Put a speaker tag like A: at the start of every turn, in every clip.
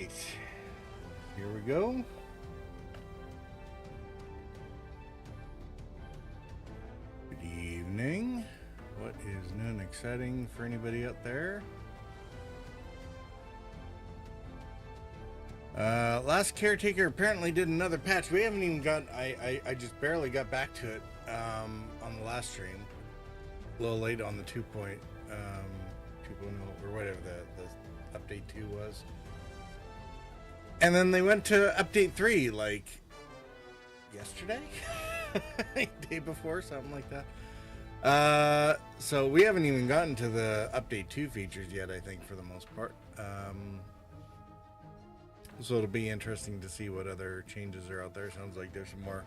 A: right, here we go. Good evening. What is new and exciting for anybody out there? Last Caretaker apparently did another patch. We haven't even got, I just barely got back to it on the last stream. A little late on the 2.0 or whatever the update 2 was. And then they went to update 3 like yesterday? Day before, something like that. So we haven't even gotten to the update 2 features yet, I think, for the most part. So it'll be interesting to see what other changes are out there. Sounds like there's some more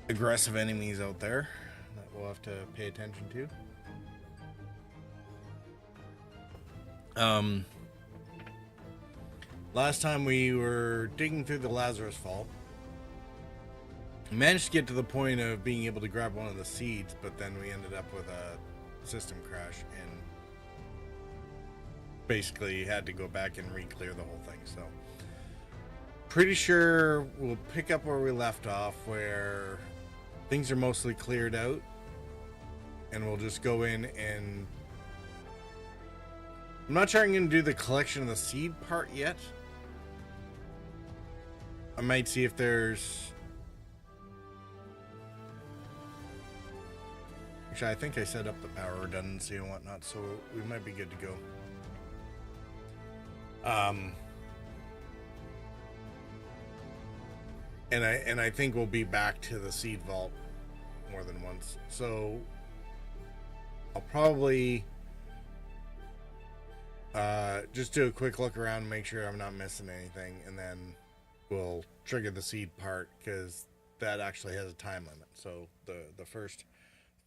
A: aggressive enemies out there that we'll have to pay attention to. Last time we were digging through the Lazarus Vault. We managed to get to the point of being able to grab one of the seeds, but then we ended up with a system crash and basically had to go back and re-clear the whole thing. So pretty sure we'll pick up where we left off, where things are mostly cleared out, and we'll just go in and I'm not sure I'm going to do the collection of the seed part yet. I might see if there's... Actually, I think I set up the power redundancy and whatnot, so we might be good to go. And I think we'll be back to the seed vault more than once. So I'll probably just do a quick look around and make sure I'm not missing anything, and then we'll trigger the seed part, because that actually has a time limit. So the first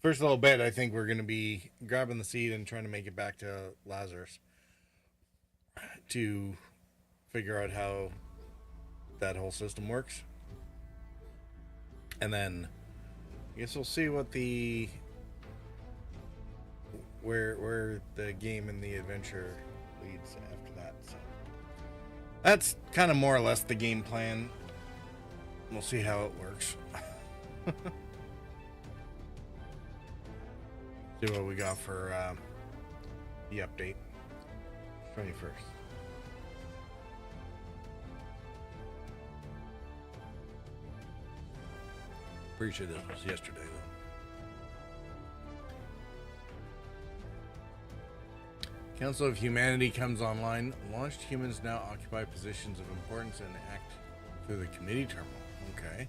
A: little bit, I think we're going to be grabbing the seed and trying to make it back to Lazarus to figure out how that whole system works. And then I guess we'll see what where the game and the adventure leads after that. So that's kind of more or less the game plan. We'll see how it works. See what we got for the update. 21st. Pretty sure this was yesterday, though. Council of Humanity comes online. Launched humans now occupy positions of importance and act through the committee terminal. Okay.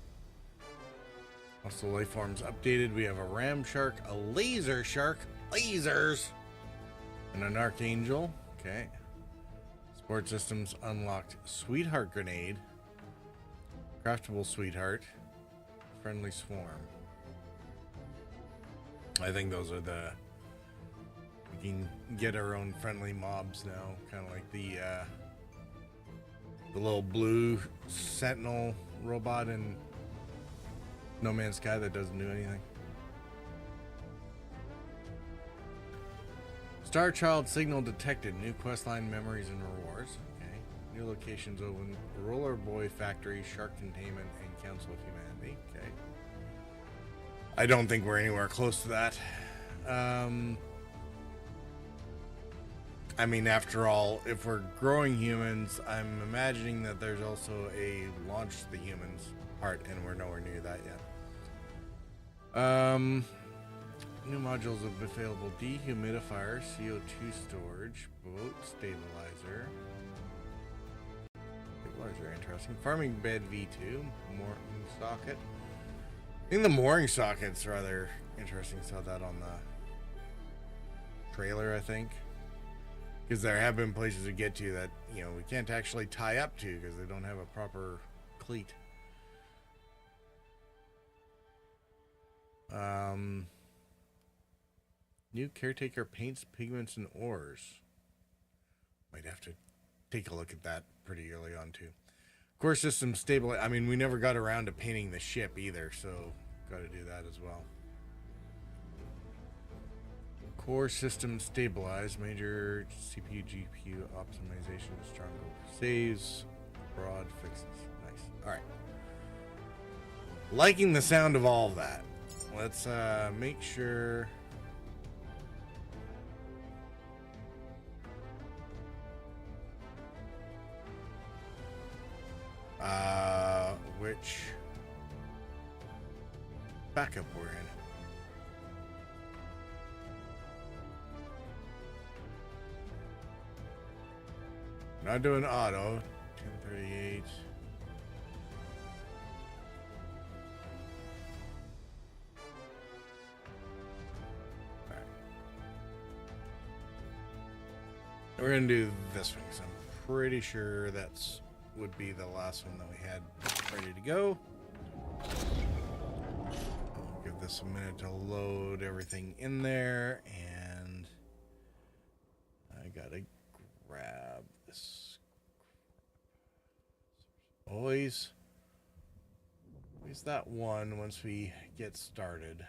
A: Also, life forms updated. We have a ram shark, a laser shark, lasers, and an archangel. Okay. Support systems unlocked. Sweetheart grenade. Craftable sweetheart. Friendly swarm. I think those are the... We can get our own friendly mobs now. Kind of like the little blue sentinel robot in No Man's Sky that doesn't do anything. Star Child signal detected. New questline memories and rewards. Okay. New locations open. Roller Boy Factory, Shark Containment, and Council of Humanity. Okay. I don't think we're anywhere close to that. I mean, after all, if we're growing humans, I'm imagining that there's also a launch the humans part, and we're nowhere near that yet. New modules available: dehumidifier, CO2 storage, boat stabilizer. Stabilizer, interesting. Farming bed V2, mooring socket. I think the mooring socket's rather interesting. Saw that on the trailer, I think. Because there have been places to get to that, you know, we can't actually tie up to because they don't have a proper cleat. New caretaker paints, pigments, and ores. Might have to take a look at that pretty early on too. Core system stable. I mean, we never got around to painting the ship either, so got to do that as well. Core system stabilized. Major CPU GPU optimization. Stronger saves. Broad fixes. Nice. All right. Liking the sound of all of that. Let's make sure. Which backup we're in. Not doing auto. 1038. All right. We're gonna do this one because I'm pretty sure that's would be the last one that we had ready to go. I'll give this a minute to load everything in there, and I gotta grab this. Always that one once we get started.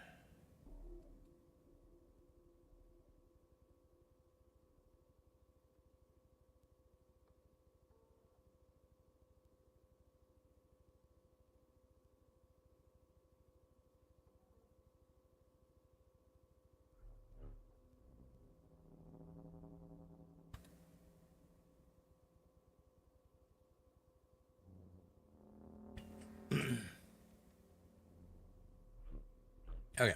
A: Okay.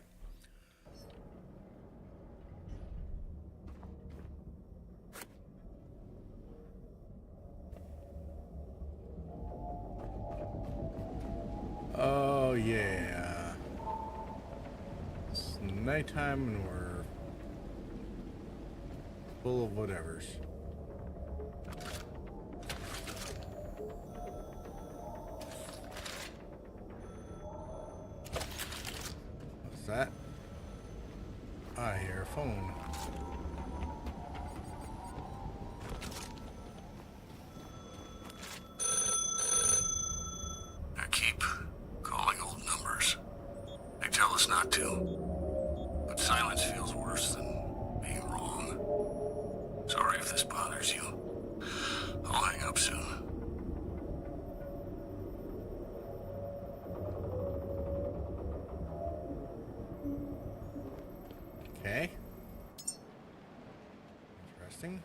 A: Oh yeah. It's nighttime and we're full of whatevers. What's that? I hear a phone.
B: I keep calling old numbers. They tell us not to. But silence feels worse than being wrong. Sorry if this bothers you. I'll hang up soon.
A: Okay. Interesting.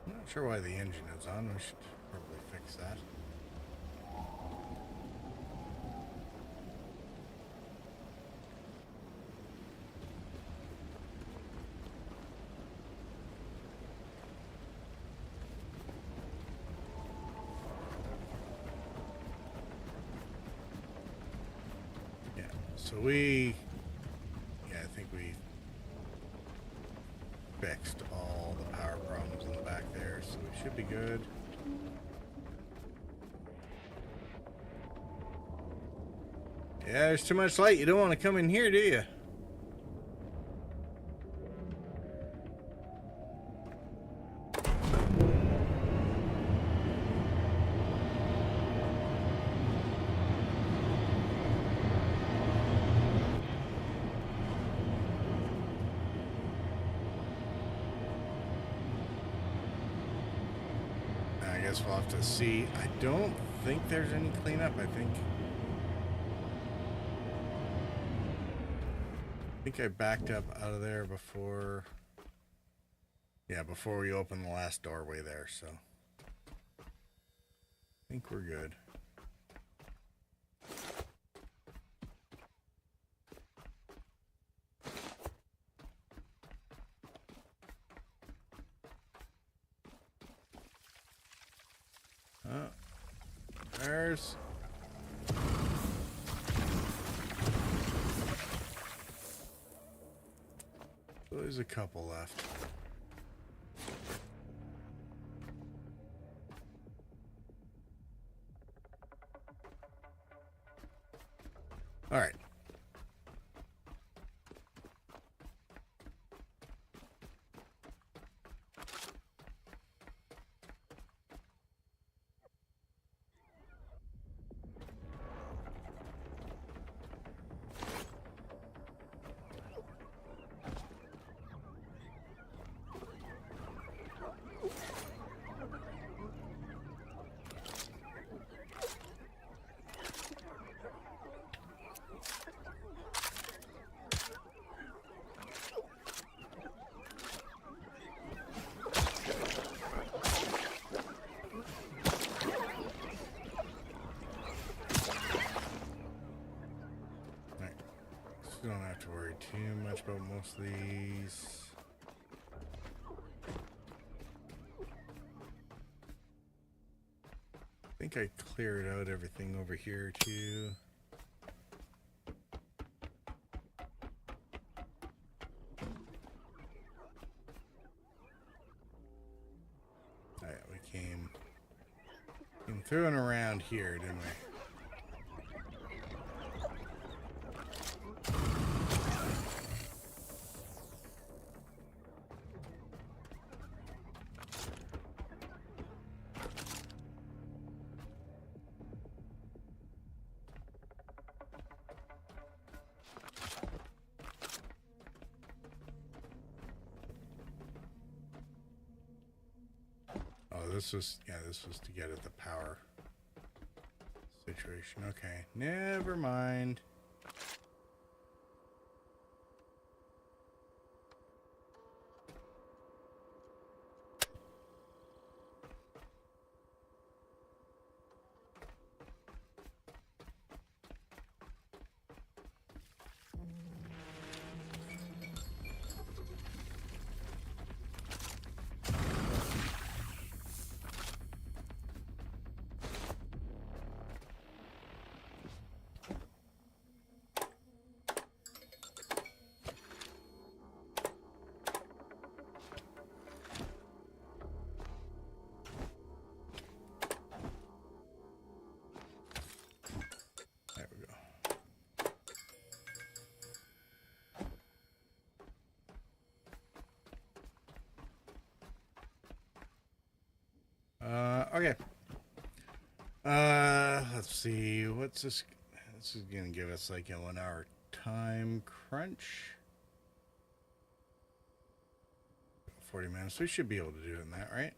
A: I'm not sure why the engine is on. We should probably fix that. So I think we fixed all the power problems in the back there, so we should be good. Yeah, there's too much light. You don't want to come in here, do you? I guess we'll have to see. I don't think there's any cleanup. I think I backed up out of there before. Yeah, before we opened the last doorway there, so I think we're good. There's a couple left. All right. worry too much about most of these. I think I cleared out everything over here too. Oh yeah, we came through and around here, didn't we? This was to get at the power situation. Okay, never mind. There we go. Okay. Let's see. What's this? This is gonna give us like a 1 hour time crunch. 40 minutes. We should be able to do it in that, right?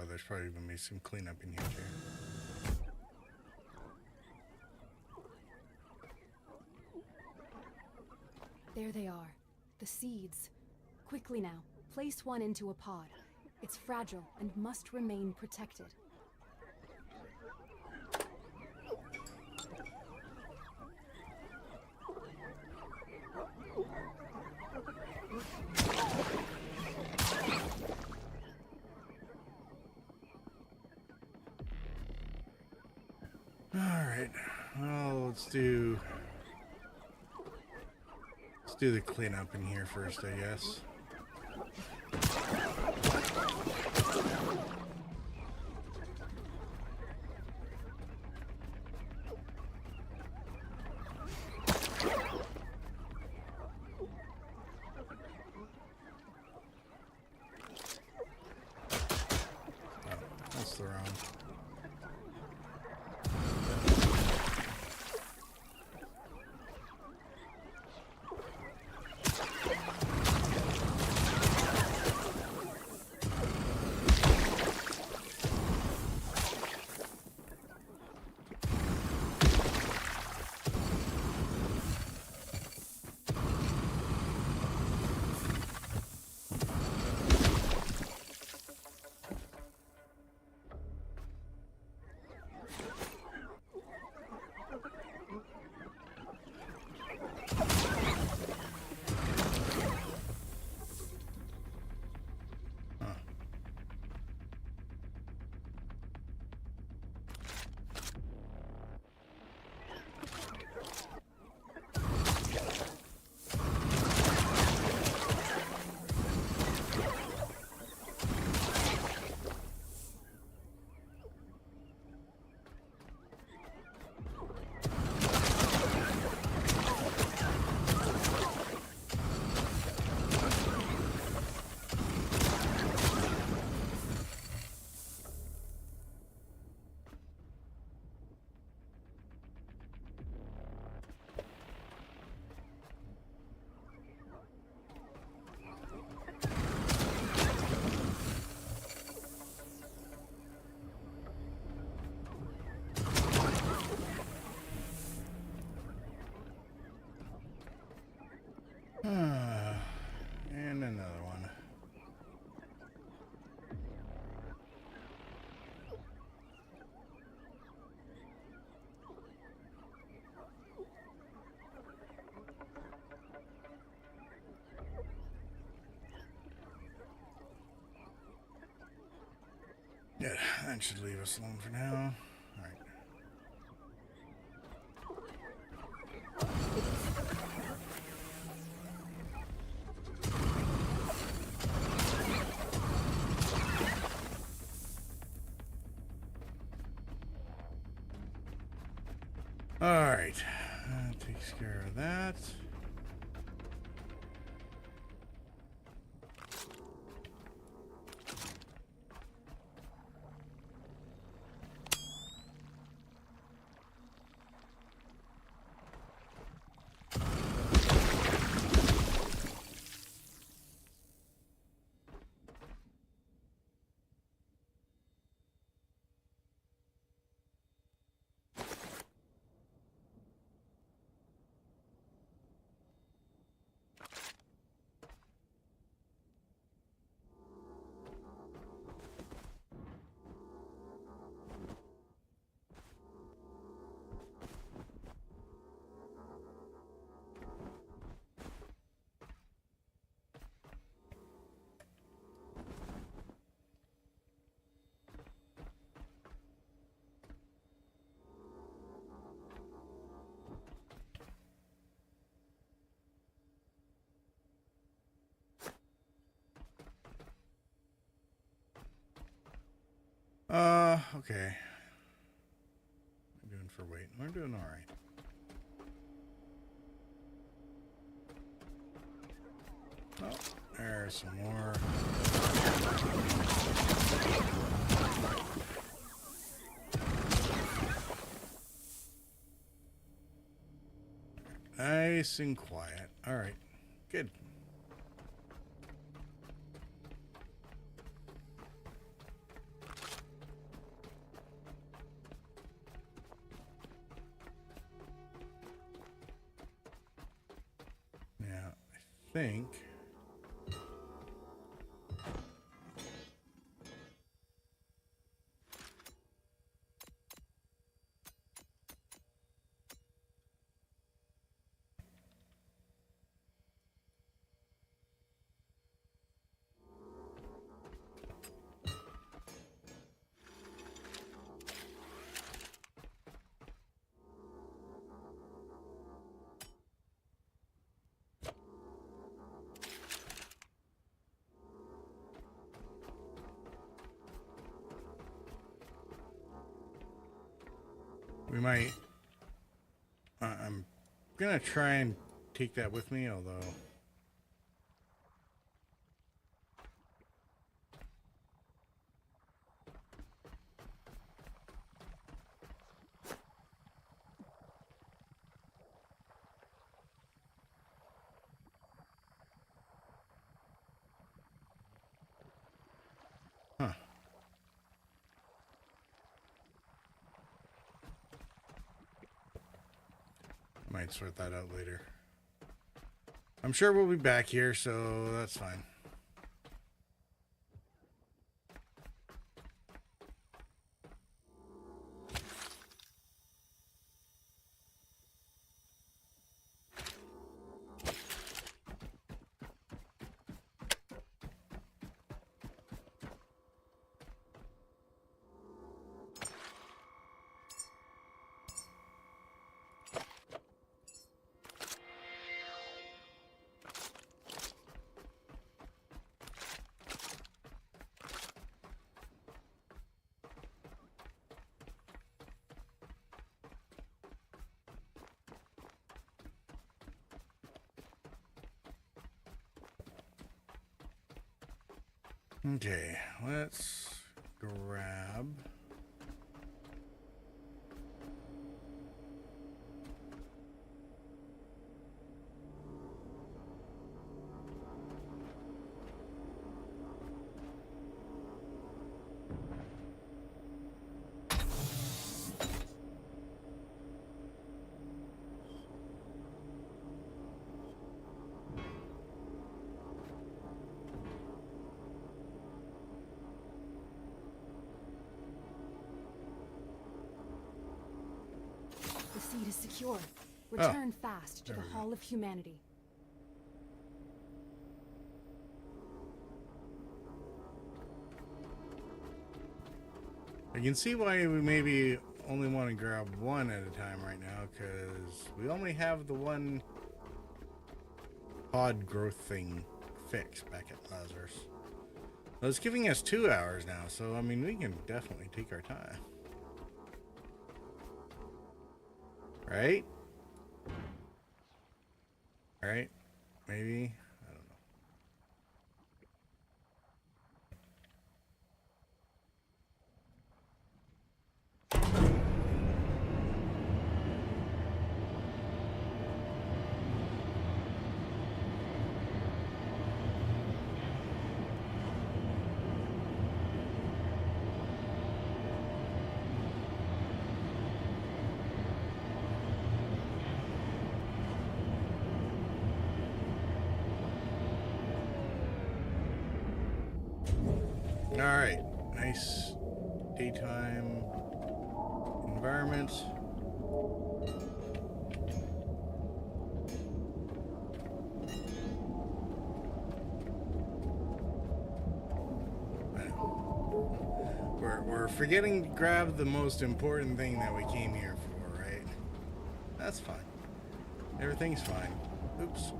A: There's probably going to be some cleanup in here too.
C: There they are, the seeds. Quickly now, place one into a pod. It's fragile and must remain protected.
A: Alright, well, let's do the cleanup in here first, I guess. Oh, that's the wrong. That should leave us alone for now. All right. All right. That takes care of that. Okay. What am I doing for weight? We're doing all right. Oh, there's some more. Nice and quiet. All right. Good. Now, I think... we might... I'm gonna try and take that with me, although... Huh. Might sort that out later. I'm sure we'll be back here, so that's fine. Okay, let's grab...
C: The seed is secure. Return fast to the Hall of Humanity.
A: I can see why we maybe only want to grab one at a time right now, because we only have the one pod growth thing fixed back at Lazarus. Well, it's giving us 2 hours now, so I mean, we can definitely take our time. Right? Right? Maybe? I don't know. Alright, nice daytime environment. We're forgetting to grab the most important thing that we came here for, right? That's fine. Everything's fine. Oops.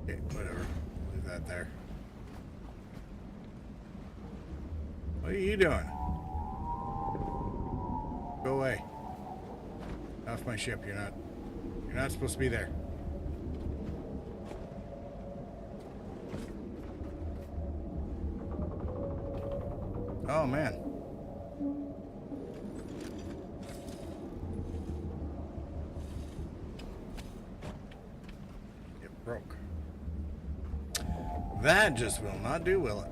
A: Okay, whatever. Leave that there. What are you doing? Go away. Off my ship. You're not supposed to be there. Oh man. It broke. That just will not do, will it?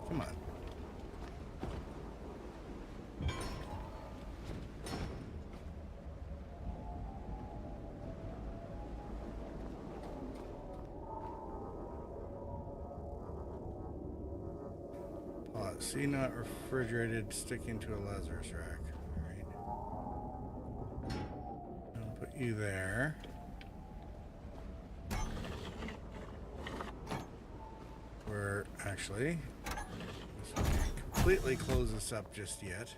A: Come on. See, not refrigerated, stick into a Lazarus rack. Alright. I'll put you there. We're actually, this won't completely close this up just yet.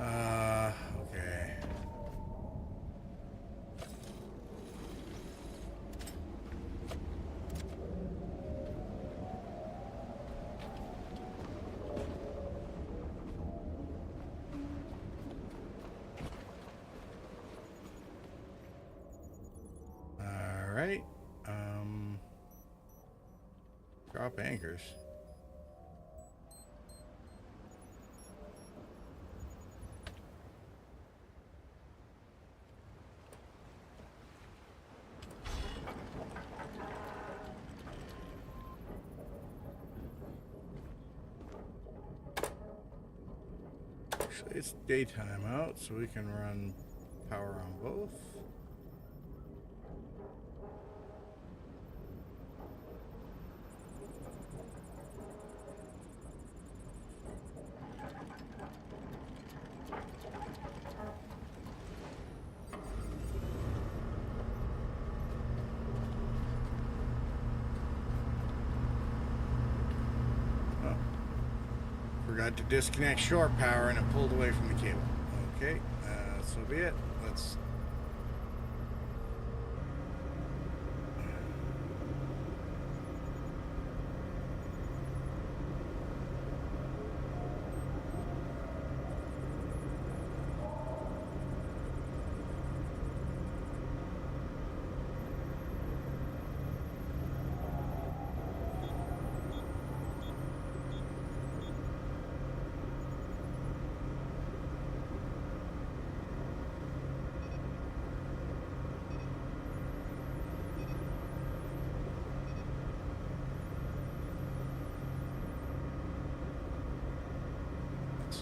A: Okay. All right. Drop anchors. Actually, it's daytime out, so we can run power on both. Forgot to disconnect shore power and it pulled away from the cable. Okay, so be it. Let's...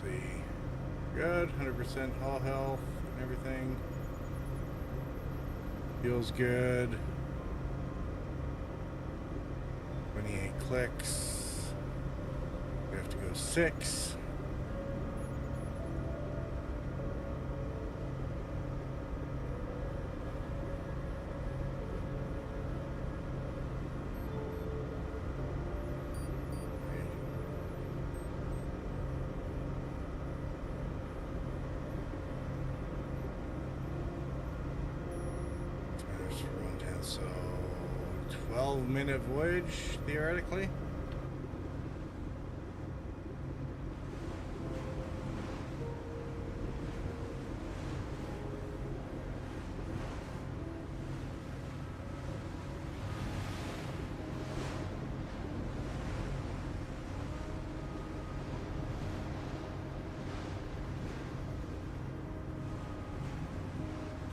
A: see. Good, 100% hull health and everything. Feels good. 28 clicks. We have to go 6. So 12-minute voyage, theoretically.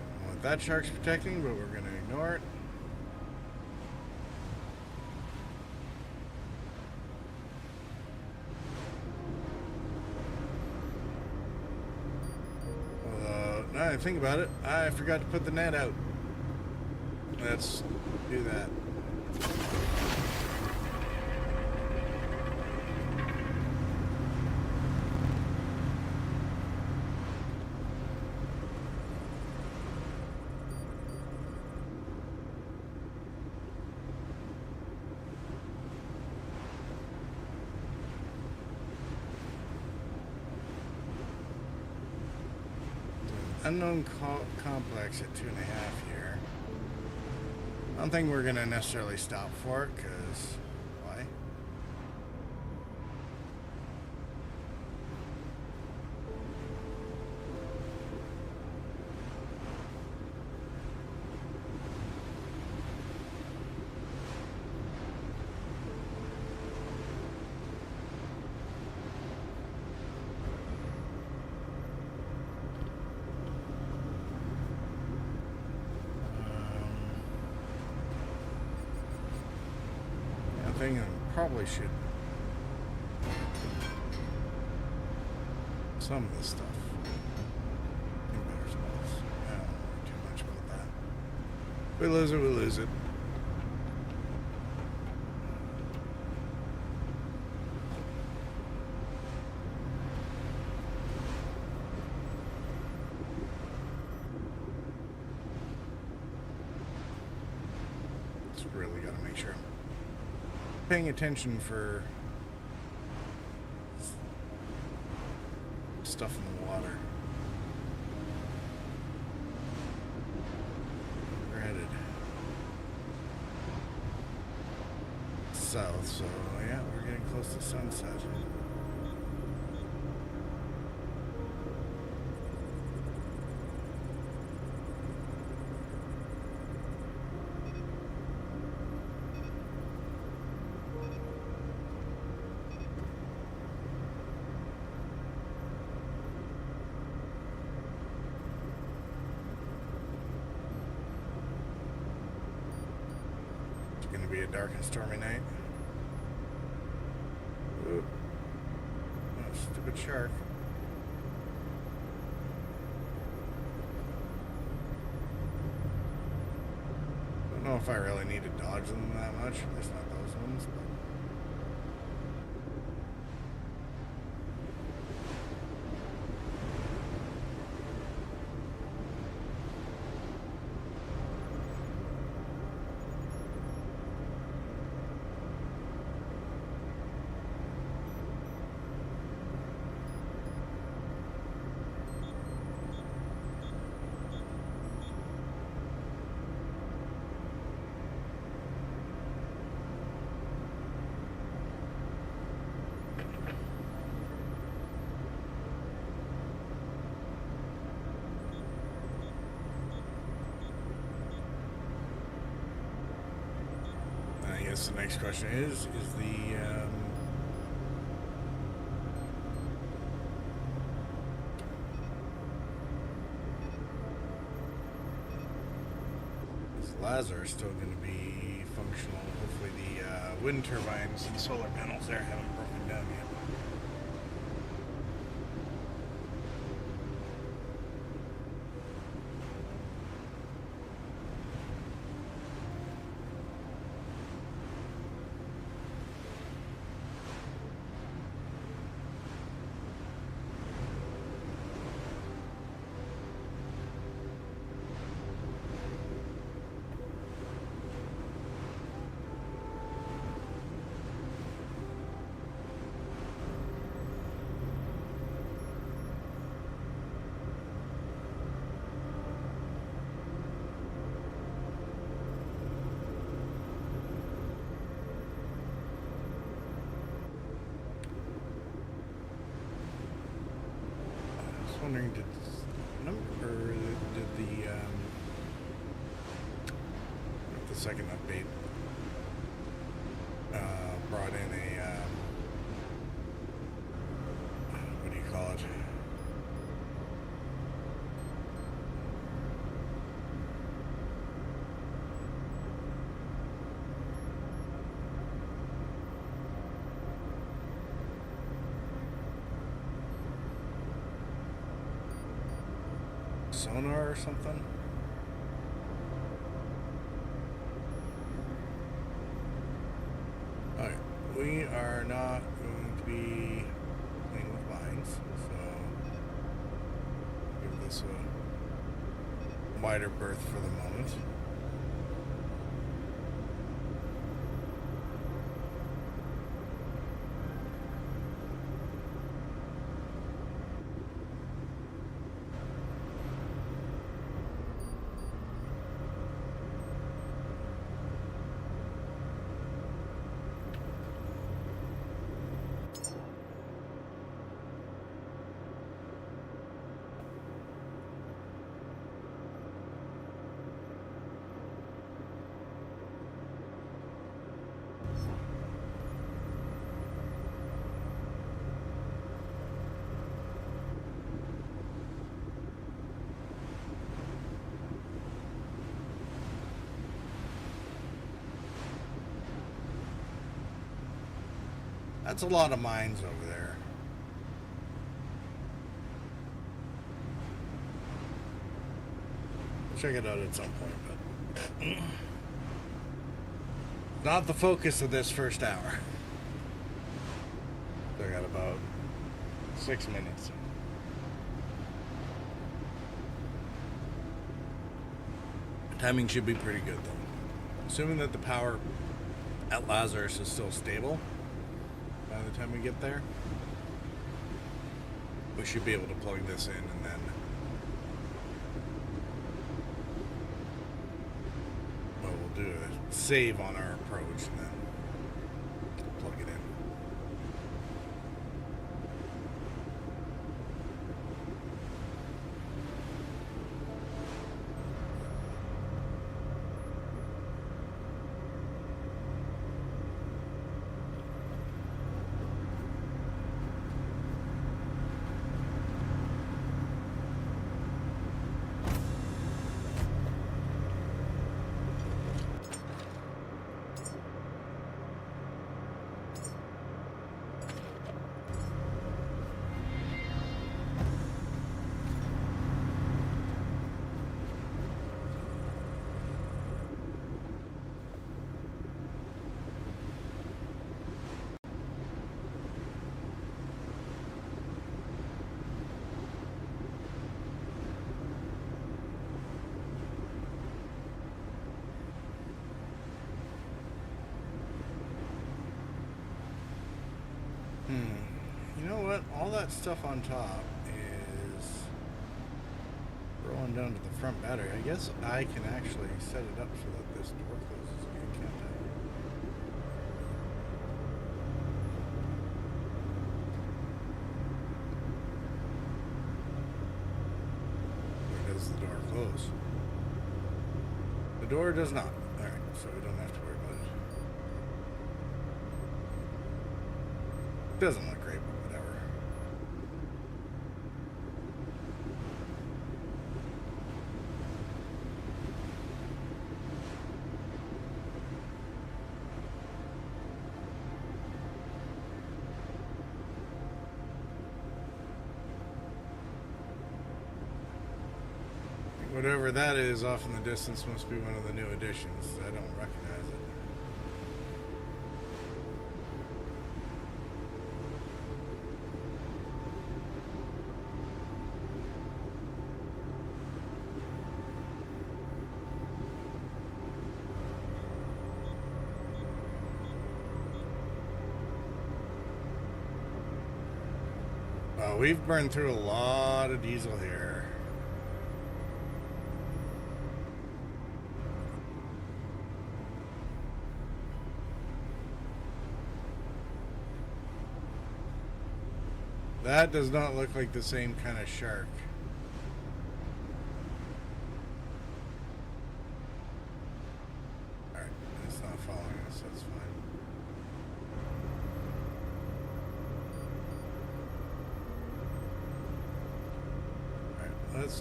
A: Don't know what that shark's protecting, but we're going to ignore it. Now I think about it, I forgot to put the net out. Let's do that. Unknown complex at 2.5 here. I don't think we're gonna necessarily stop for it, because why? I probably should some of this stuff. Think better spells. I don't know too much about that. If we lose it, we lose it. Just really got to make sure paying attention for stuff in the water. We're headed south, so yeah, we're getting close to sunset. Gonna be a dark and stormy night. Ooh. Oh, stupid shark. Don't know if I really need to dodge them that much. At least not those ones. But I guess the next question is Lazar still going to be functional? Hopefully the wind turbines and solar panels there haven't broken down yet. wondering, did the second update brought in a what do you call it? Sonar or something? Alright, we are not going to be playing with mines, so give this a wider berth for the moment. That's a lot of mines over there. Check it out at some point, but not the focus of this first hour. I got about 6 minutes. Timing should be pretty good though. Assuming that the power at Lazarus is still stable by the time we get there, we should be able to plug this in and then we'll do a save on our approach and then plug it in. You know what? All that stuff on top is rolling down to the front battery. I guess I can actually set it up so that this door closes again, can't I? Or does the door close? The door does not. Alright, so we don't have to worry about it. Doesn't look great, but whatever. Whatever that is off in the distance must be one of the new additions. I don't recognize it. We've burned through a lot of diesel here. That does not look like the same kind of shark. Alright, it's not following us, that's fine. Alright, let's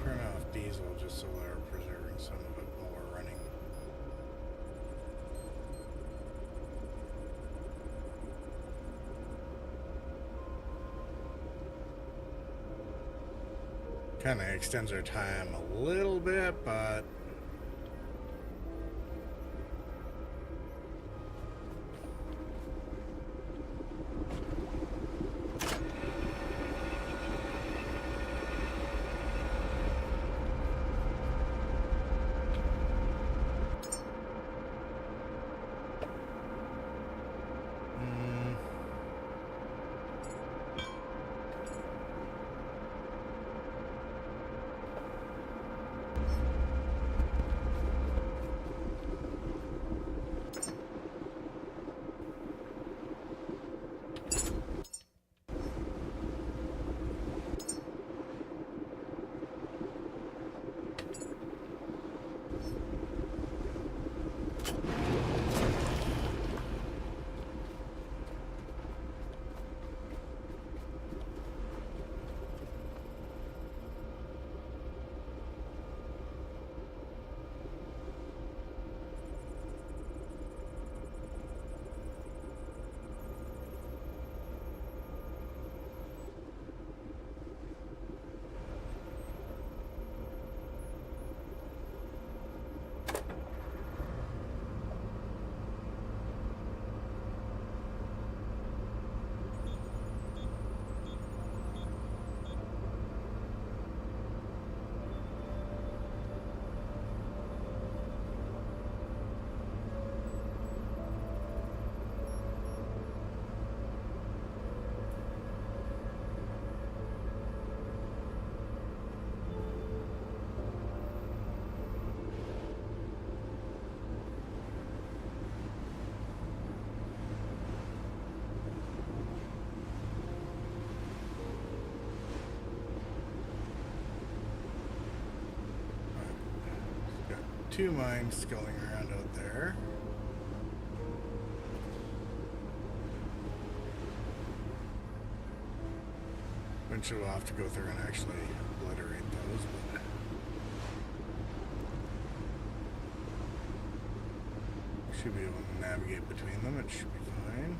A: turn off diesel just so we're preserving some of it while we're running. Kind of extends our time a little bit, but two mines sculling around out there. Eventually we'll have to go through and actually obliterate those, but should be able to navigate between them. It should be fine.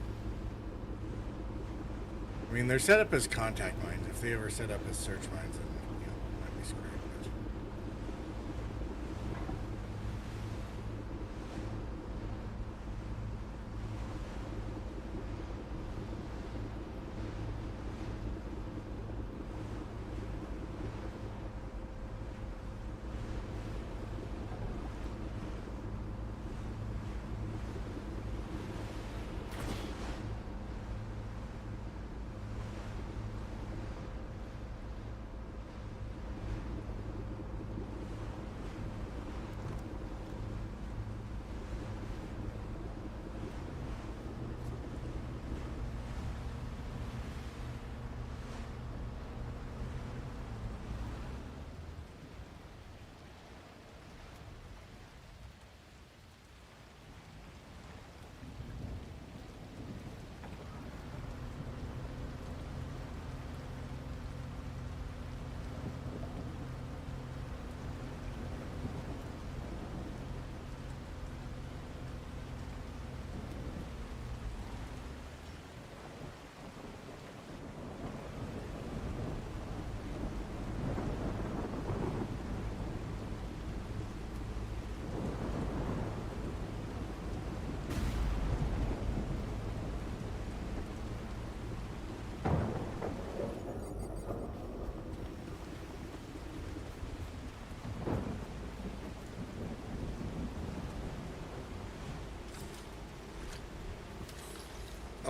A: I mean, they're set up as contact mines. If they ever set up as search mines, then, you know, might be screwed. But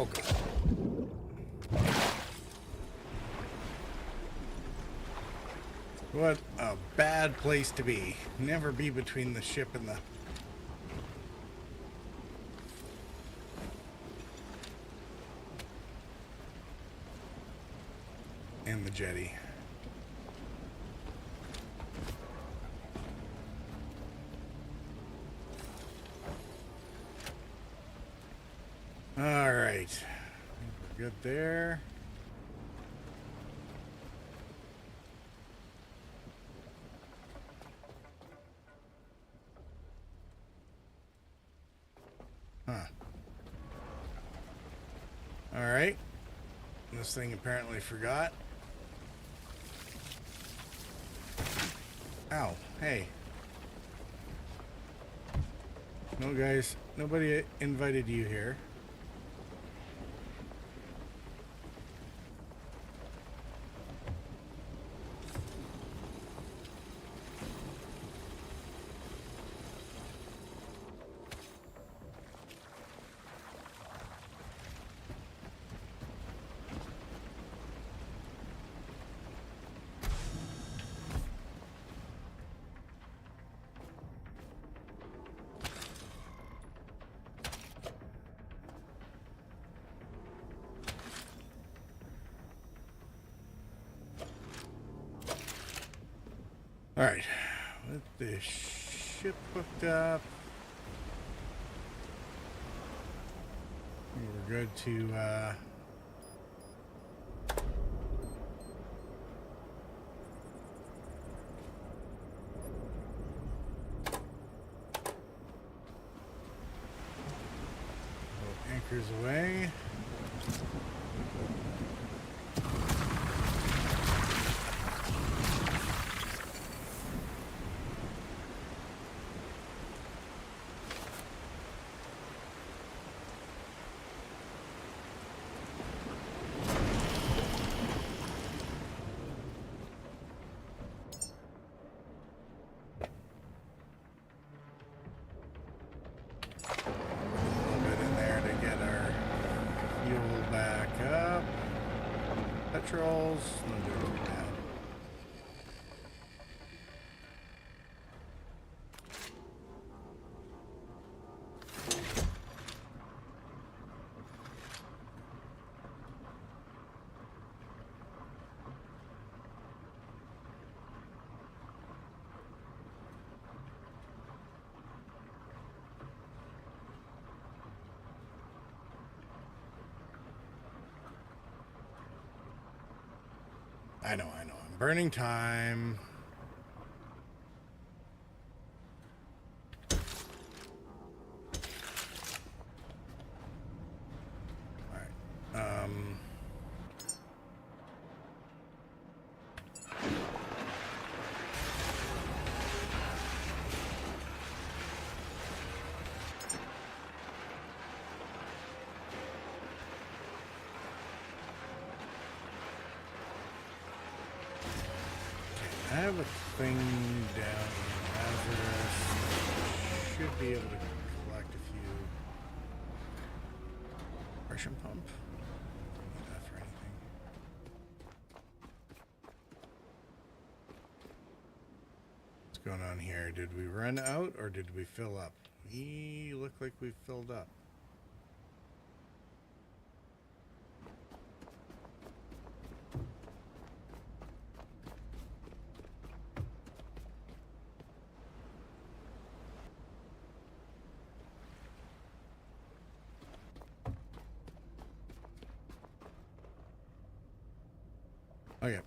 A: oh god. What a bad place to be. Never be between the ship and the... and the jetty. All right, we're good there. Huh. All right. This thing apparently forgot. Ow. Hey. No, guys. Nobody invited you here. All right, with the ship hooked up, we're good to anchors away. Trolls, no doing too bad. I know. I'm burning time. All right. I have a thing down in Lazarus. Should be able to collect a few. Pressure pump. Need that for anything. What's going on here? Did we run out or did we fill up? We look like we filled up. Okay.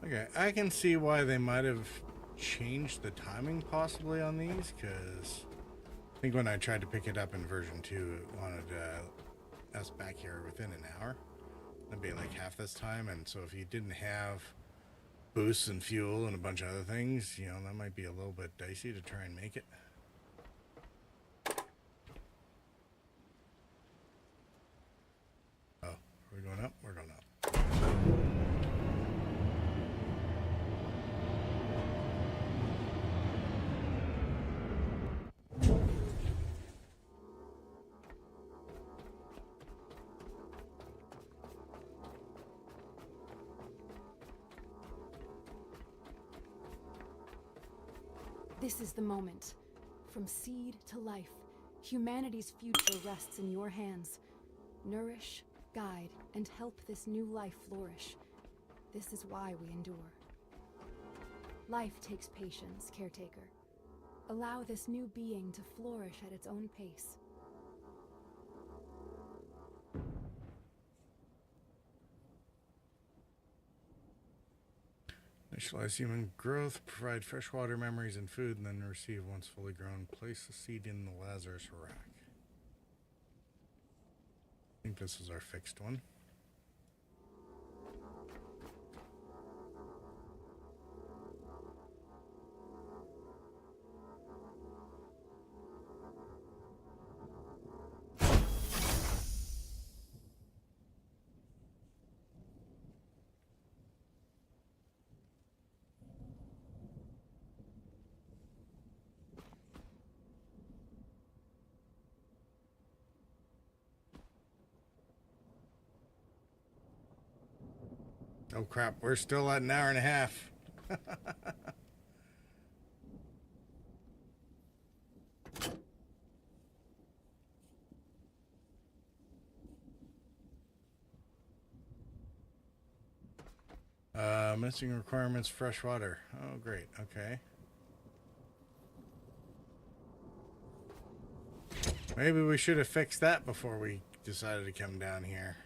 A: Okay, I can see why they might have changed the timing possibly on these, because I think when I tried to pick it up in version 2, it wanted us back here within an hour. That'd be like half this time, and so if you didn't have boosts and fuel and a bunch of other things, you know, that might be a little bit dicey to try and make it. Oh, are we going up? We're going up.
C: This is the moment. From seed to life, humanity's future rests in your hands. Nourish, guide, and help this new life flourish. This is why we endure. Life takes patience, Caretaker. Allow this new being to flourish at its own pace.
A: Initialize human growth, provide freshwater memories and food, and then receive once fully grown. Place the seed in the Lazarus rack. I think this is our fixed one. Oh crap, we're still at an hour and a half. Missing requirements, fresh water. Oh great, okay. Maybe we should have fixed that before we decided to come down here.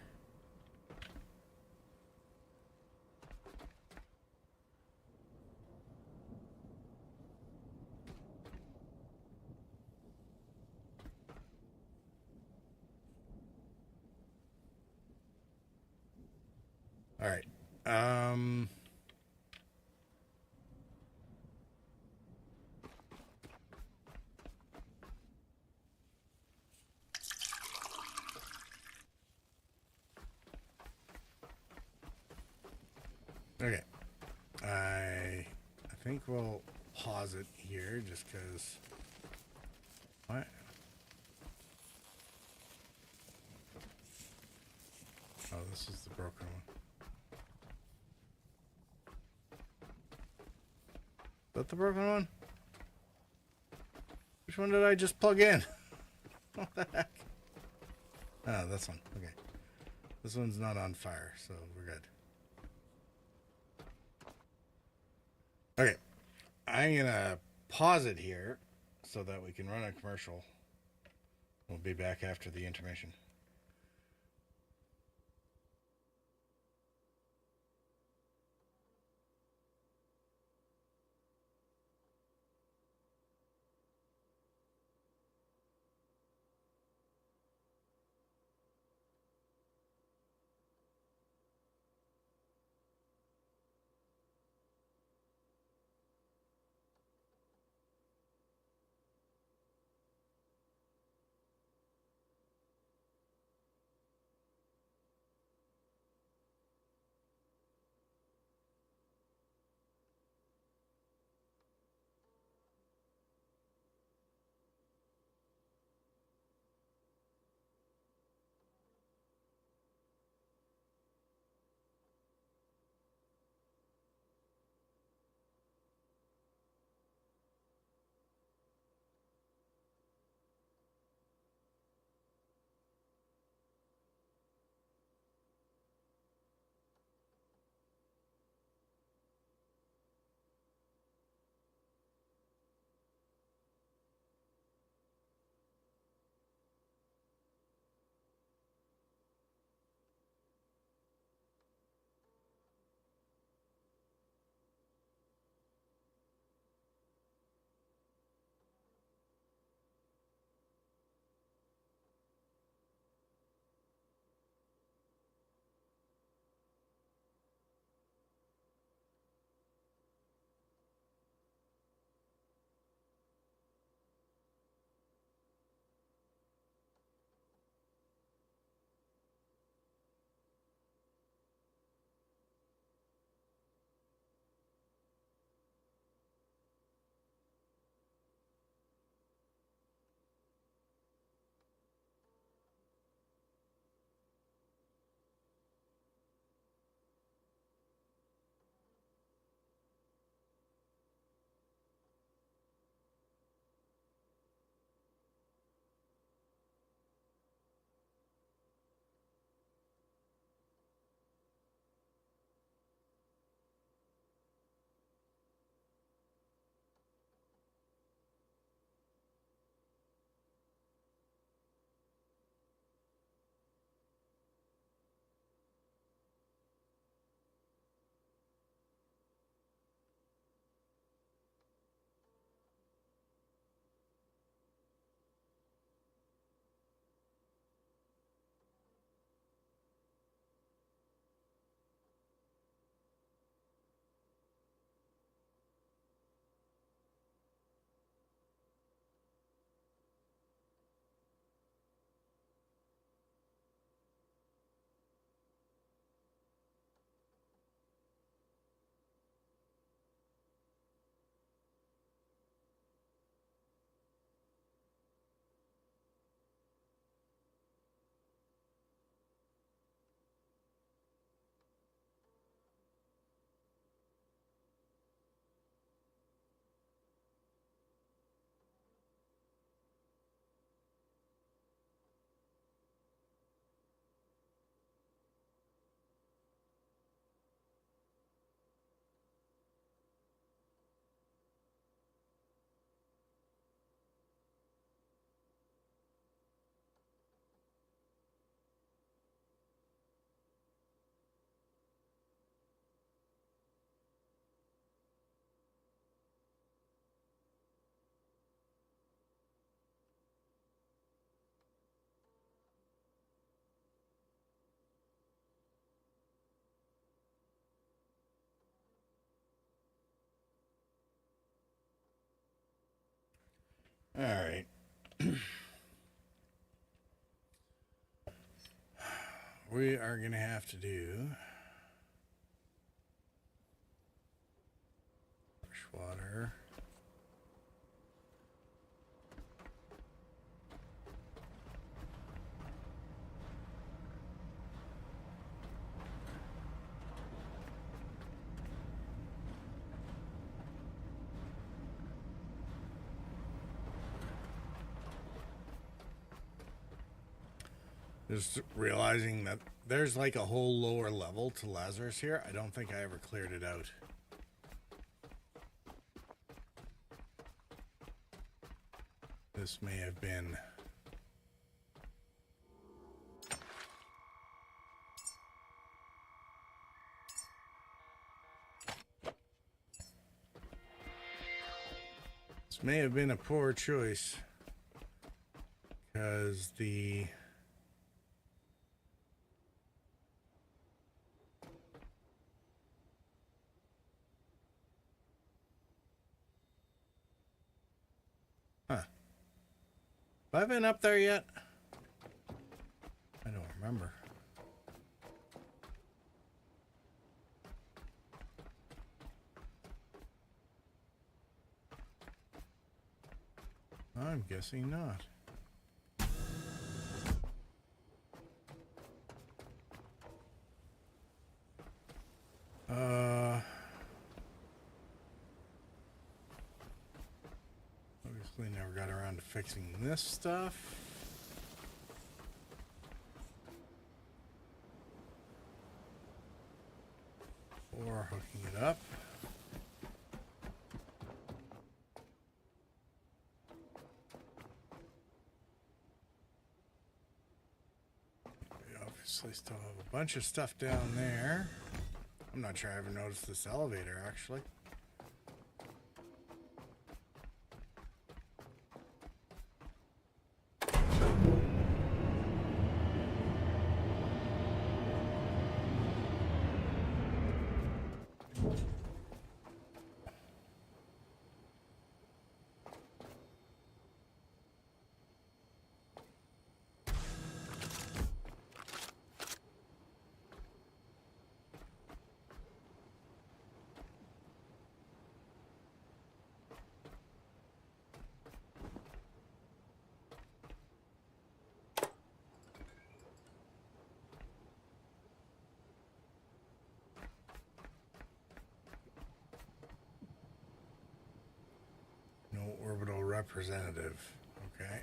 A: All right. Okay. I think we'll pause it here just because. What? Oh, this is the broken one. Is that the broken one? Which one did I just plug in? What the heck? Oh, this one. Okay. This one's not on fire, so we're good. Okay. I'm gonna pause it here so that we can run a commercial. We'll be back after the intermission. All right. We are going to have to do fresh water. Just realizing that there's like a whole lower level to Lazarus here. I don't think I ever cleared it out. This may have been... This may have been a poor choice. Because the... Huh. Have I been up there yet? I don't remember. I'm guessing not. Obviously never got around to fixing this stuff. Or hooking it up. We obviously still have a bunch of stuff down there. I'm not sure I ever noticed this elevator, actually. Orbital representative. Okay.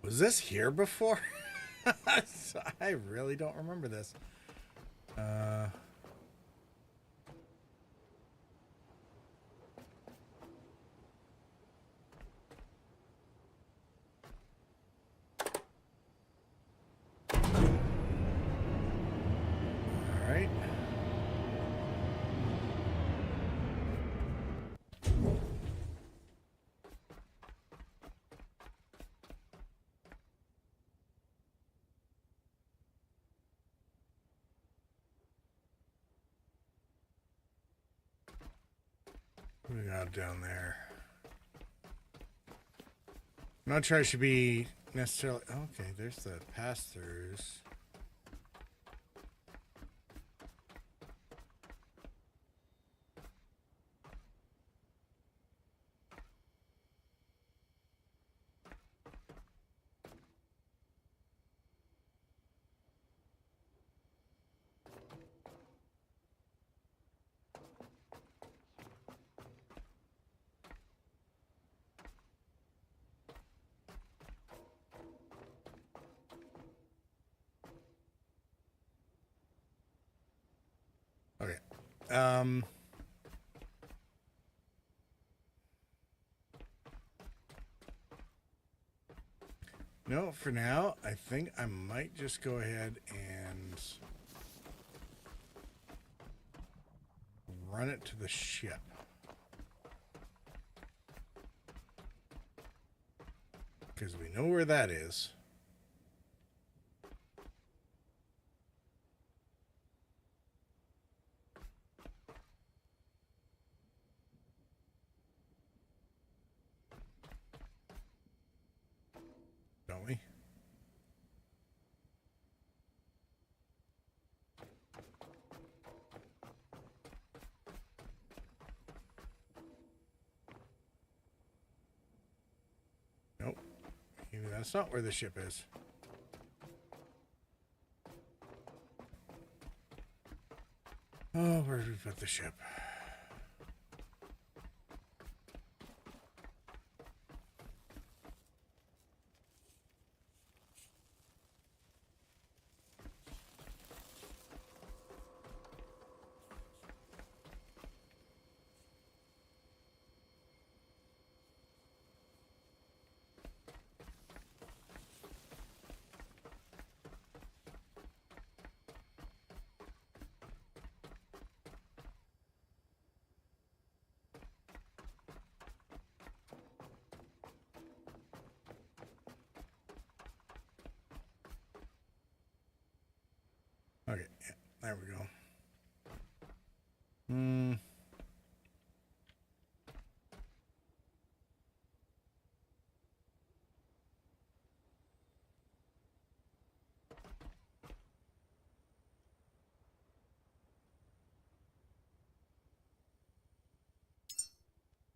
A: Was this here before? I really don't remember this. All right. What do we got down there? I'm not sure I should be necessarily... Okay, there's the pass-throughs. Okay. No, for now, I think I might just go ahead and run it to the ship. Because we know where that is. That's not where the ship is. Oh, where did we put the ship? Okay, yeah, there we go.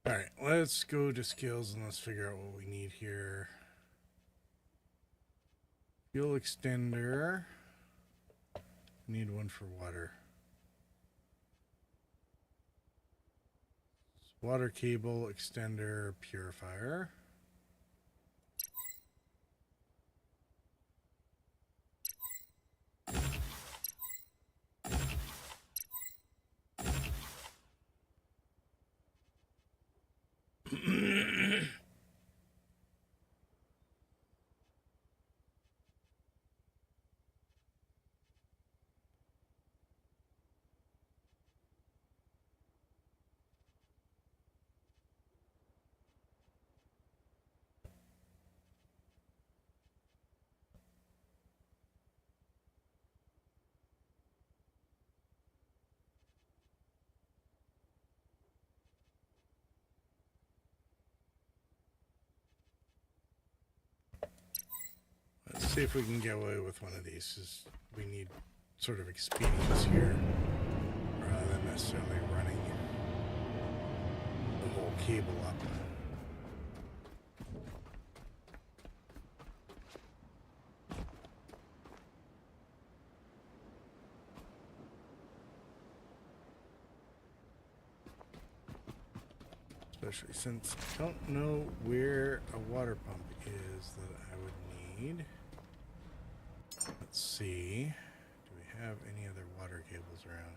A: All right, let's go to skills and let's figure out what we need here. Fuel extender. Need one for water. Water cable, extender, purifier. Let's see if we can get away with one of these, because we need sort of expedience here, rather than necessarily running the whole cable up. Especially since I don't know where a water pump is that I would need. Let's see. Do we have any other water cables around?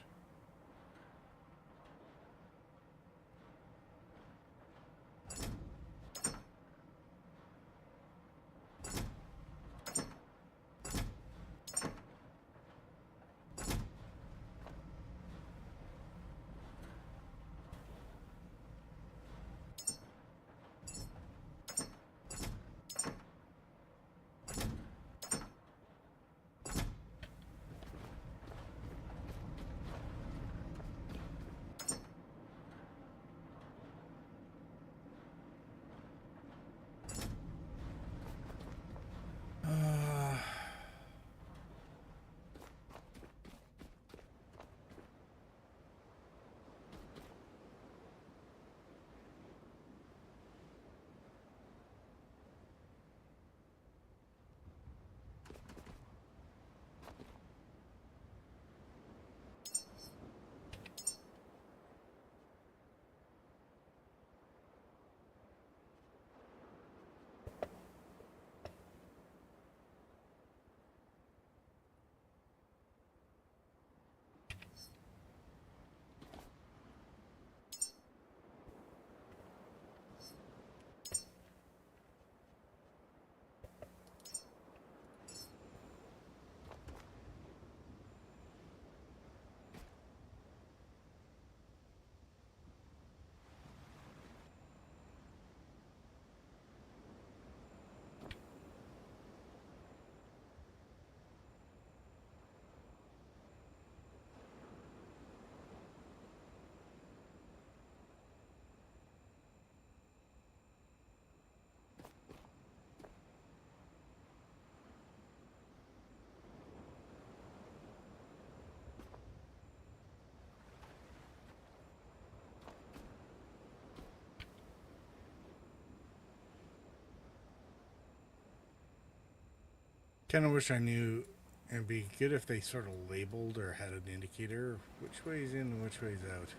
A: Kind of wish I knew. It'd be good if they sort of labeled or had an indicator which way's in and which way's out.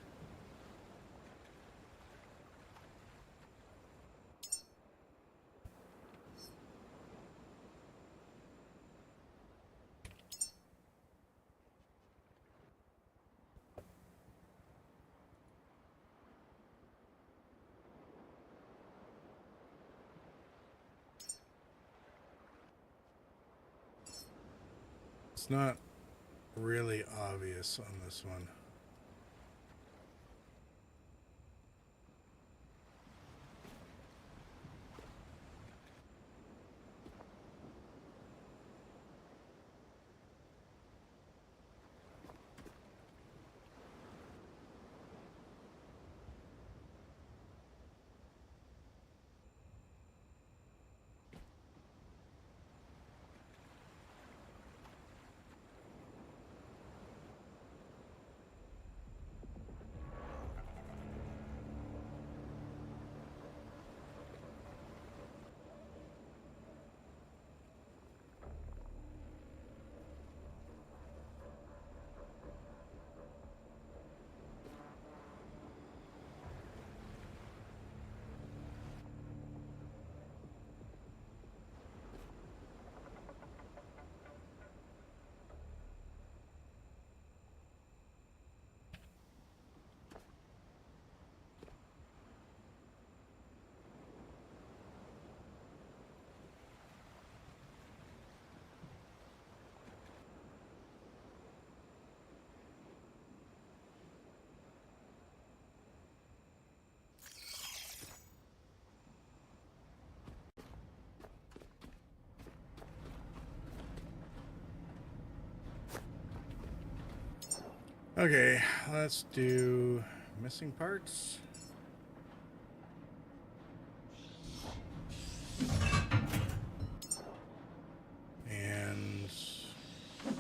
A: It's not really obvious on this one. Okay, let's do missing parts. And we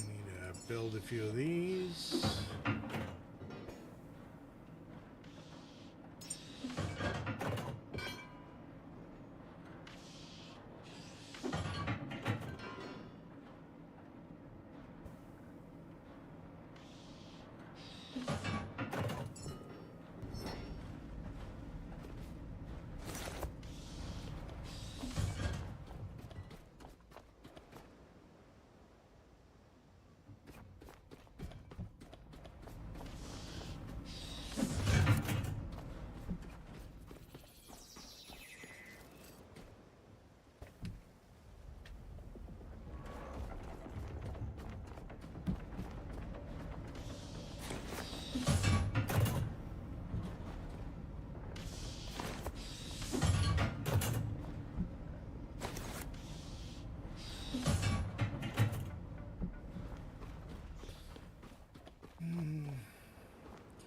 A: need to build a few of these.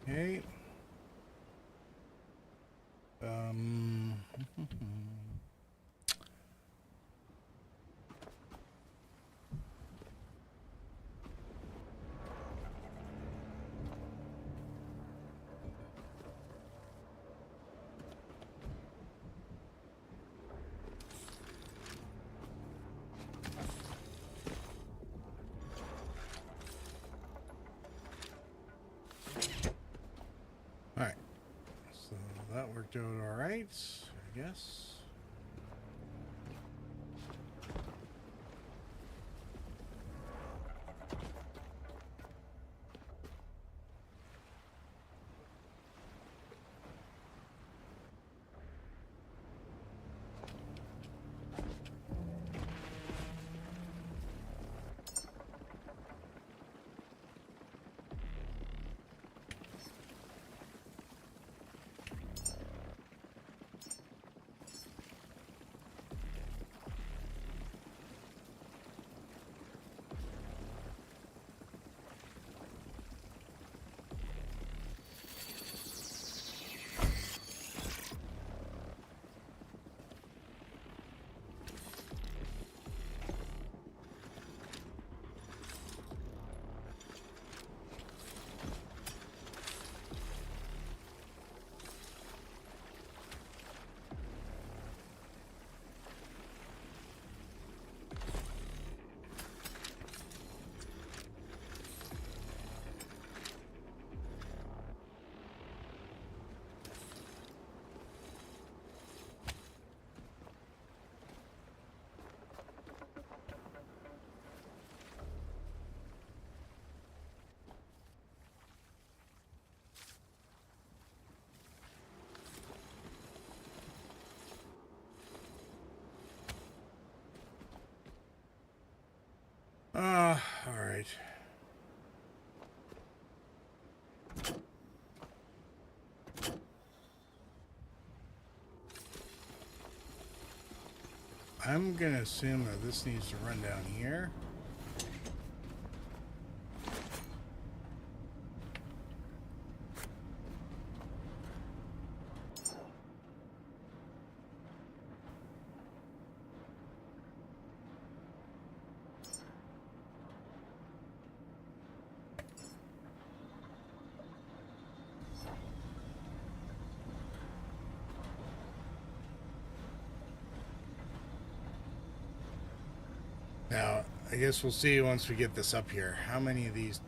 A: Okay. All right. So that worked out all right, I guess. right. I'm gonna assume that this needs to run down here. Now, I guess we'll see once we get this up here. How many of these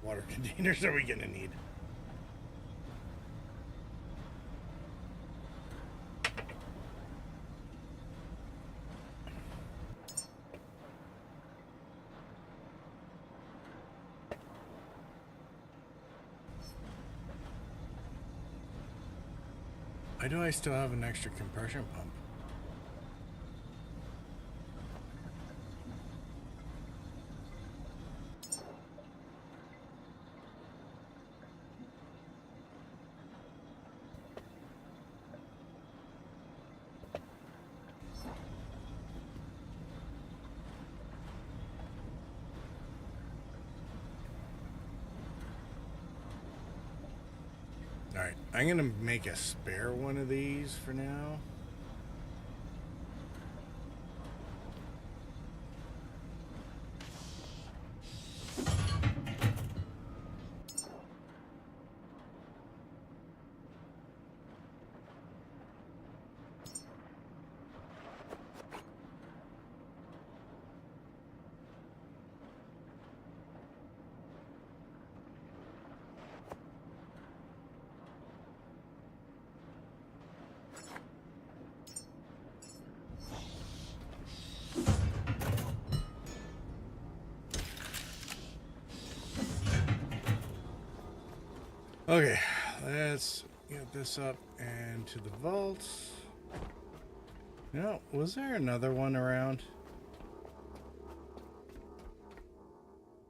A: water containers are we going to need? Why do I still have an extra compression pump? Alright, I'm going to make a spare one of these for now. Okay, let's get this up and to the vaults. No, was there another one around?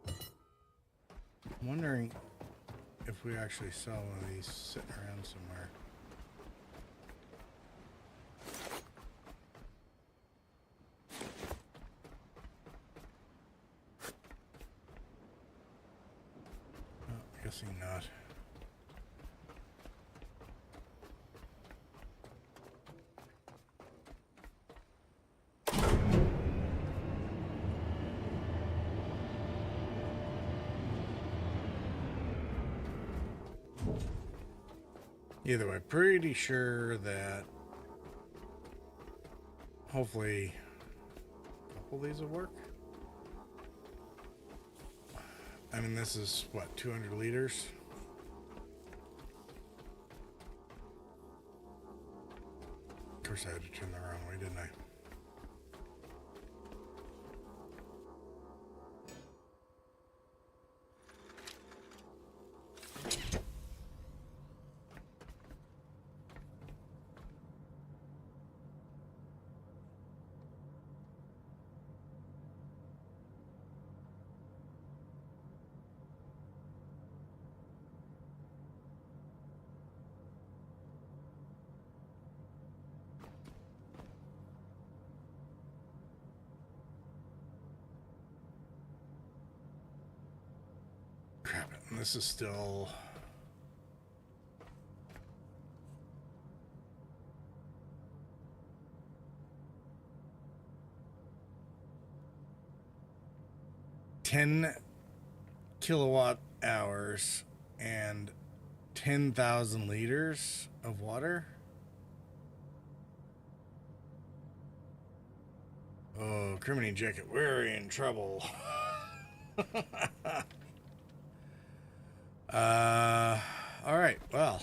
A: I'm wondering if we actually saw one of these sitting around somewhere. Oh, guessing not. Either way, pretty sure that hopefully a couple of these will work. I mean, this is what, 200 liters? Of course I had to turn the wrong way, didn't I? Crap, and this is still... kilowatt hours and 10,000 liters of water. Oh, Criminy Jacket, we're in trouble. All right, well.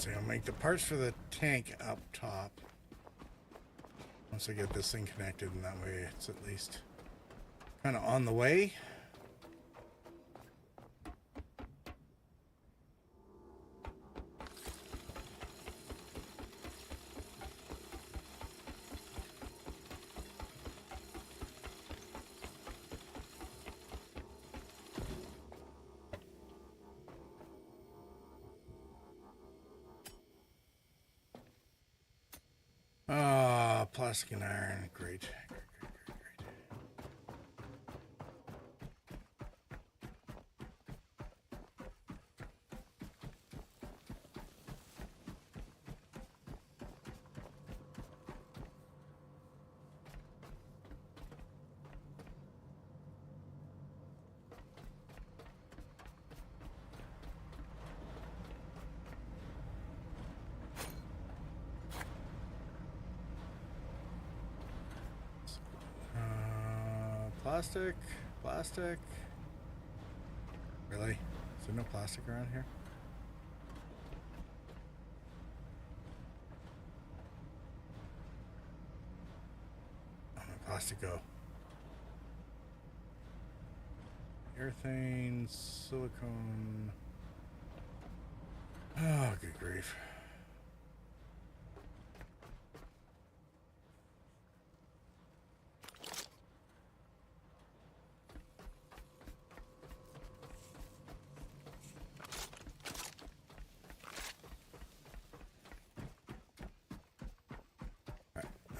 A: So I'll make the parts for the tank up top. Once I get this thing connected, and that way it's at least kind of on the way. Ah, plastic and iron. Great. Great. Plastic. Really? Is there no plastic around here? Oh, my plastic go. Urethane, silicone. Oh, good grief.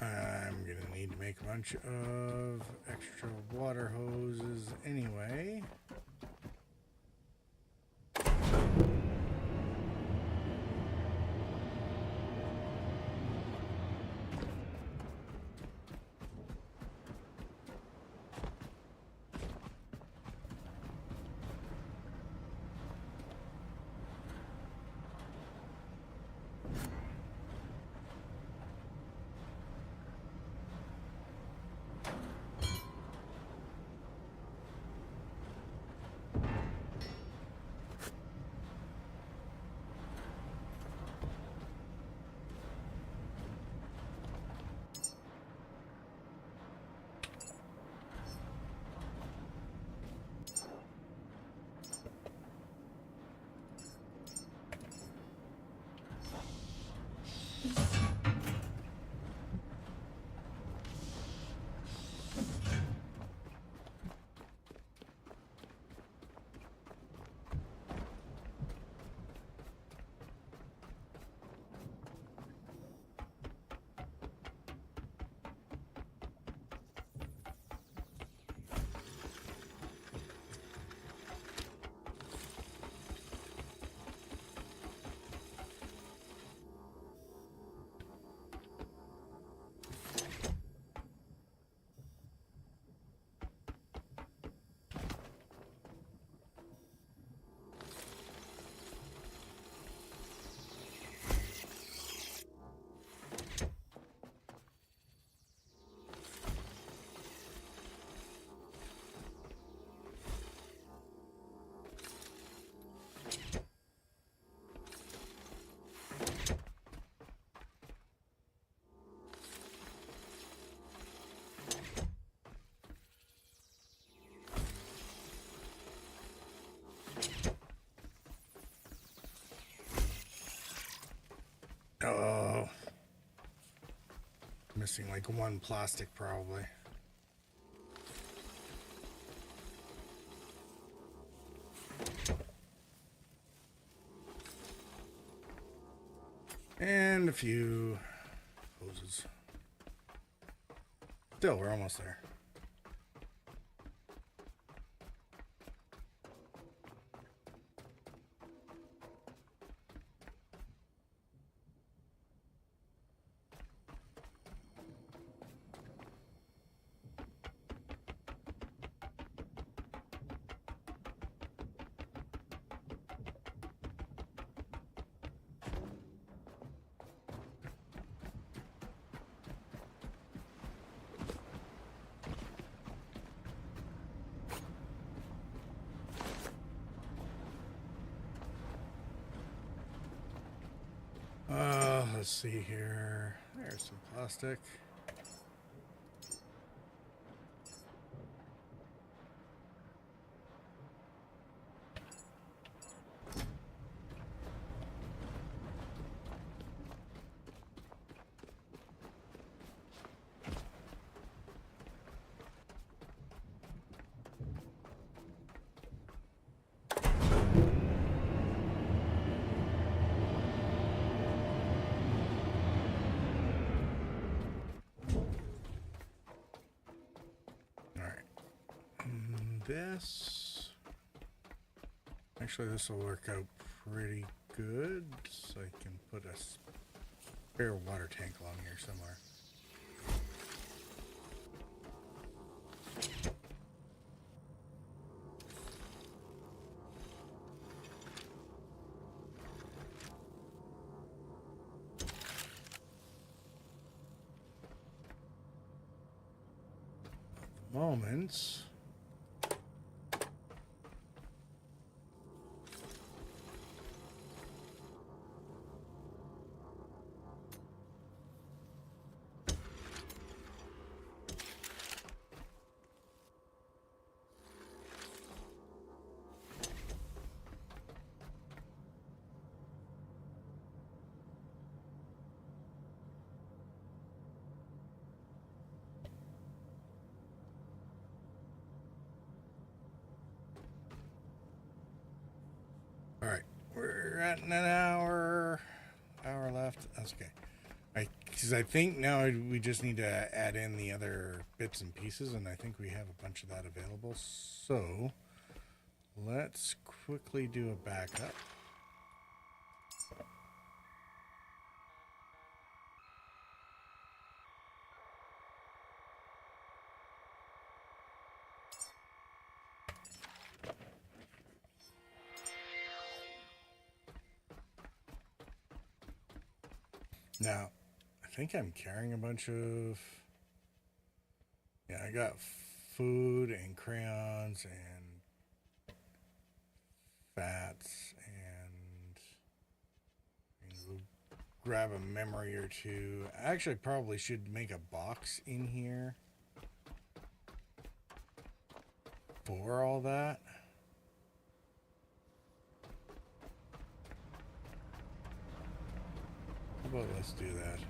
A: I'm gonna need to make a bunch of extra water hoses anyway. Oh, missing like one plastic probably. And a few hoses. Still, we're almost there. see here. There's some plastic. This actually, this will work out pretty good, so I can put a spare water tank along here somewhere. At the moment, all right, we're at an hour left. That's okay. Because I think now we just need to add in the other bits and pieces, and I think we have a bunch of that available. So let's quickly do a backup. Now, I think I'm carrying a bunch of... Yeah, I got food and crayons and fats and we'll grab a memory or two. I actually probably should make a box in here for all that. How about let's do that.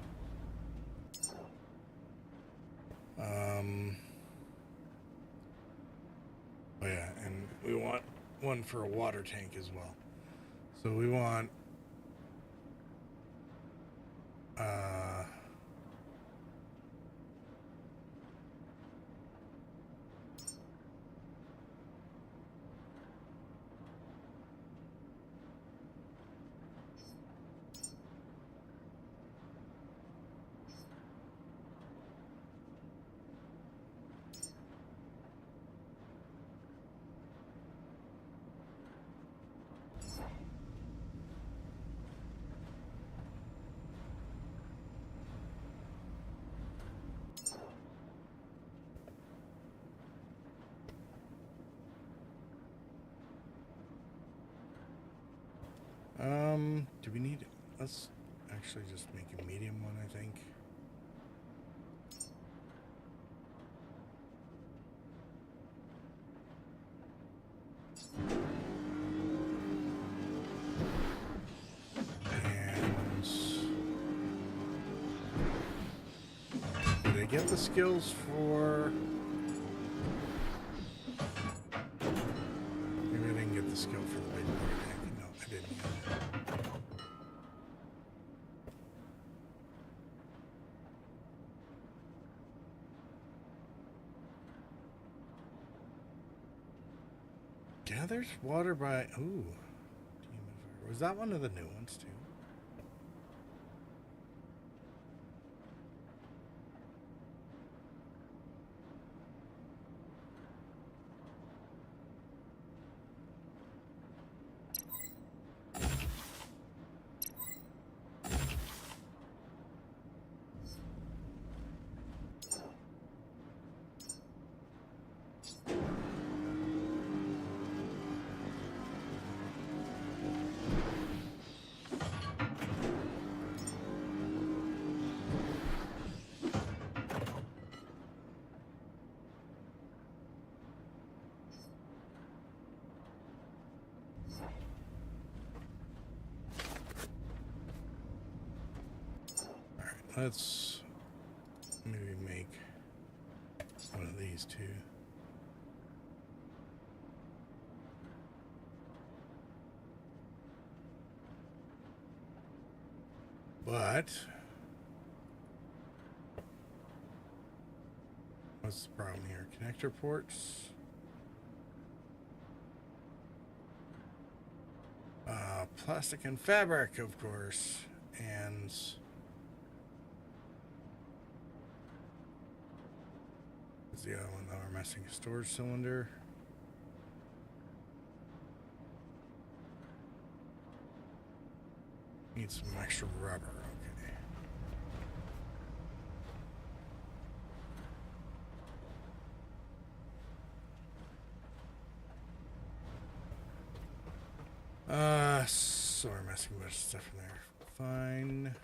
A: Oh yeah, and we want one for a water tank as well. So we want do we need... Let's actually just make a medium one, I think. And did I get the skills for... Maybe I didn't get the skill for the big water tank. No, I didn't get it. Gathers water by... Ooh. Was that one of the new ones, too? let's maybe make one of these two. But what's the problem here? Connector ports. Plastic and fabric, of course. And is the other one that we're missing? A storage cylinder. Need some extra rubber. So we're messing with stuff in there. Fine.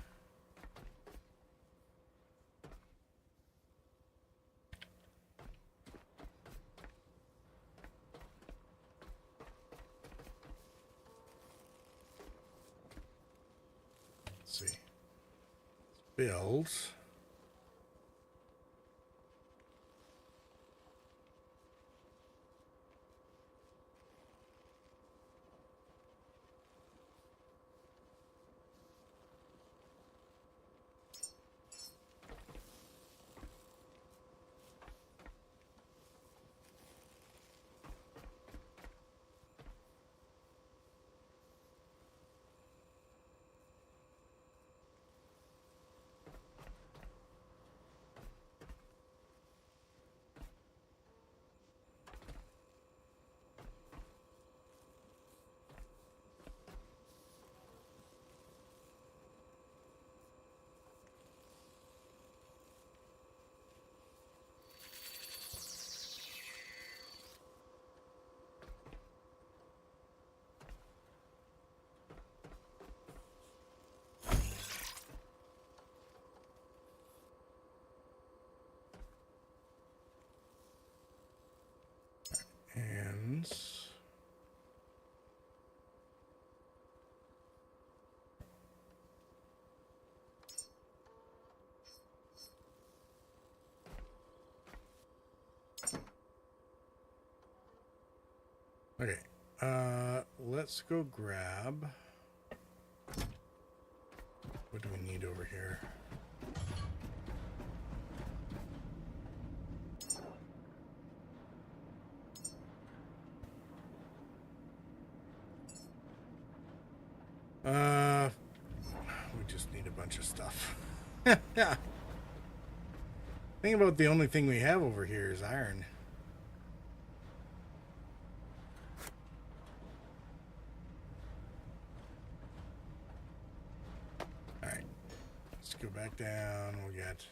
A: Let's see. Let's build. And okay, let's go grab. What do we need over here? We just need a bunch of stuff. Yeah. Think about the only thing we have over here is iron. Alright. Let's go back down. We'll get...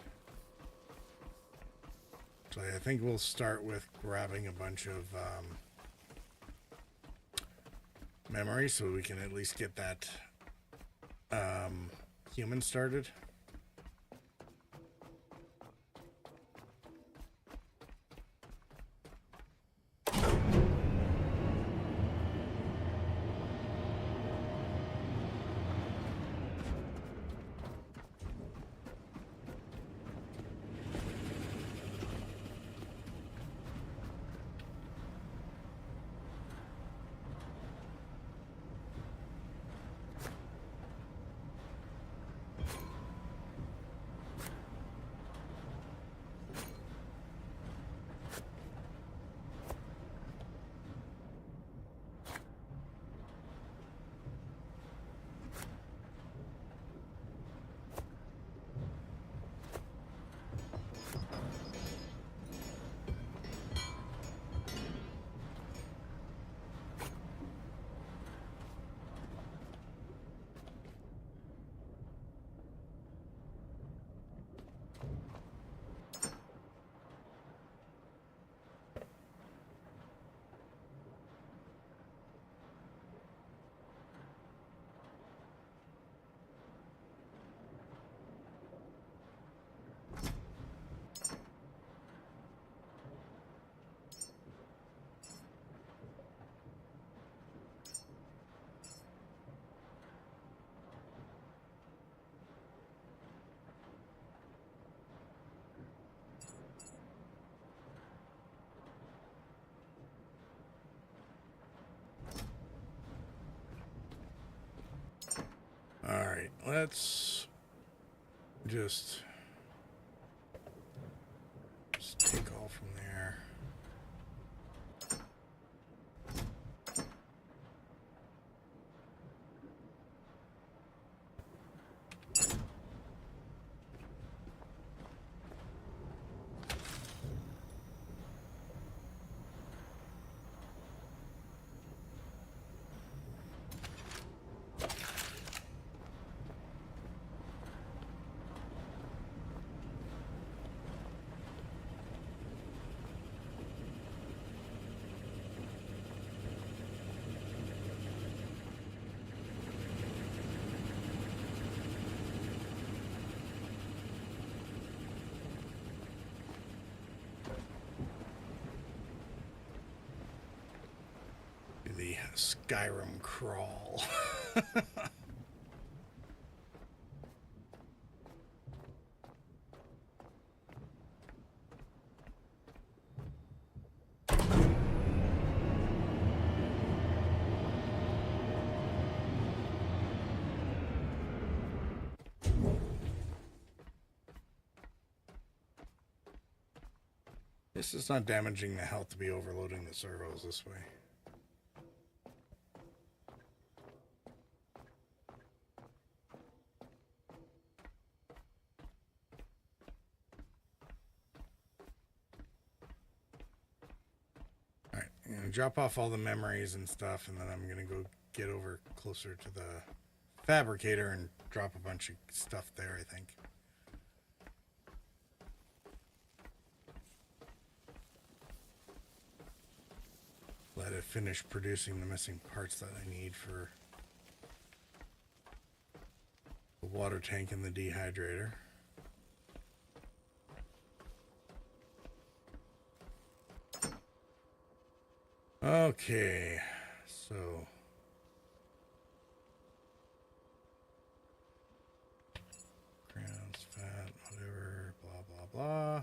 A: So I think we'll start with grabbing a bunch of memory so we can at least get that human started. let's just take all from there. The Skyrim crawl. This is not damaging the health to be overloading the servos this way. Alright, I'm going to drop off all the memories and stuff, and then I'm going to go get over closer to the fabricator and drop a bunch of stuff there, I think. Let it finish producing the missing parts that I need for the water tank and the dehydrator. Okay, so crowns, fat, whatever, blah, blah, blah.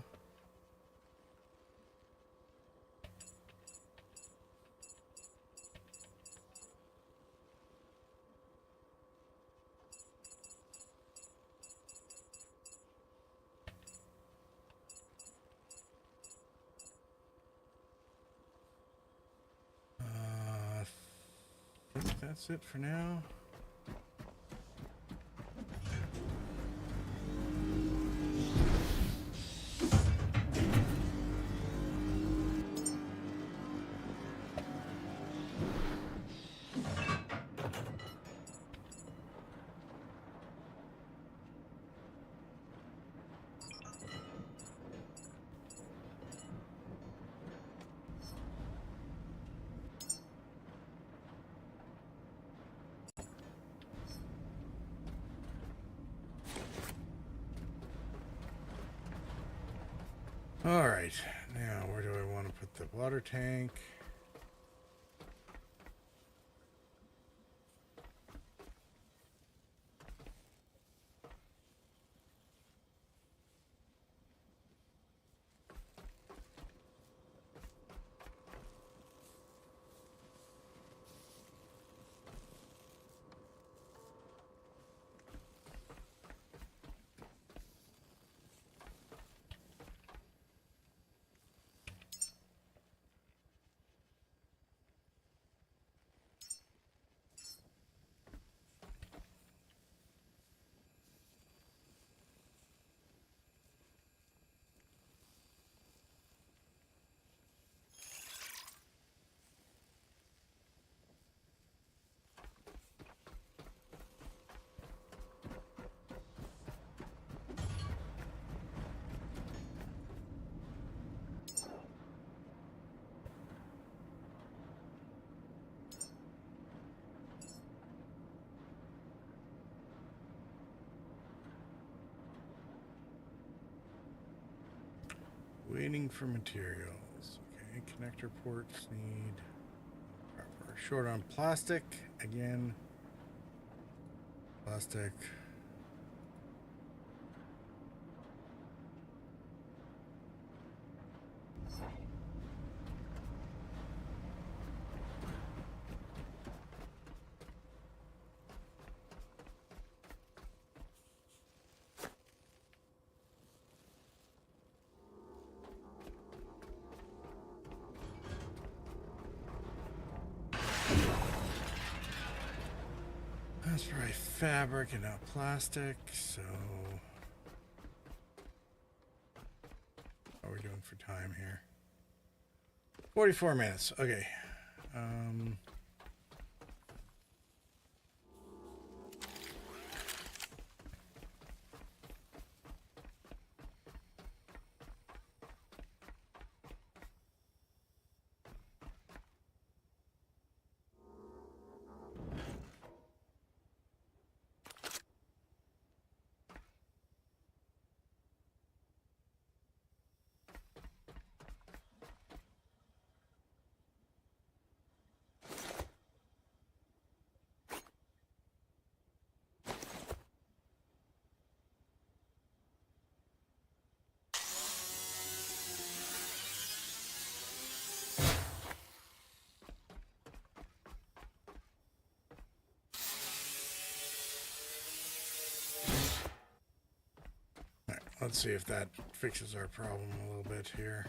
A: I think that's it for now. All right, now where do I want to put the water tank? Waiting for materials. Okay, connector ports need proper. Short on plastic again. Plastic. Dry fabric and not plastic, so... What are we doing for time here? 44 minutes, okay. Let's see if that fixes our problem a little bit here.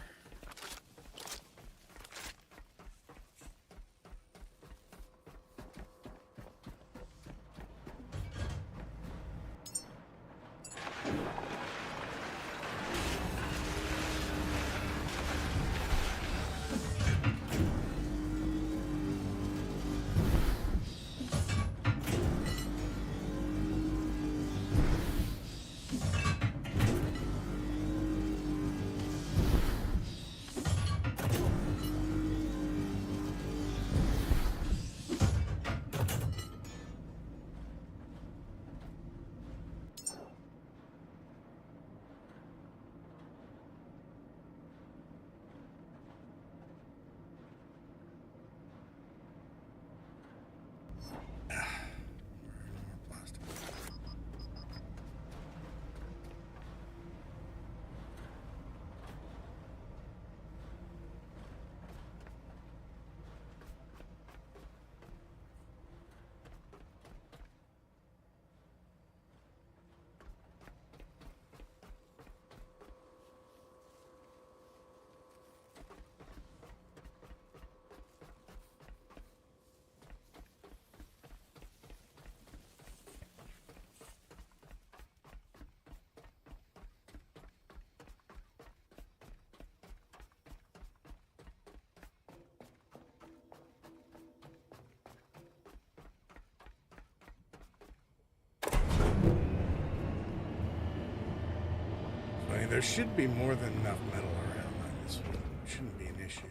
A: I mean, there should be more than enough metal around on this one. Shouldn't be an issue,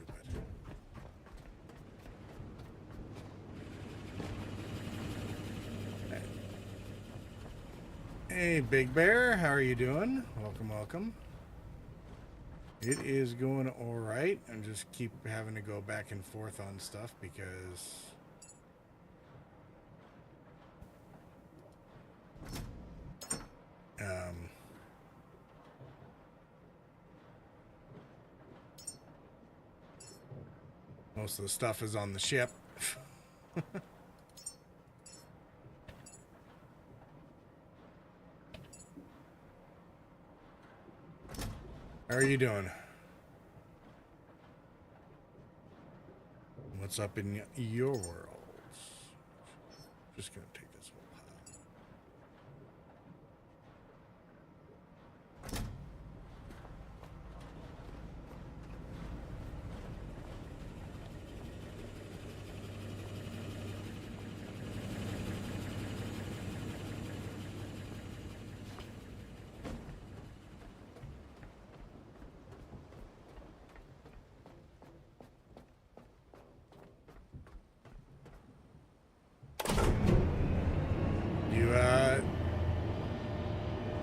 A: but... Hey, Big Bear, how are you doing? Welcome, welcome. It is going all right. I just keep having to go back and forth on stuff because... most of the stuff is on the ship. How are you doing? What's up in your world? Just gonna take this one.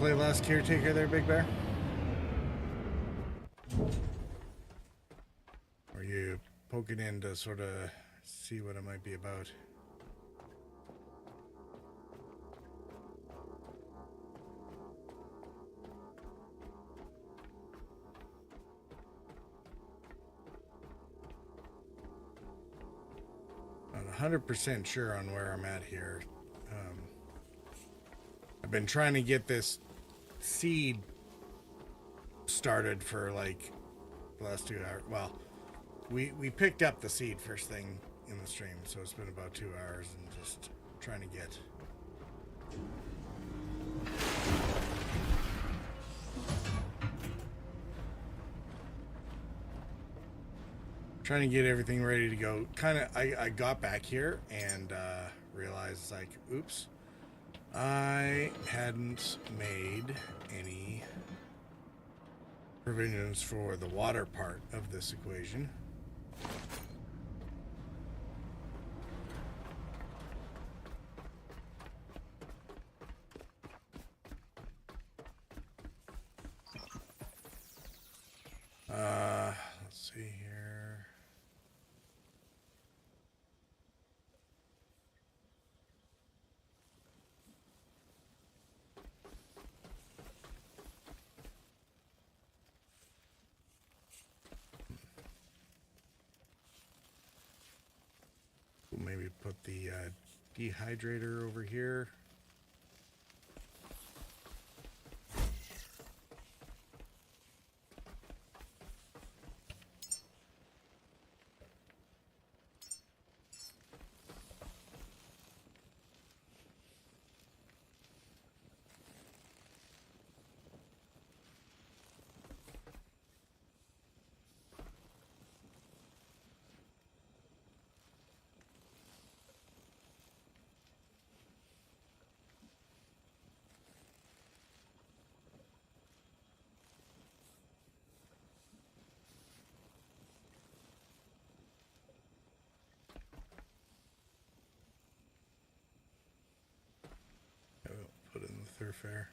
A: Play Last Caretaker there, Big Bear? Or are you poking in to sort of see what it might be about? Not 100% sure on where I'm at here. I've been trying to get this seed started for like the last 2 hours. Well, we picked up the seed first thing in the stream, so it's been about 2 hours and just trying to get Trying to get everything ready to go. I got back here and realized, like, oops, I hadn't made any provisions for the water part of this equation. Let's see here. We'll maybe put the dehydrator over here. Put in the thoroughfare.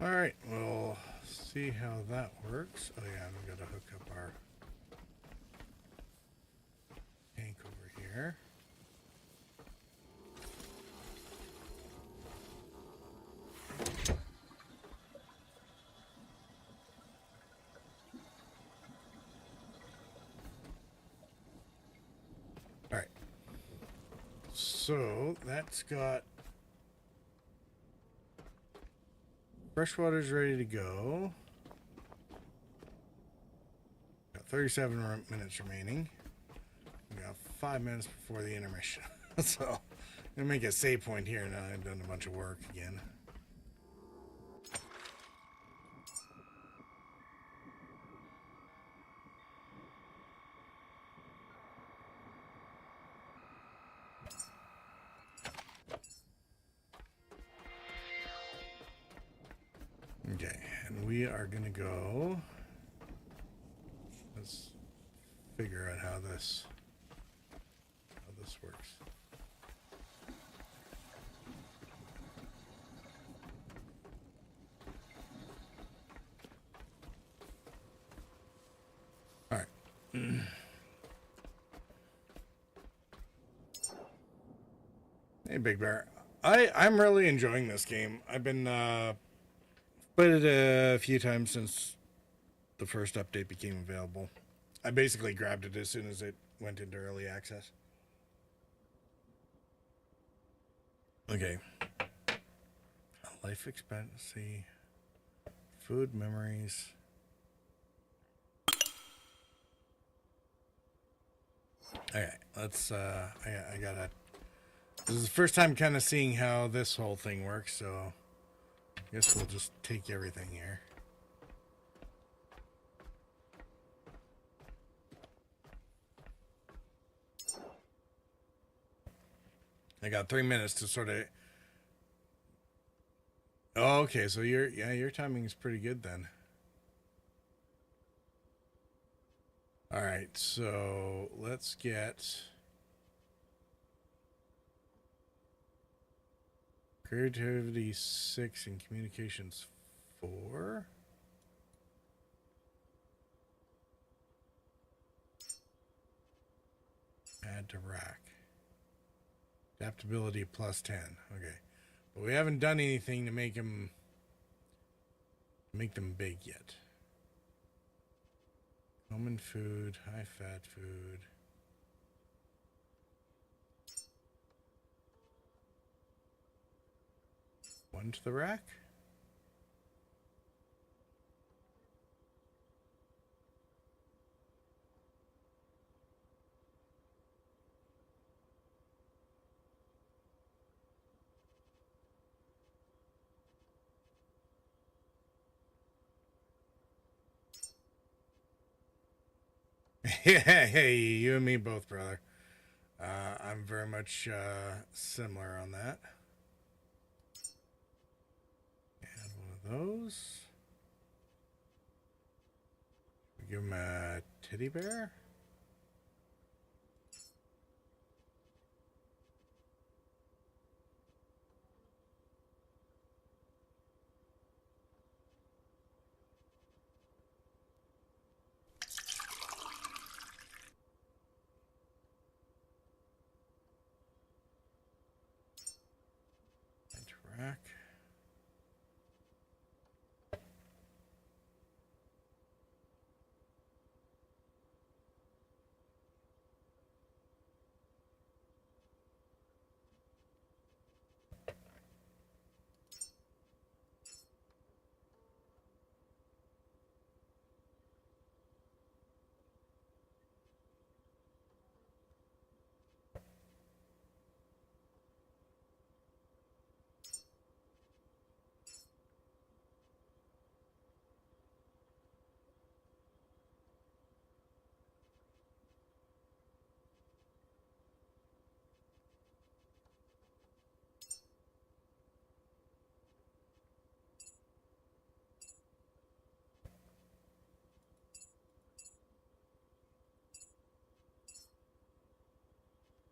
A: All right, we'll see how that works. Oh yeah, we've got to hook up our tank over here. All right, so that's got freshwater's ready to go. Got 37 minutes remaining. We got 5 minutes before the intermission. So, I'm gonna make a save point here now. I've done a bunch of work again. Okay, and we are gonna go. Let's figure out how this works. All right. Hey, Big Bear. I'm really enjoying this game. I've been played it a few times since the first update became available. I basically grabbed it as soon as it went into early access. Okay. Life expectancy, food memories. Okay, let's I gotta. This is the first time kind of seeing how this whole thing works, so I guess we'll just take everything here. I got 3 minutes to sort of. Oh, okay, so your timing is pretty good then. All right, so let's get creativity 6 and communications 4. Add to rack. Adaptability plus 10. Okay. But we haven't done anything to make them big yet. Common food, high fat food. One to the rack. Hey, you and me both, brother. I'm very much similar on that. Add one of those. Give him a teddy bear. Rack.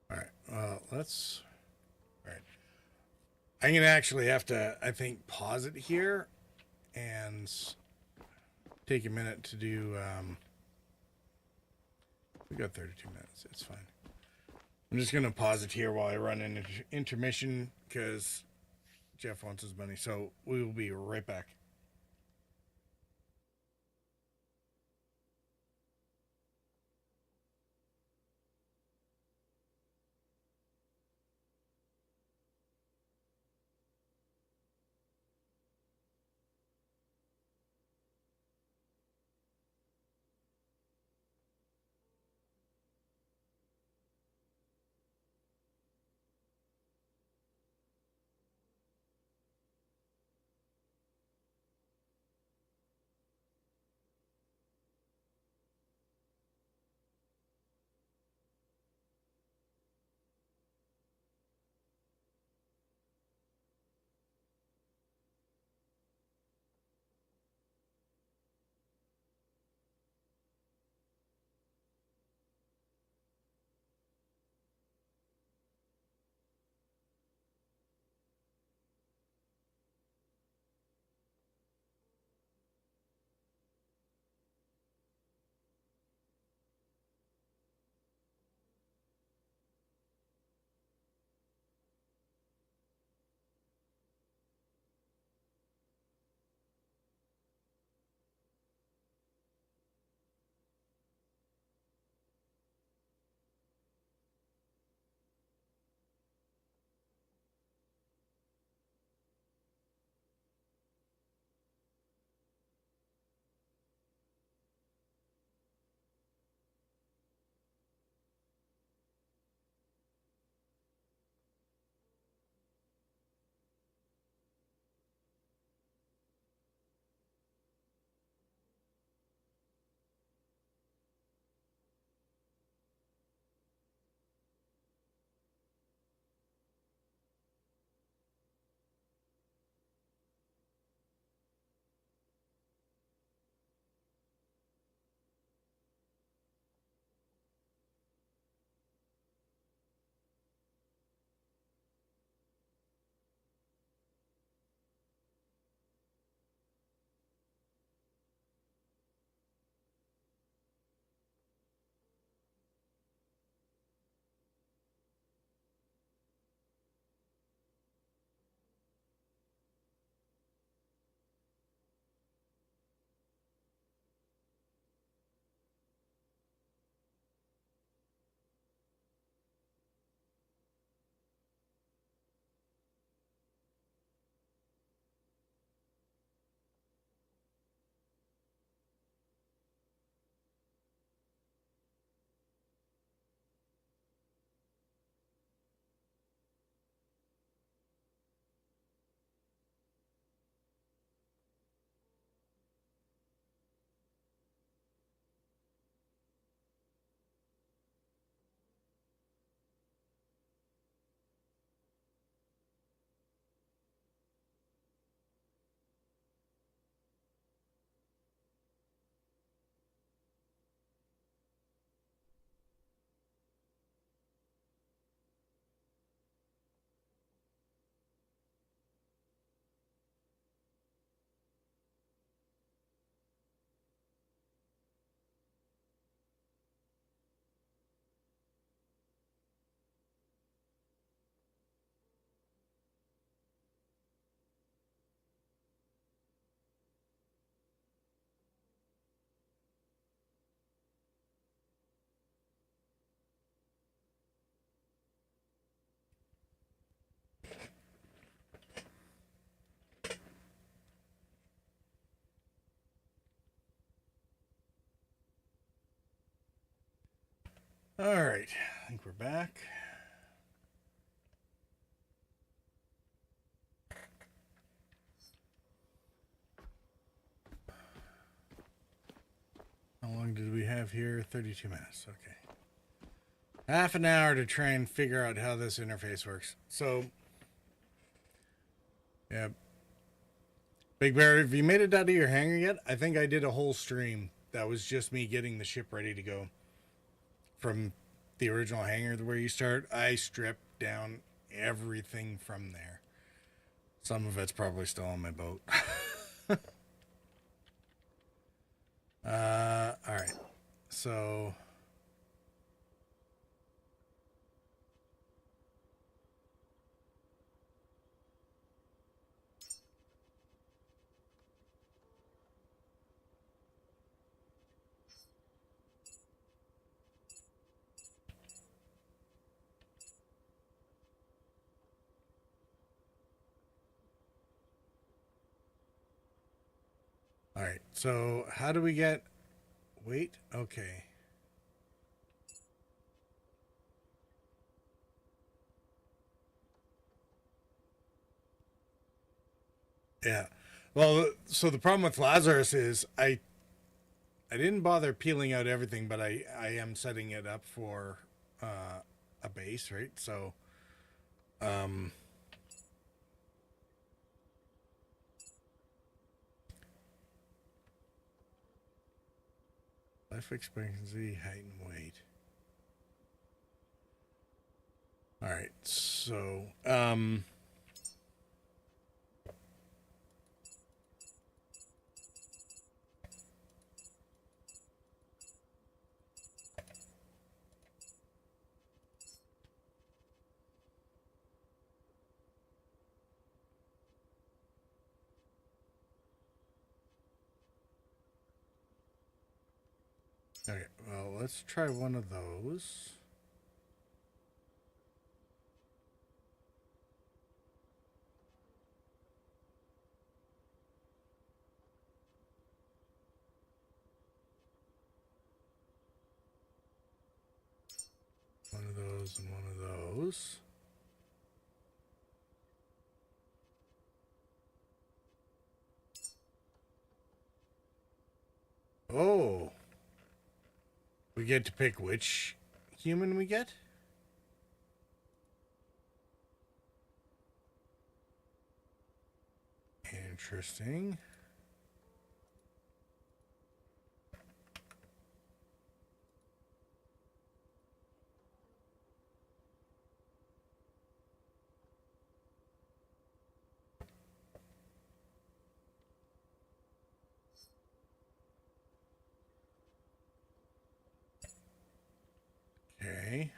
A: All right. Let's. All right. I'm gonna actually have to, I think, pause it here and take a minute to do. We got 32 minutes. It's fine. I'm just gonna pause it here while I run an intermission because Jeff wants his money. So we will be right back. All right, I think we're back. How long did we have here? 32 minutes. Okay. Half an hour to try and figure out how this interface works. So, yeah. Big Bear, have you made it out of your hangar yet? I think I did a whole stream. That was just me getting the ship ready to go. From the original hangar where you start, I stripped down everything from there. Some of it's probably still on my boat. Alright. So... Alright, so how do we get... Wait, okay. Yeah. Well, so the problem with Lazarus is I didn't bother peeling out everything, but I am setting it up for a base, right? So life expectancy, height, and weight. All right, so okay, well, let's try one of those. One of those and one of those. Oh. We get to pick which human we get? Interesting. Okay.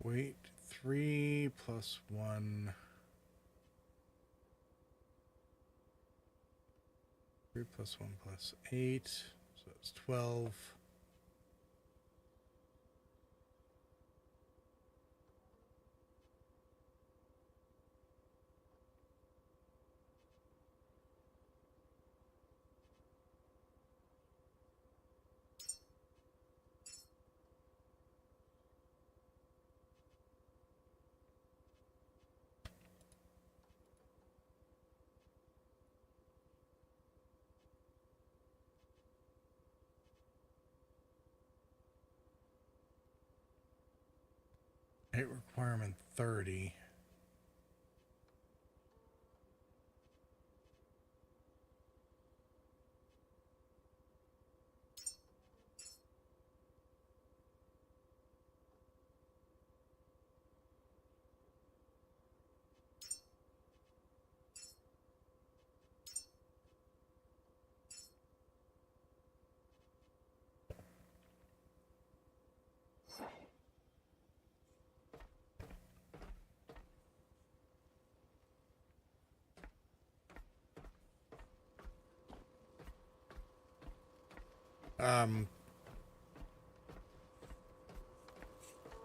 A: Wait, 3 plus 1. 3 plus 1 plus 8. So that's 12. Height requirement 30.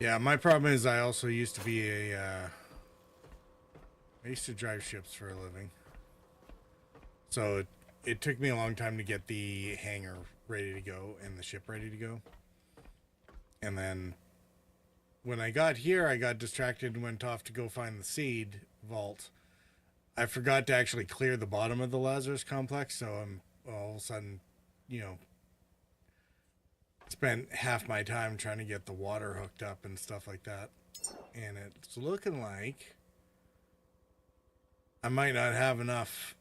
A: Yeah, my problem is I also used to be a I used to drive ships for a living. So it took me a long time to get the hangar ready to go and the ship ready to go. And then when I got here, I got distracted and went off to go find the seed vault. I forgot to actually clear the bottom of the Lazarus complex, so I'm all of a sudden, you know, spent half my time trying to get the water hooked up and stuff like that. And it's looking like I might not have enough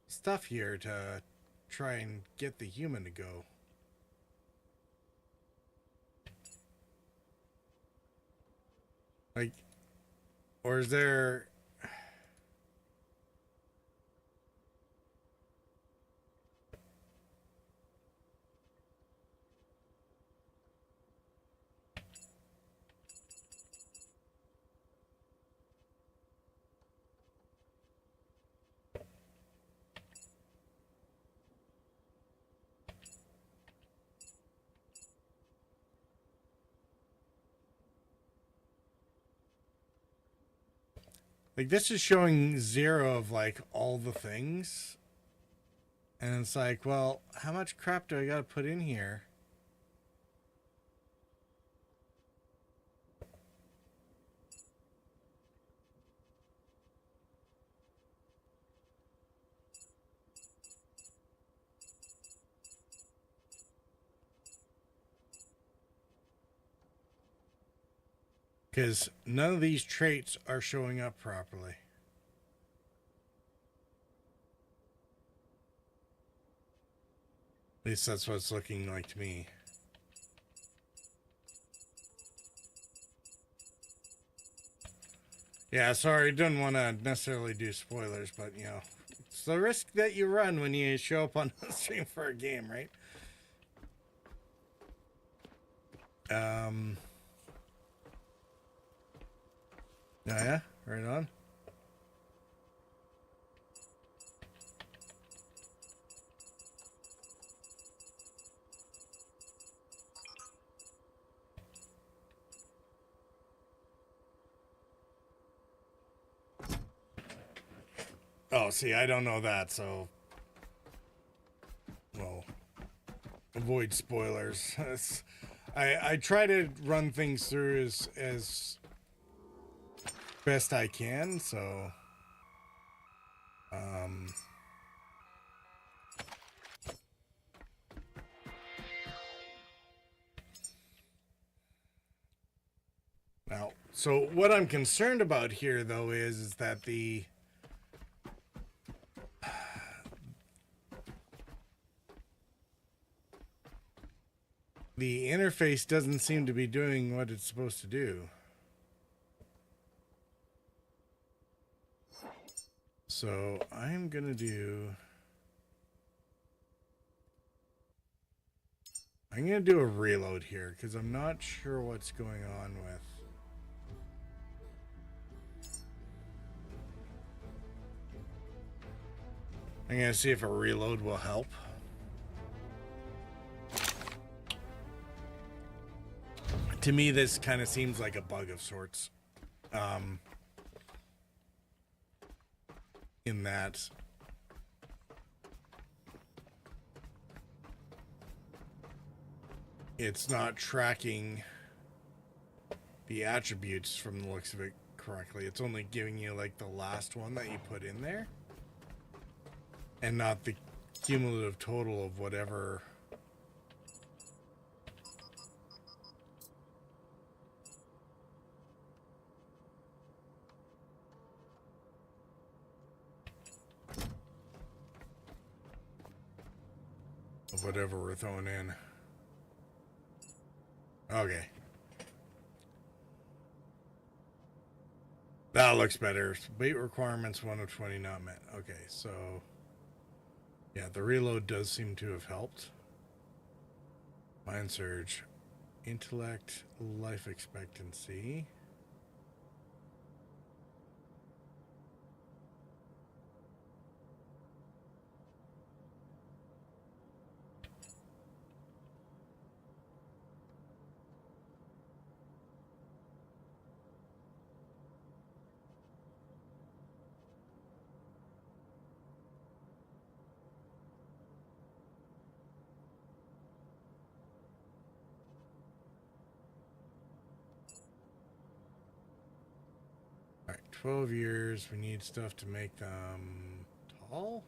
A: stuff here to try and get the human to go. Like, or is there... Like, this is showing 0 of, like, all the things. And it's like, well, how much crap do I gotta put in here? Because none of these traits are showing up properly. At least that's what it's looking like to me. Yeah, sorry, didn't want to necessarily do spoilers, but, you know, it's the risk that you run when you show up on the stream for a game, right? Oh yeah, right on. Oh, see, I don't know that, so... Well, avoid spoilers. I try to run things through as best I can, so... Now, so what I'm concerned about here, though, is that the interface doesn't seem to be doing what it's supposed to do. So I'm gonna do a reload here because I'm not sure what's going on with. I'm gonna see if a reload will help. To me, this kind of seems like a bug of sorts. In that it's not tracking the attributes from the looks of it correctly. It's only giving you like the last one that you put in there and not the cumulative total of whatever. Of whatever we're throwing in. Okay. That looks better. Bait requirements 1 of 20 not met. Okay, so yeah, the reload does seem to have helped. Mind surge, intellect, life expectancy. 12 years. We need stuff to make them tall.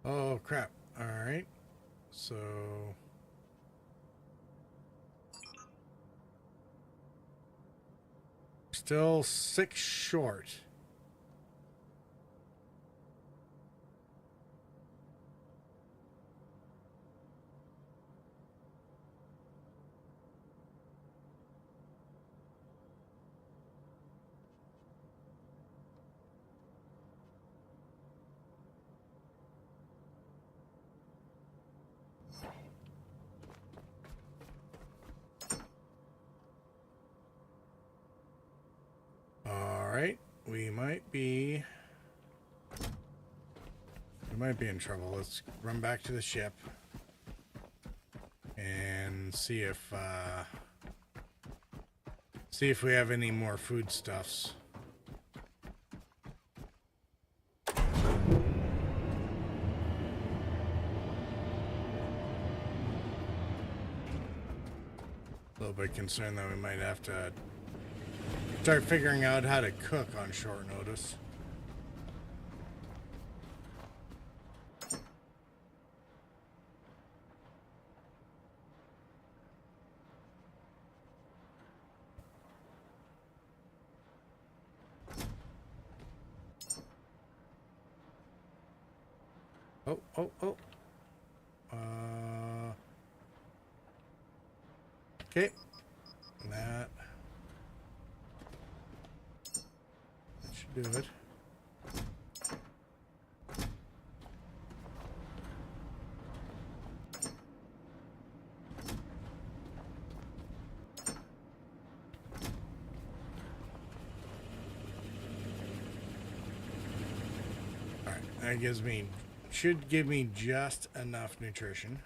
A: Oh, crap. All right. So... still 6 short. Alright, we might be in trouble. Let's run back to the ship and see if we have any more foodstuffs. A little bit concerned that we might have to start figuring out how to cook on short notice. Oh. Okay. That should do it. All right, that should give me just enough nutrition.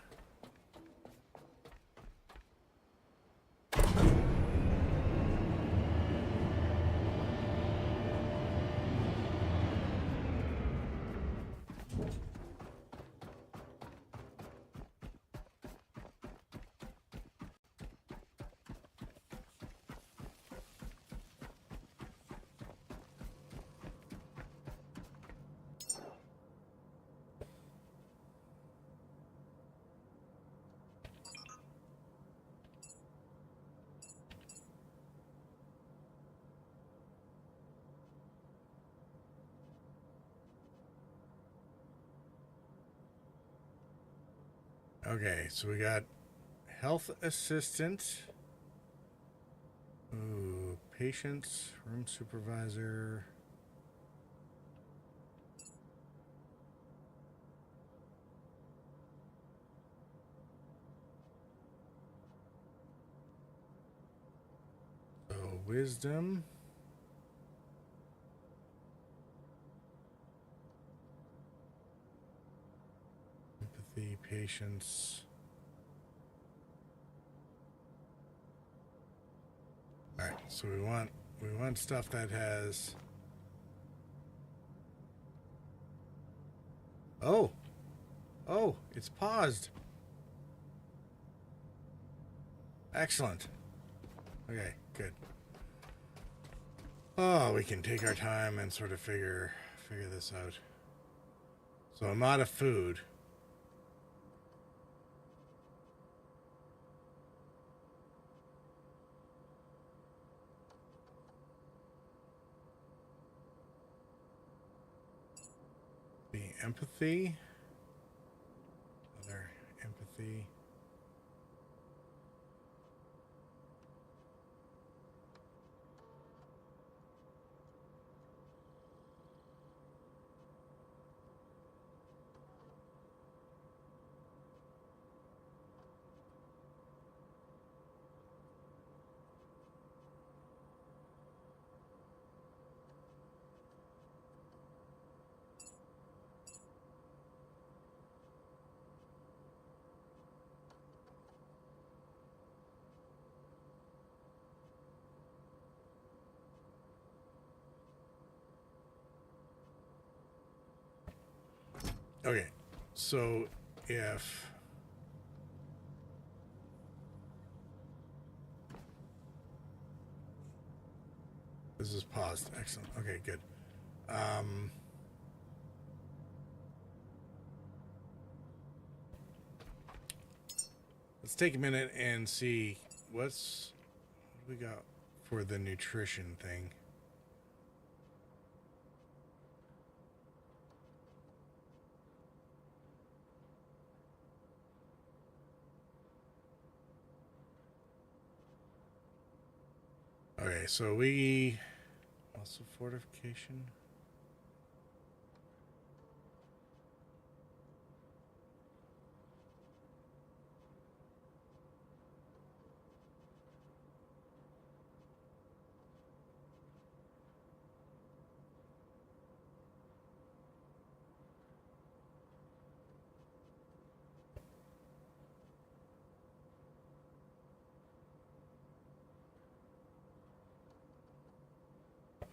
A: Okay, so we got health assistant. Ooh, patients, room supervisor. So wisdom. Empathy, patience. All right, so we want stuff that has. Oh, it's paused. Excellent. Okay, good. Oh, we can take our time and sort of figure this out. So I'm out of food. The empathy. Other empathy. Okay, so if this is paused, excellent. Okay, good. Let's take a minute and see what do we got for the nutrition thing. Okay, so we also fortification.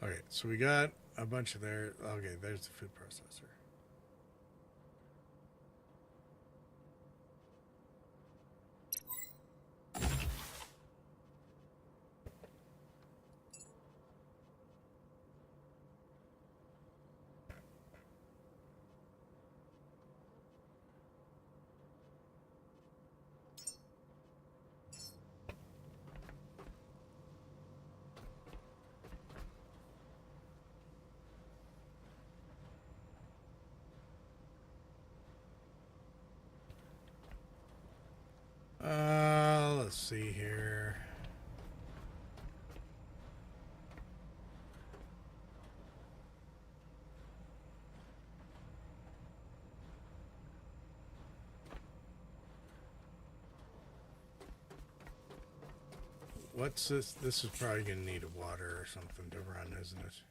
A: Okay, so we got a bunch of there. Okay, there's the food processor. Let's see here. What's this? This is probably going to need a water or something to run, isn't it?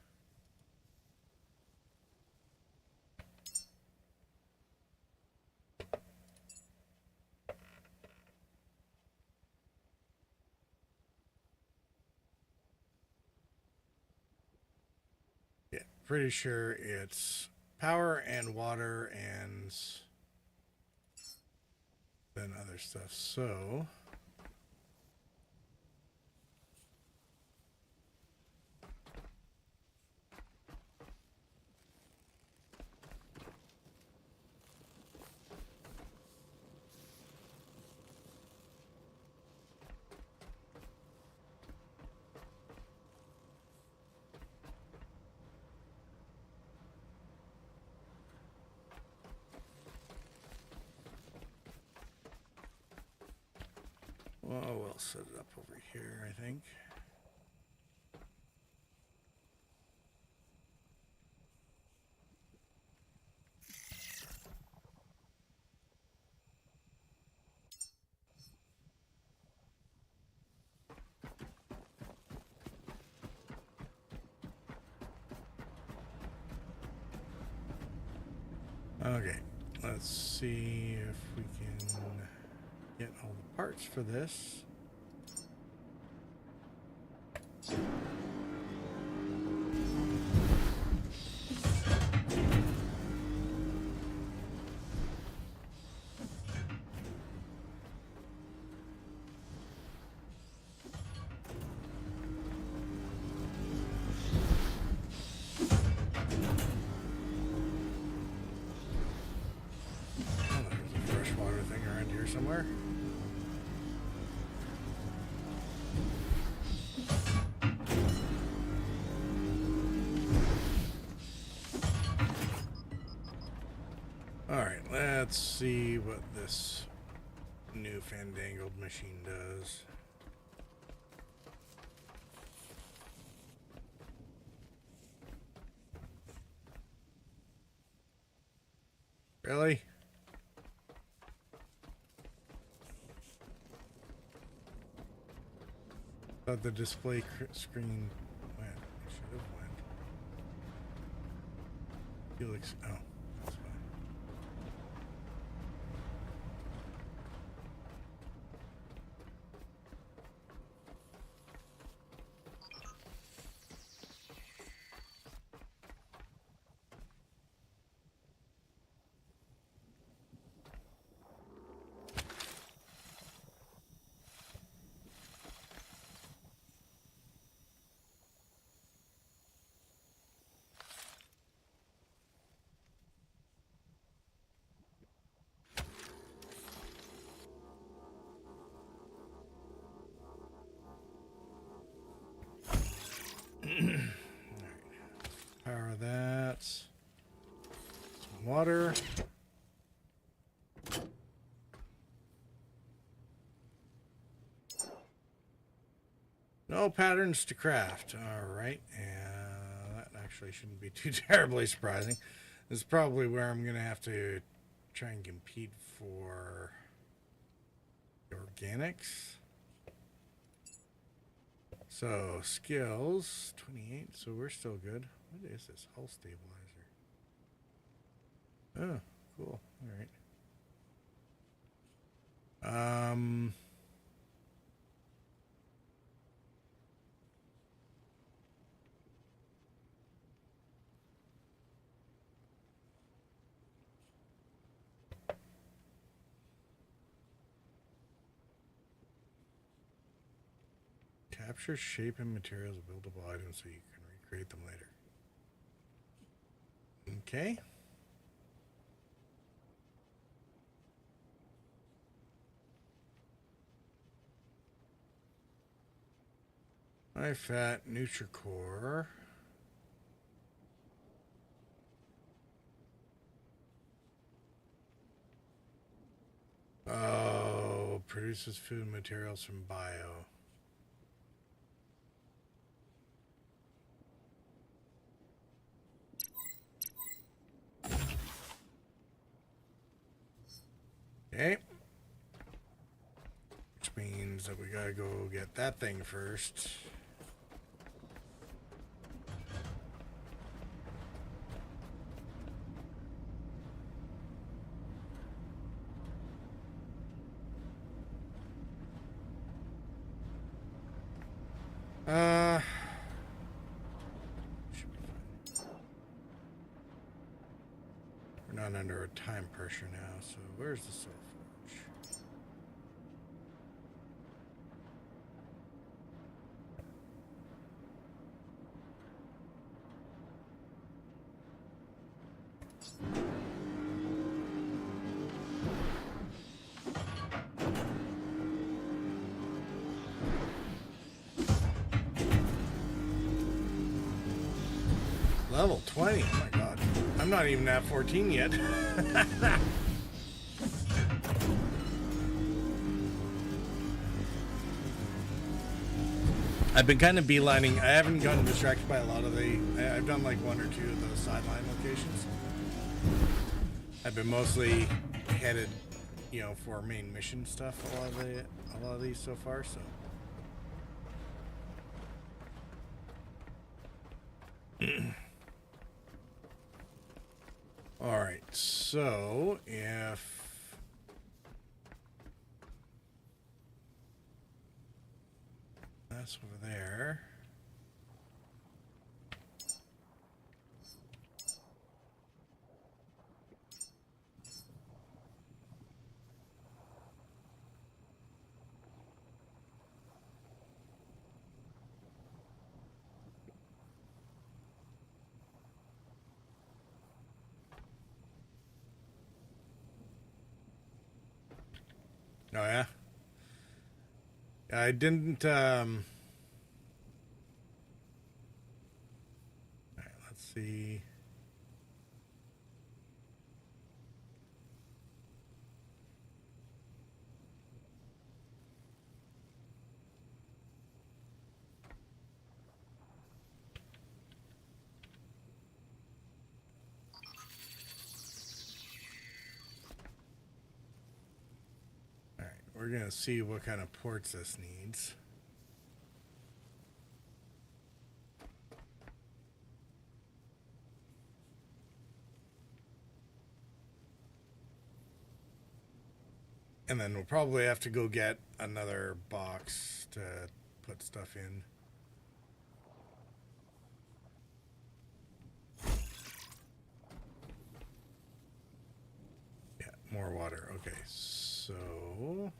A: Yeah, pretty sure it's power and water and then other stuff. So well, we'll set it up over here, I think. Okay, let's see if we can get all the parts for this. Freshwater thing around here somewhere. Alright, let's see what this new fandangled machine does. Really? Thought the display screen went. It should have went. Felix. Oh, that's fine. water. No patterns to craft. Alright, and that actually shouldn't be too terribly surprising. This is probably where I'm going to have to try and compete for organics. So, skills, 28, so we're still good. What is this? Hull stabilizer. Oh, cool. Alright. Capture shape and materials of buildable items so you can recreate them later. Okay. High fat Nutricore. Oh, produces food materials from bio. Okay. Which means that we gotta go get that thing first. Should be fine. We're not under a time pressure now, so where's the soul forge? Level 20, oh my god. I'm not even at 14 yet. I've been kind of beelining. I haven't gotten distracted by a lot of the... I've done like one or two of those sideline locations. I've been mostly headed, you know, for main mission stuff, a lot of these so far, so... Alright, so if that's over there. Oh yeah? I didn't Alright, let's see. Alright, we're gonna see what kind of ports this needs. And then we'll probably have to go get another box to put stuff in. Yeah, more water. Okay, so...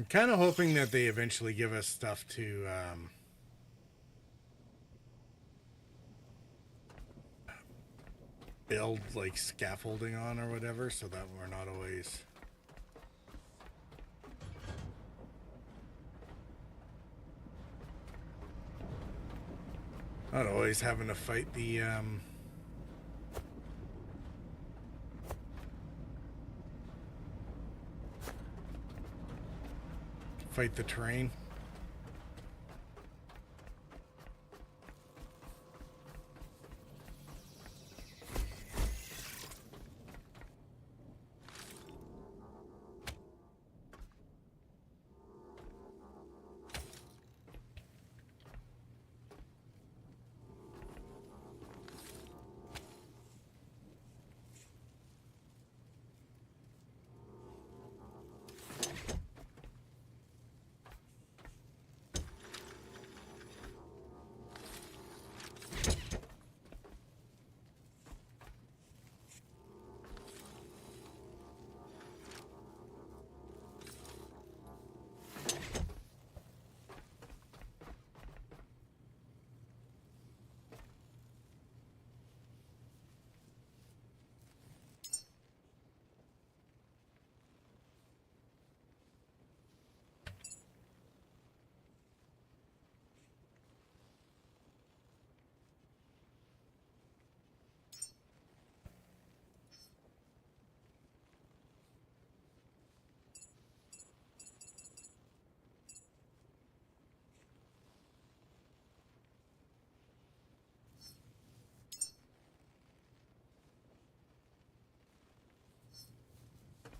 A: I'm kind of hoping that they eventually give us stuff to build like scaffolding on or whatever, so that we're not always having to fight the terrain.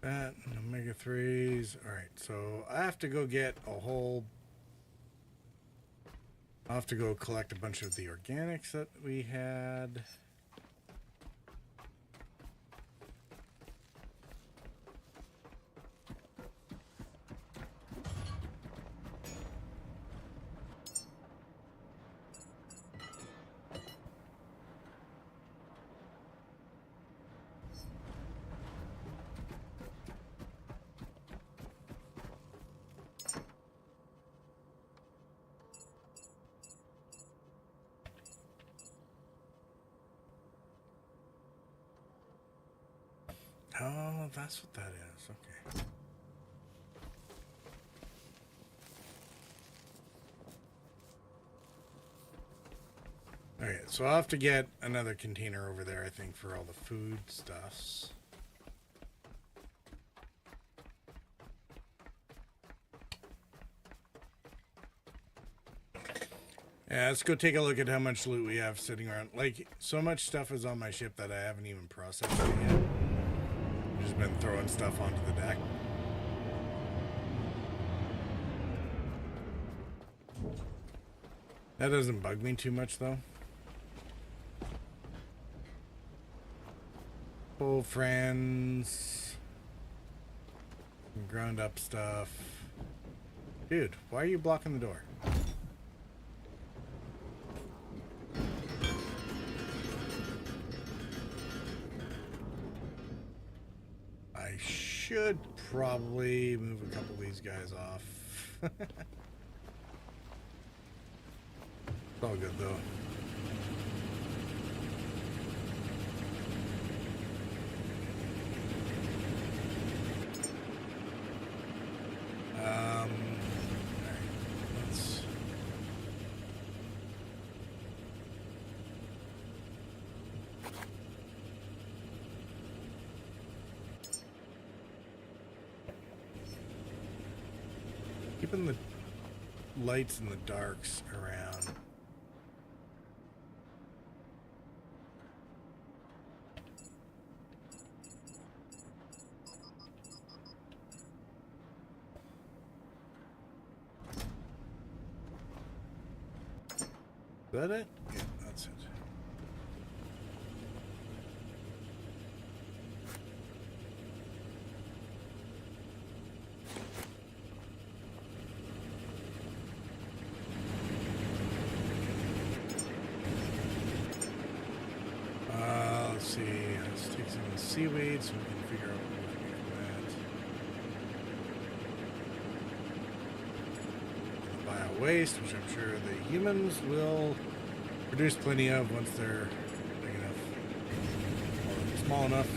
A: That omega 3s. All right, so I have to go get a whole. I'll have to go collect a bunch of the organics that we had. Oh, that's what that is. Okay. Okay, so I'll have to get another container over there, I think, for all the food stuffs. Yeah, let's go take a look at how much loot we have sitting around. Like, so much stuff is on my ship that I haven't even processed it yet. I've just been throwing stuff onto the deck. That doesn't bug me too much, though. Old friends. Some ground up stuff. Dude, why are you blocking the door? I should probably move a couple of these guys off. It's all good though. Alright, let's keeping the lights and the darks around. Is that it? Yeah, that's it. Let's see. Let's take some of the seaweed so we can figure out what we can do from waste, which I'm sure the humans will produce plenty of once they're big enough or small enough.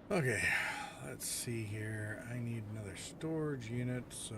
A: Okay, let's see here. I need another storage unit, so...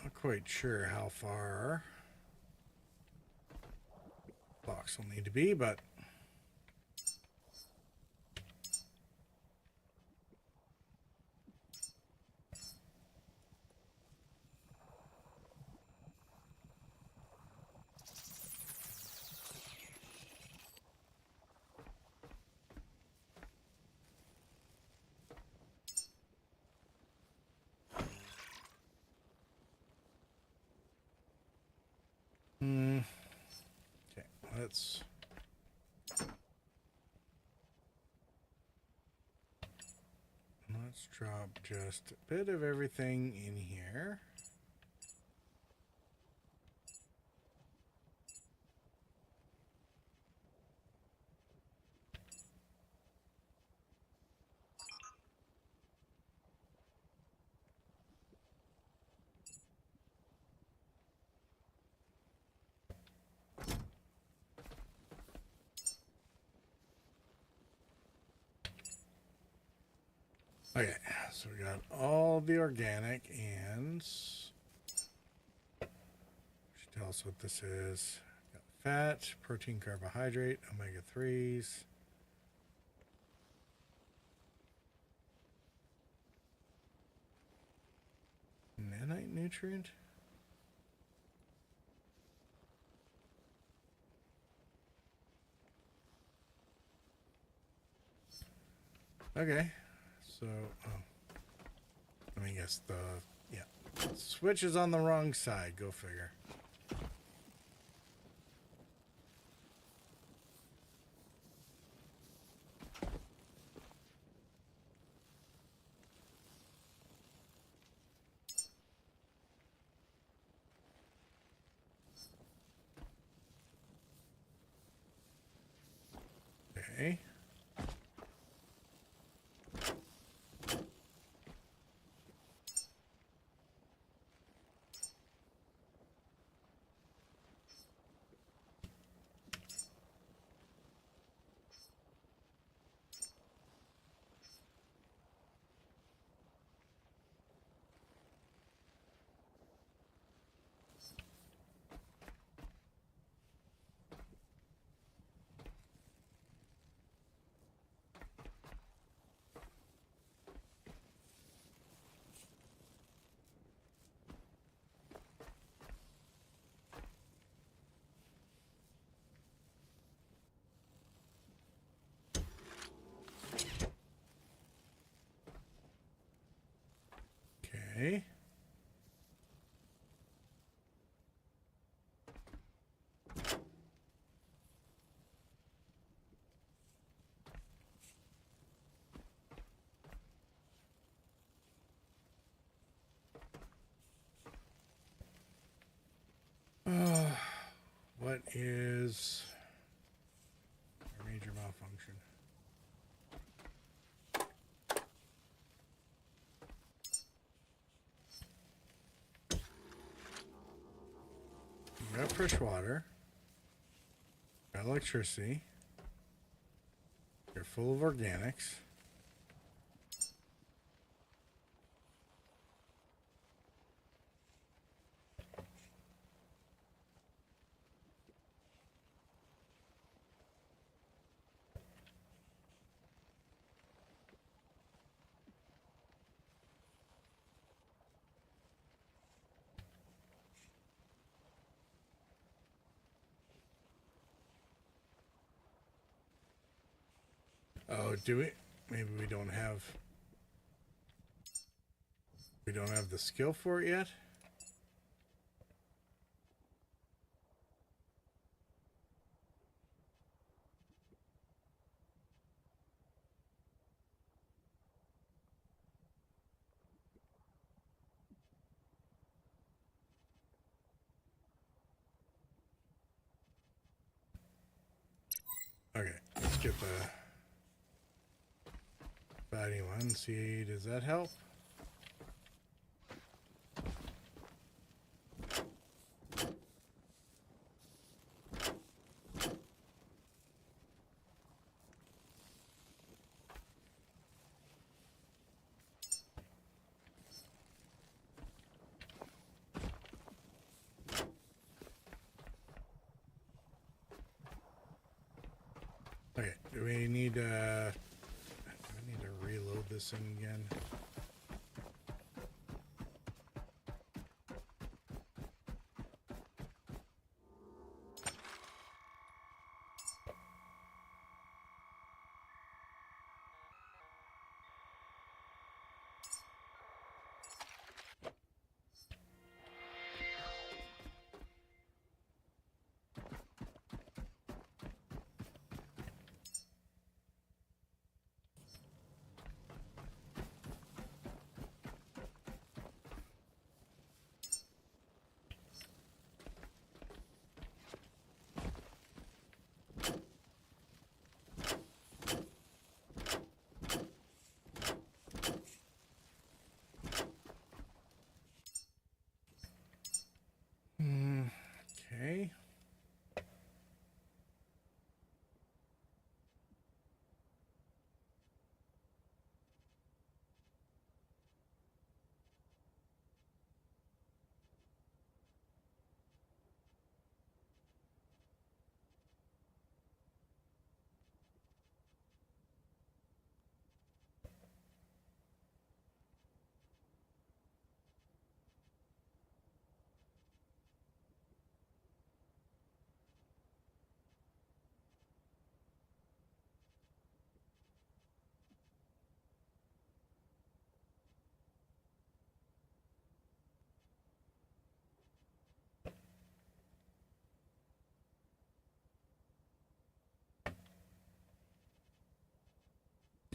A: Not quite sure how far box will need to be, but okay, let's drop just a bit of everything in here. Okay, so we got all the organic and should tell us what this is. Got fat, protein, carbohydrate, omega-3s. Nanite nutrient? Okay, so, I mean, yes, yeah, switch is on the wrong side, go figure. Okay. Okay. What is a major malfunction? You got fresh water. Got electricity. You're full of organics. Oh, do we? Maybe we don't have the skill for it yet. Okay, let's get the fatty one. See, does that help? Okay, do we need I need to reload this thing again? Okay.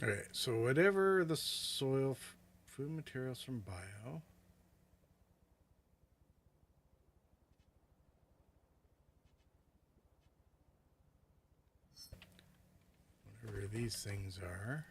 A: Okay, so whatever the soil, food materials from bio. Whatever these things are.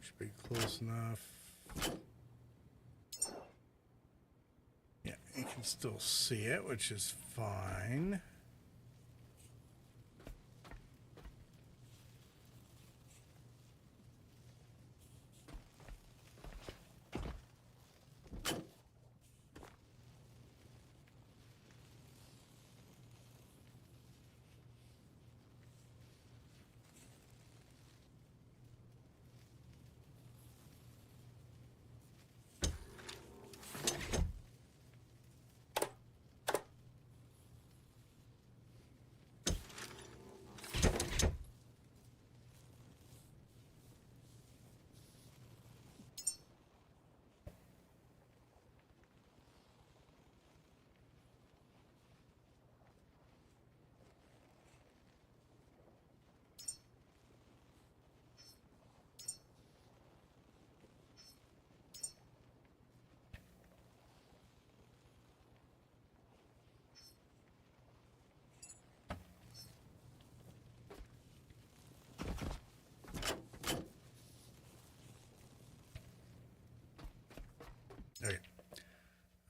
A: Should be close enough. Yeah, you can still see it, which is fine.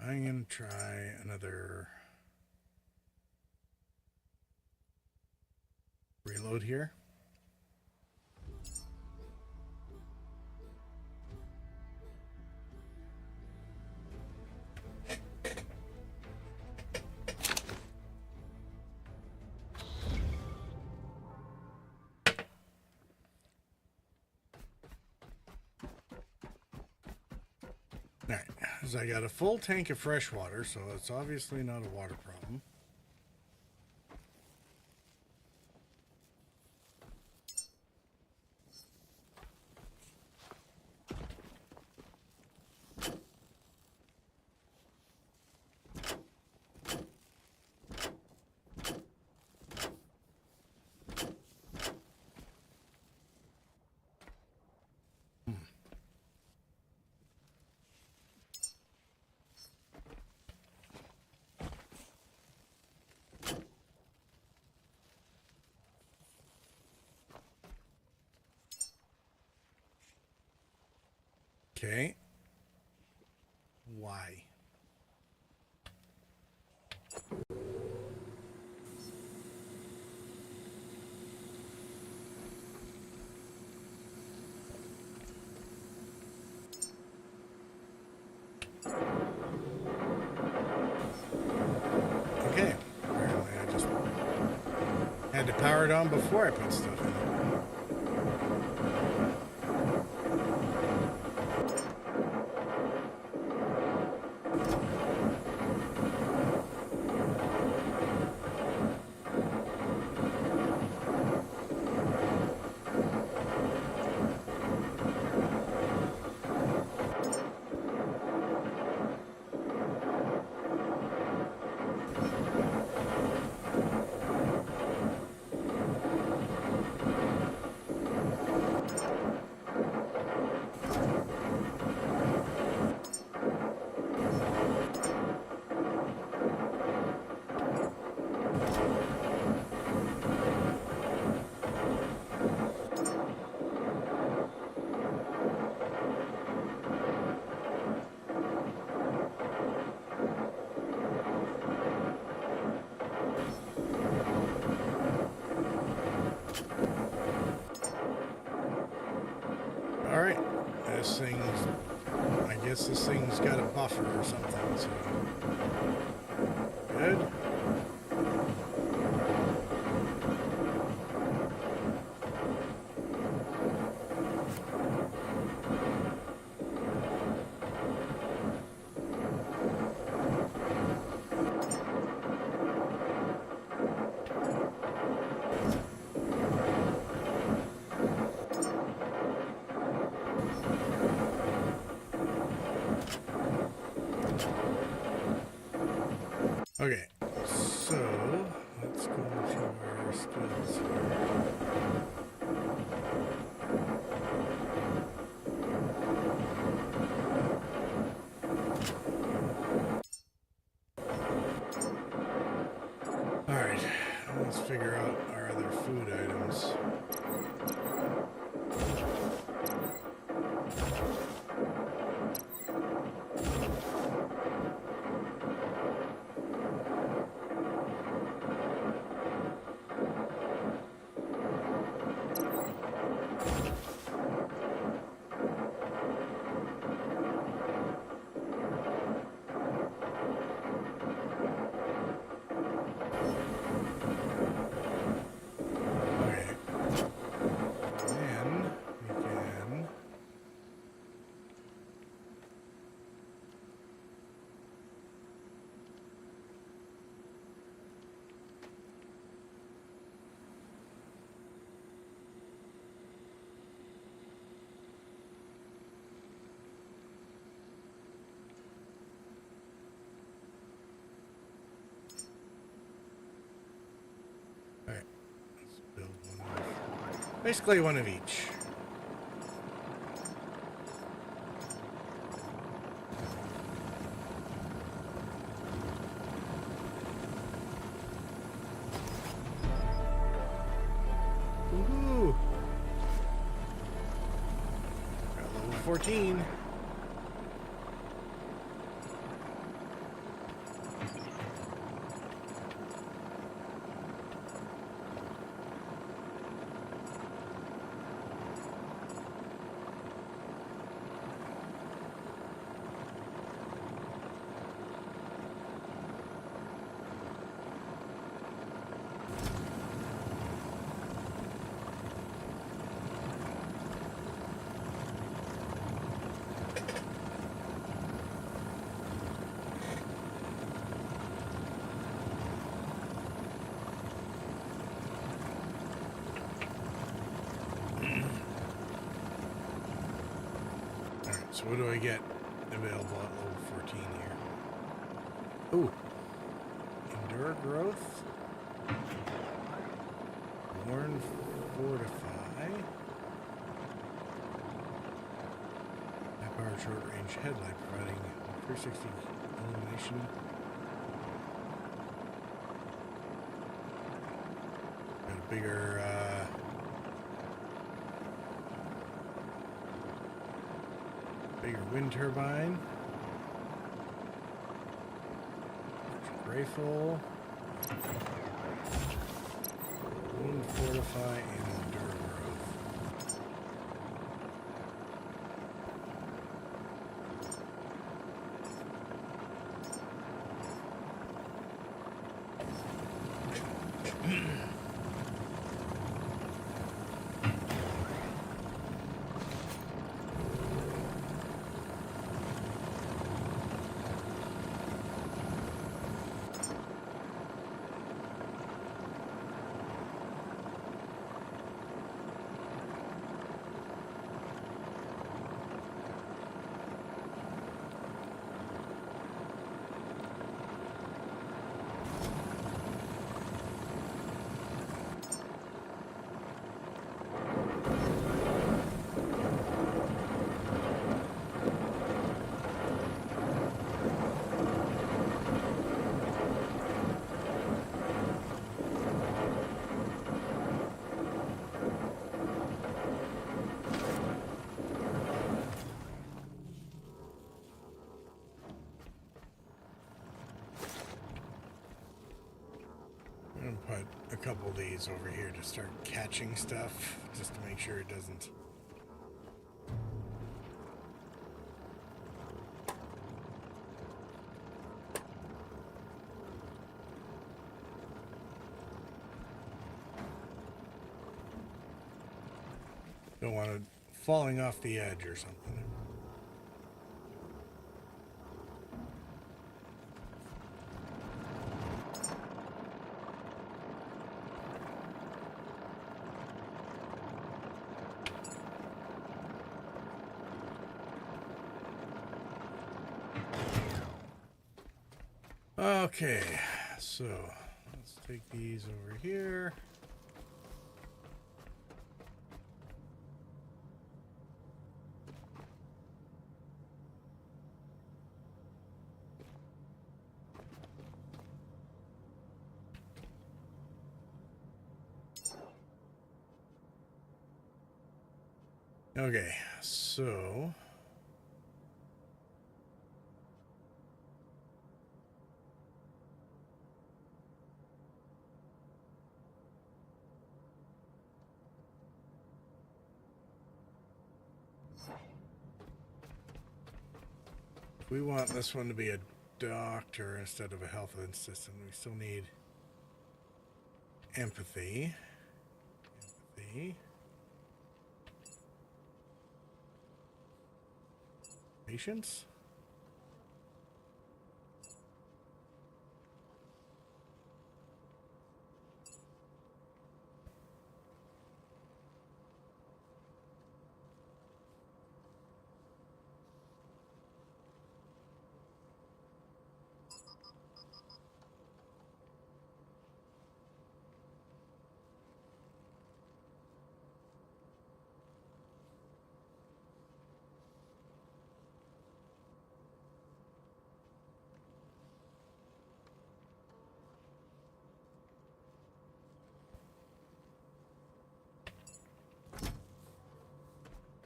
A: I'm going to try another reload here. Alright, so I got a full tank of fresh water, so it's obviously not a water problem. Okay. Why? Okay. Apparently I just had to power it on before I put stuff in it. Alright, this thing's, I guess this thing's got a buffer or something, so good. Okay, so let's go to our skills here. Alright, let's figure out our other food items. Alright, let's build one of, basically one of each. Woohoo! Got level 14. So what do I get available at level 14 here? Ooh. Endure growth. Warn fortify. High powered short range headlight providing 360 illumination. Got a bigger wind turbine. Rifle. Wound fortify and endure growth. I'm gonna put a couple of these over here to start catching stuff, just to make sure it doesn't. Don't want it falling off the edge or something. Okay, so let's take these over here. Okay, so we want this one to be a doctor instead of a health assistant. We still need empathy. Patience.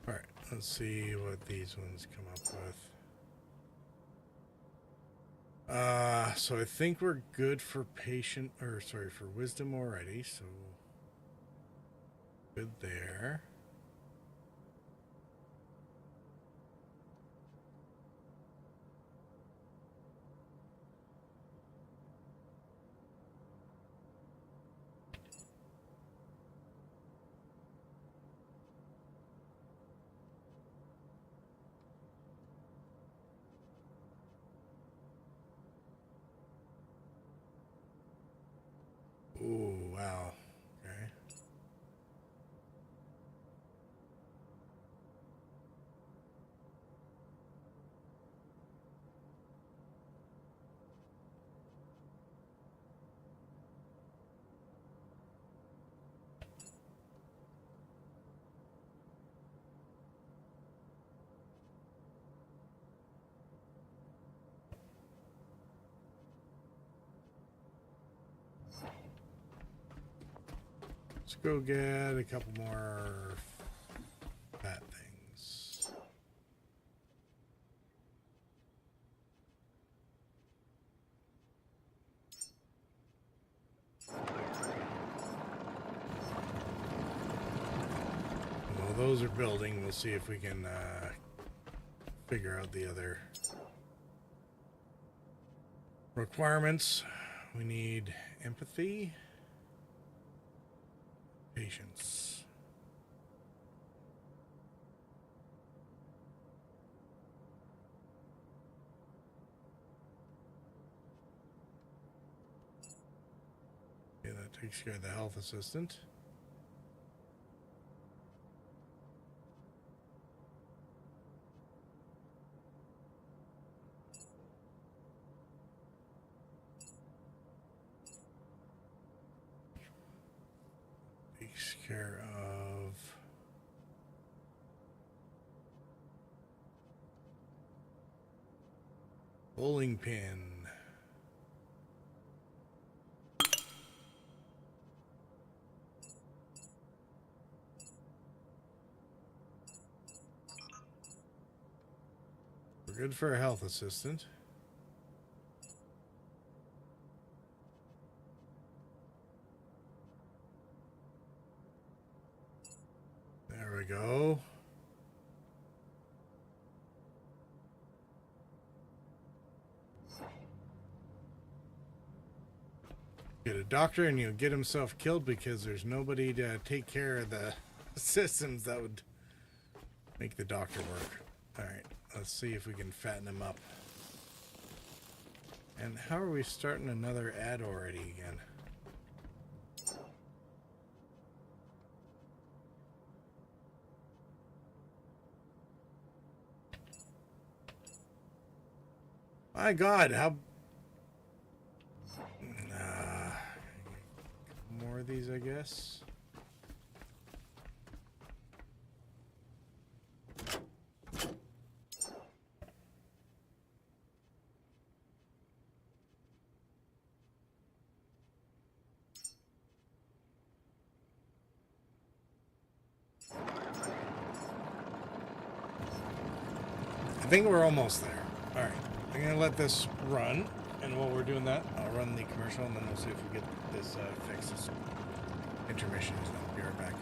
A: All right, let's see what these ones come up with. So I think we're good for for wisdom already, so good there. Ooh, wow. Okay. Let's go get a couple more fat things. Well, those are building. We'll see if we can figure out the other requirements. We need empathy, patience. Okay, that takes care of the health assistant. Takes care of bowling pin. We're good for a health assistant. There we go. Get a doctor and he'll get himself killed because there's nobody to take care of the systems that would make the doctor work. Alright, let's see if we can fatten him up. And how are we starting another ad already again? My God, how... more of these, I guess. I think we're almost there. All right, I'm gonna let this run, and while we're doing that, I'll run the commercial, and then we'll see if we get this fixed. This intermission, and I'll be right back.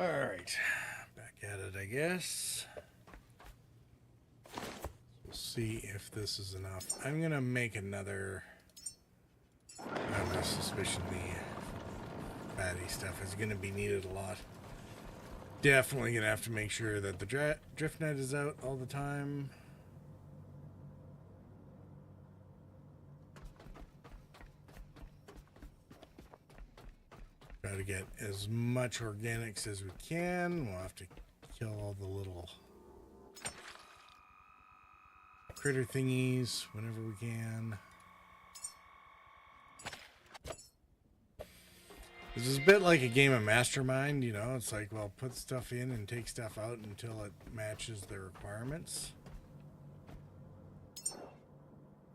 A: All right, back at it, I guess. We'll see if this is enough. I'm gonna make another. I have a suspicion the fatty stuff is gonna be needed a lot. Definitely gonna have to make sure that the drift net is out all the time. Try to get as much organics as we can. We'll have to kill all the little critter thingies whenever we can. This is a bit like a game of Mastermind, you know? It's like, well, put stuff in and take stuff out until it matches the requirements.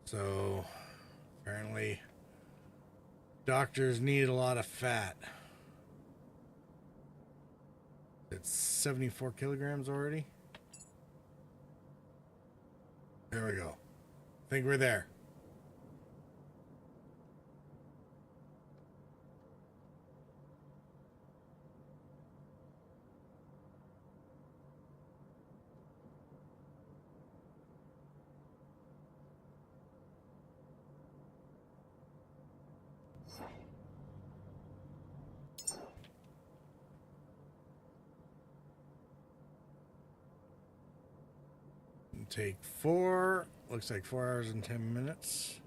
A: So, apparently, doctors need a lot of fat. It's 74 kilograms already. There we go. I think we're there. Take 4. Looks like 4 hours and 10 minutes.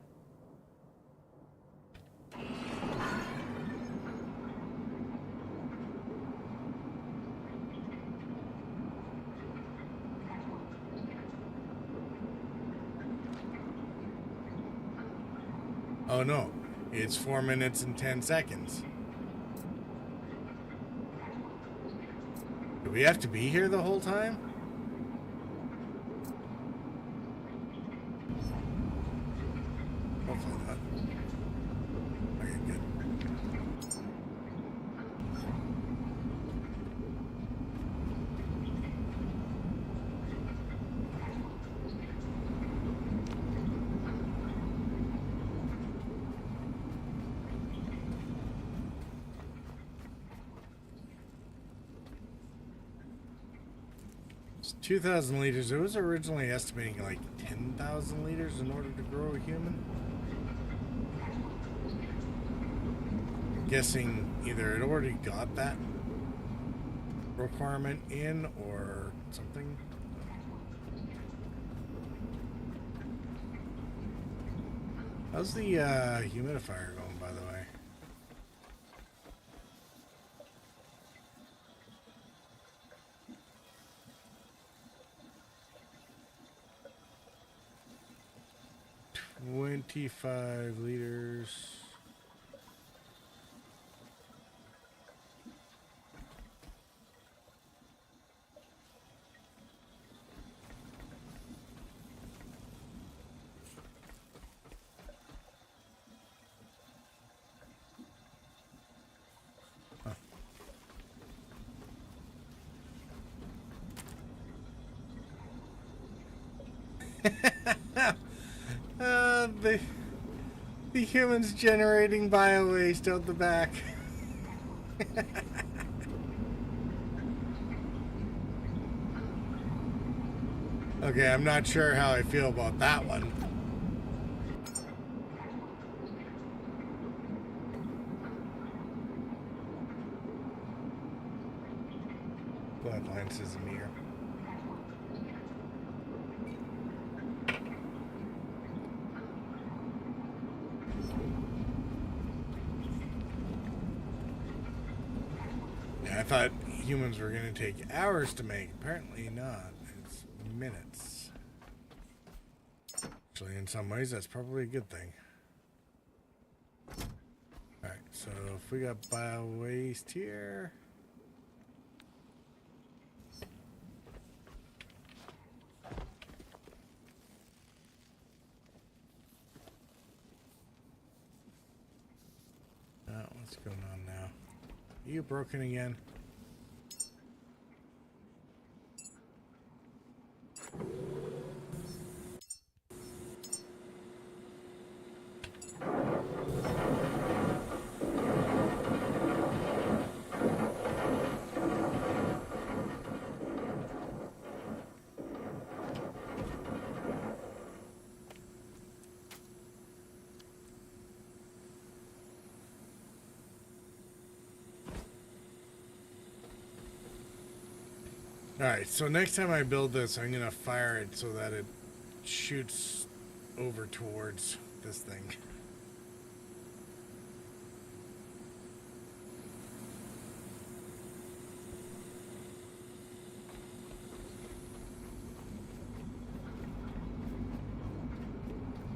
A: Oh no, it's 4 minutes and 10 seconds. Do we have to be here the whole time? Hopefully not. Okay, good. 2,000 liters. It was originally estimating like 10,000 liters in order to grow a human. I'm guessing either it already got that requirement in or something. How's the humidifier going, by the way? $25 liters. The humans generating bio-waste out the back. Okay, I'm not sure how I feel about that one. Bloodline says Amir. I thought humans were going to take hours to make. Apparently not. It's minutes. Actually, in some ways, that's probably a good thing. Alright, so if we got bio-waste here... what's going on now? Are you broken again? Alright, so next time I build this, I'm gonna fire it so that it shoots over towards this thing.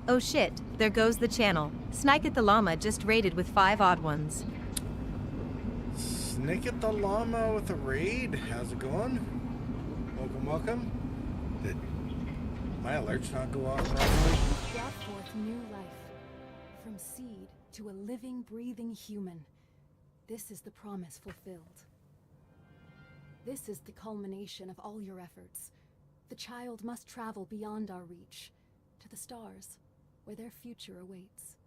D: Oh shit, there goes the channel. Sniket the Llama just raided with 5 odd ones.
A: Snicket the Llama with a raid. How's it going? Welcome, welcome. Did my alerts not go off properly?
C: Brought forth new life. From seed to a living, breathing human. This is the promise fulfilled. This is the culmination of all your efforts. The child must travel beyond our reach, to the stars, where their future awaits.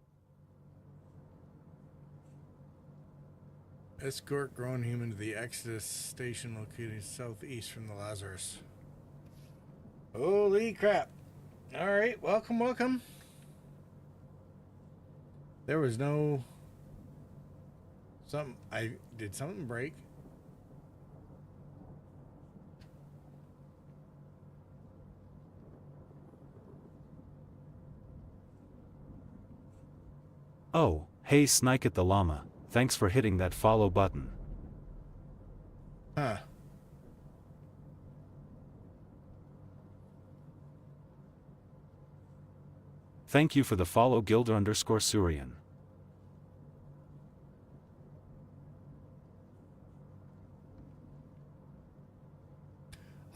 A: Escort grown human to the Exodus station located southeast from the Lazarus. Holy crap. Alright, welcome, welcome. There was no... Did something break?
E: Oh, hey Sniket the Llama, thanks for hitting that follow button.
A: Huh.
E: Thank you for the follow Gilder_Surian.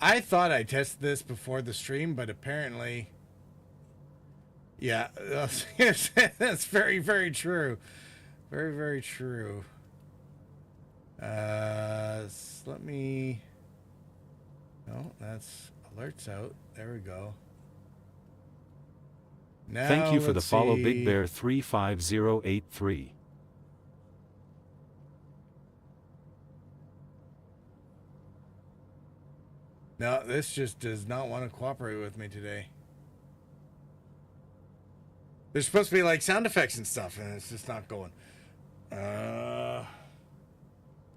A: I thought I tested this before the stream, but apparently... Yeah, that's very, very true. Very, very true. Let me... No, that's alerts out. There we go. Now,
E: Thank you for the
A: let's
E: follow
A: see.
E: Big Bear 35083.
A: No, this just does not want to cooperate with me today. There's supposed to be like sound effects and stuff, and it's just not going. All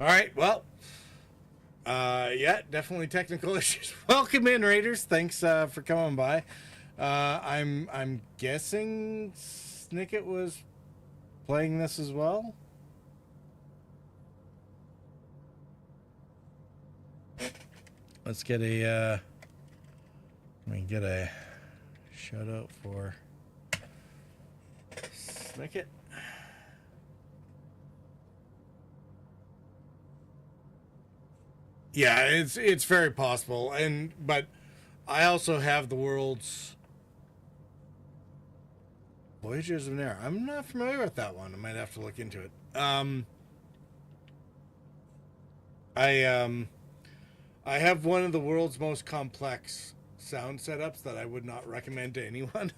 A: right, well, yeah, definitely technical issues. Welcome in, Raiders. Thanks for coming by. I'm guessing Snicket was playing this as well. Let's get a let me get a shout out for Snicket. Yeah, it's very possible, but I also have the world's Voyages of Nair. I'm not familiar with that one. I might have to look into it. I have one of the world's most complex sound setups that I would not recommend to anyone.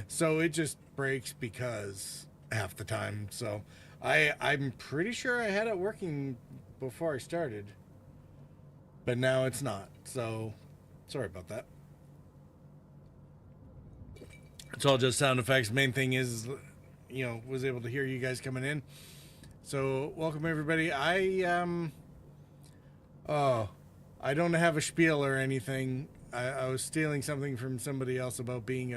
A: So it just breaks because half the time. So I'm pretty sure I had it working before I started, but now it's not. So sorry about that. It's all just sound effects. Main thing is, was able to hear you guys coming in. So welcome everybody. I don't have a spiel or anything. I was stealing something from somebody else about being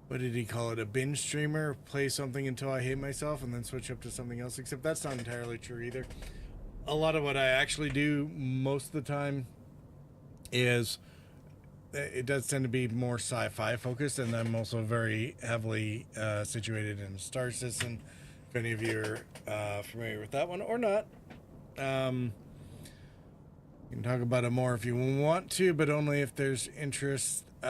A: what did he call it? A binge streamer. Play something until I hate myself and then switch up to something else. Except that's not entirely true either. A lot of what I actually do most of the time is, it does tend to be more sci-fi focused, and I'm also very heavily situated in the star system. If any of you are familiar with that one or not. You can talk about it more if you want to, but only if there's interest. Who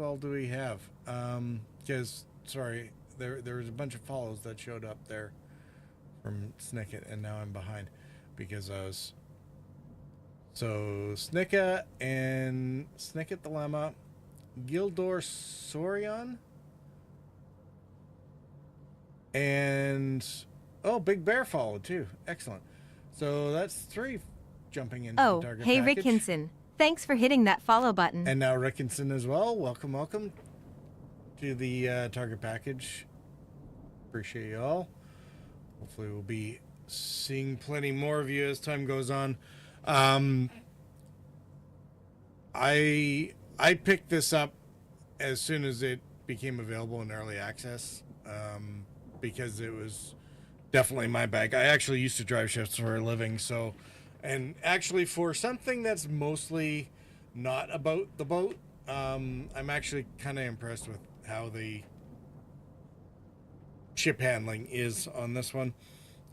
A: all do we have? Because, sorry, there was a bunch of follows that showed up there from Snicket, and now I'm behind because I was... So, Snicket and Snicket the Llama, Gilder_Surian, and... Oh, Big Bear followed too. Excellent. So that's 3 jumping into the target
D: hey
A: package.
D: Rickinson. Thanks for hitting that follow button.
A: And now Rickinson as well. Welcome, welcome to the target package. Appreciate you all. Hopefully we'll be seeing plenty more of you as time goes on. I picked this up as soon as it became available in early access, because it was definitely my bag. I actually used to drive shifts for a living, so, and actually for something that's mostly not about the boat, I'm actually kind of impressed with how the ship handling is on this one,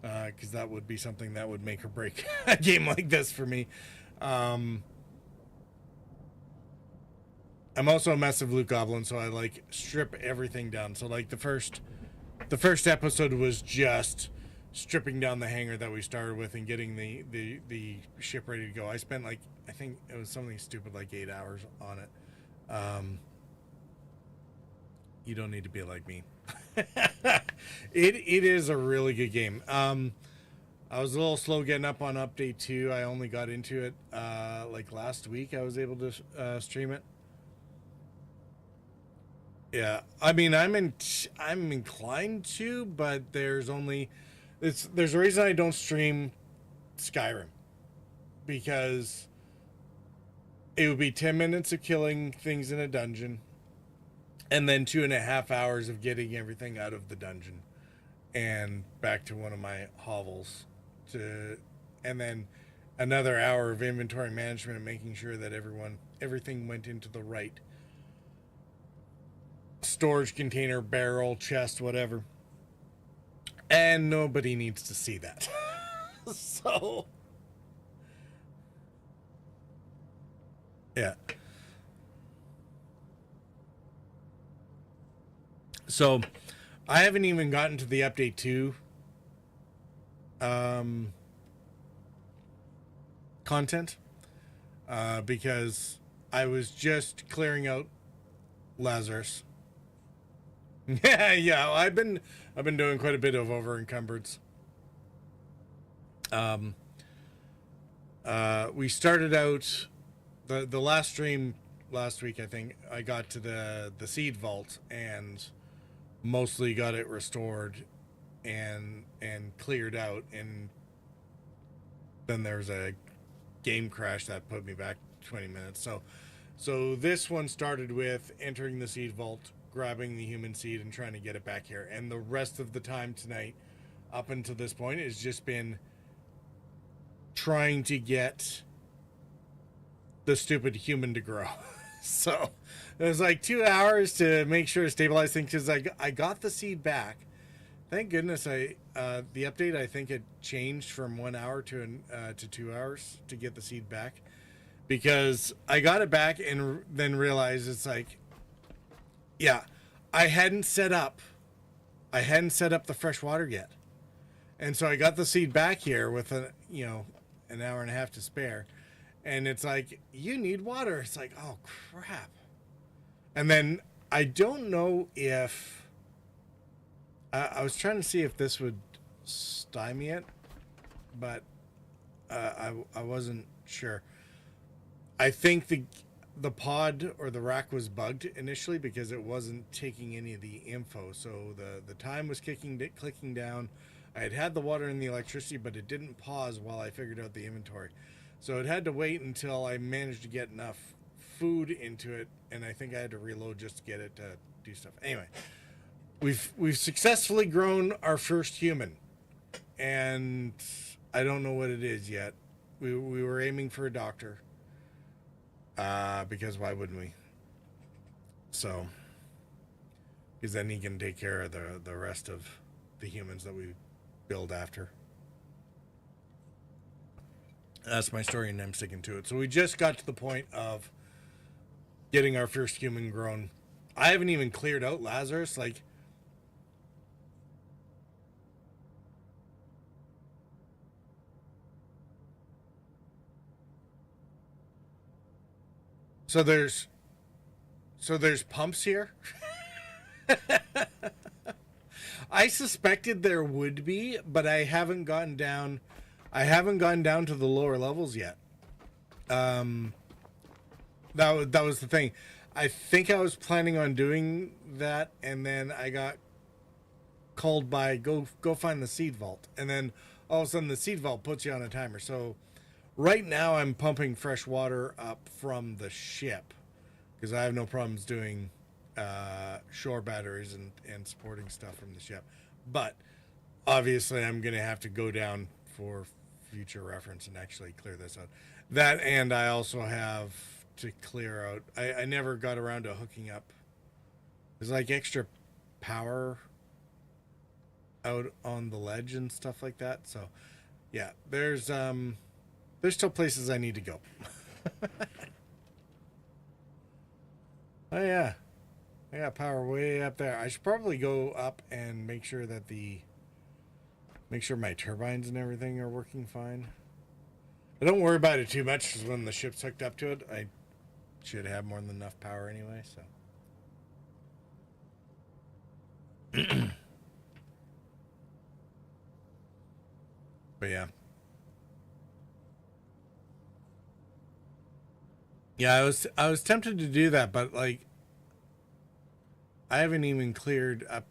A: because that would be something that would make or break a game like this for me. I'm also a massive loot goblin, so I like strip everything down. So like the first episode was just stripping down the hangar that we started with and getting the ship ready to go. I spent like, I think it was something stupid like 8 hours on it. You don't need to be like me. It is a really good game. I was a little slow getting up on update 2. I only got into it like last week. I was able to stream it. Yeah, I mean, I'm inclined to, but there's a reason I don't stream Skyrim, because it would be 10 minutes of killing things in a dungeon, and then 2.5 hours of getting everything out of the dungeon and back to one of my hovels, and then another hour of inventory management and making sure that everything went into the right storage container, barrel, chest, whatever. And nobody needs to see that. So, yeah. So, I haven't even gotten to the update 2 content, because I was just clearing out Lazarus. Yeah, I've been doing quite a bit of over encumbreds. We started out the last stream last week. I think I got to the seed vault and mostly got it restored and cleared out, and then there's a game crash that put me back 20 minutes. So this one started with entering the seed vault, grabbing the human seed, and trying to get it back here. And the rest of the time tonight, up until this point, has just been trying to get the stupid human to grow. So it was like 2 hours to make sure to stabilize things, because I got the seed back. Thank goodness the update, I think it changed from 1 hour to 2 hours to get the seed back, because I got it back and then realized it's like, yeah, I hadn't set up the fresh water yet. And so I got the seed back here with an hour and a half to spare. And it's like, you need water. It's like, oh crap. And then I don't know if I was trying to see if this would stymie it, but I wasn't sure. I think the pod or the rack was bugged initially because it wasn't taking any of the info. So the time was clicking down. I had the water and the electricity, but it didn't pause while I figured out the inventory. So it had to wait until I managed to get enough food into it, and I think I had to reload just to get it to do stuff. Anyway, we've successfully grown our first human, and I don't know what it is yet. We were aiming for a doctor. Because why wouldn't we? So, because then he can take care of the rest of the humans that we build after. That's my story, and I'm sticking to it. So we just got to the point of getting our first human grown. I haven't even cleared out Lazarus. Like, so there's pumps here. I suspected there would be, but I haven't gotten down to the lower levels yet. That was the thing. I think I was planning on doing that, and then I got called by go find the seed vault, and then all of a sudden the seed vault puts you on a timer. So Right now, I'm pumping fresh water up from the ship because I have no problems doing shore batteries and supporting stuff from the ship. But obviously, I'm going to have to go down for future reference and actually clear this out. That, and I also have to clear out. I never got around to hooking up. There's like extra power out on the ledge and stuff like that. So, yeah, there's still places I need to go. Oh yeah, I got power way up there. I should probably go up and make sure my turbines and everything are working fine. I don't worry about it too much because when the ship's hooked up to it, I should have more than enough power anyway. So. But yeah. Yeah, I was tempted to do that, but like I haven't even cleared up,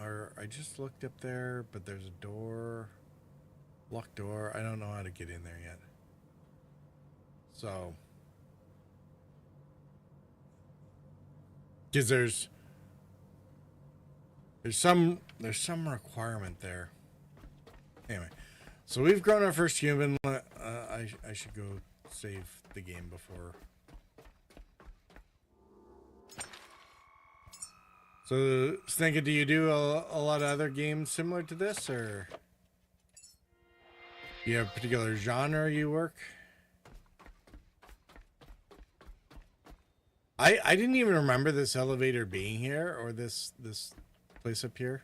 A: or I just looked up there, but there's a door, locked door. I don't know how to get in there yet. So, because there's some requirement there. Anyway, so we've grown our first human. I should go save the game before. So, Snake, do you do a lot of other games similar to this, or do you have a particular genre you work? I didn't even remember this elevator being here, or this place up here.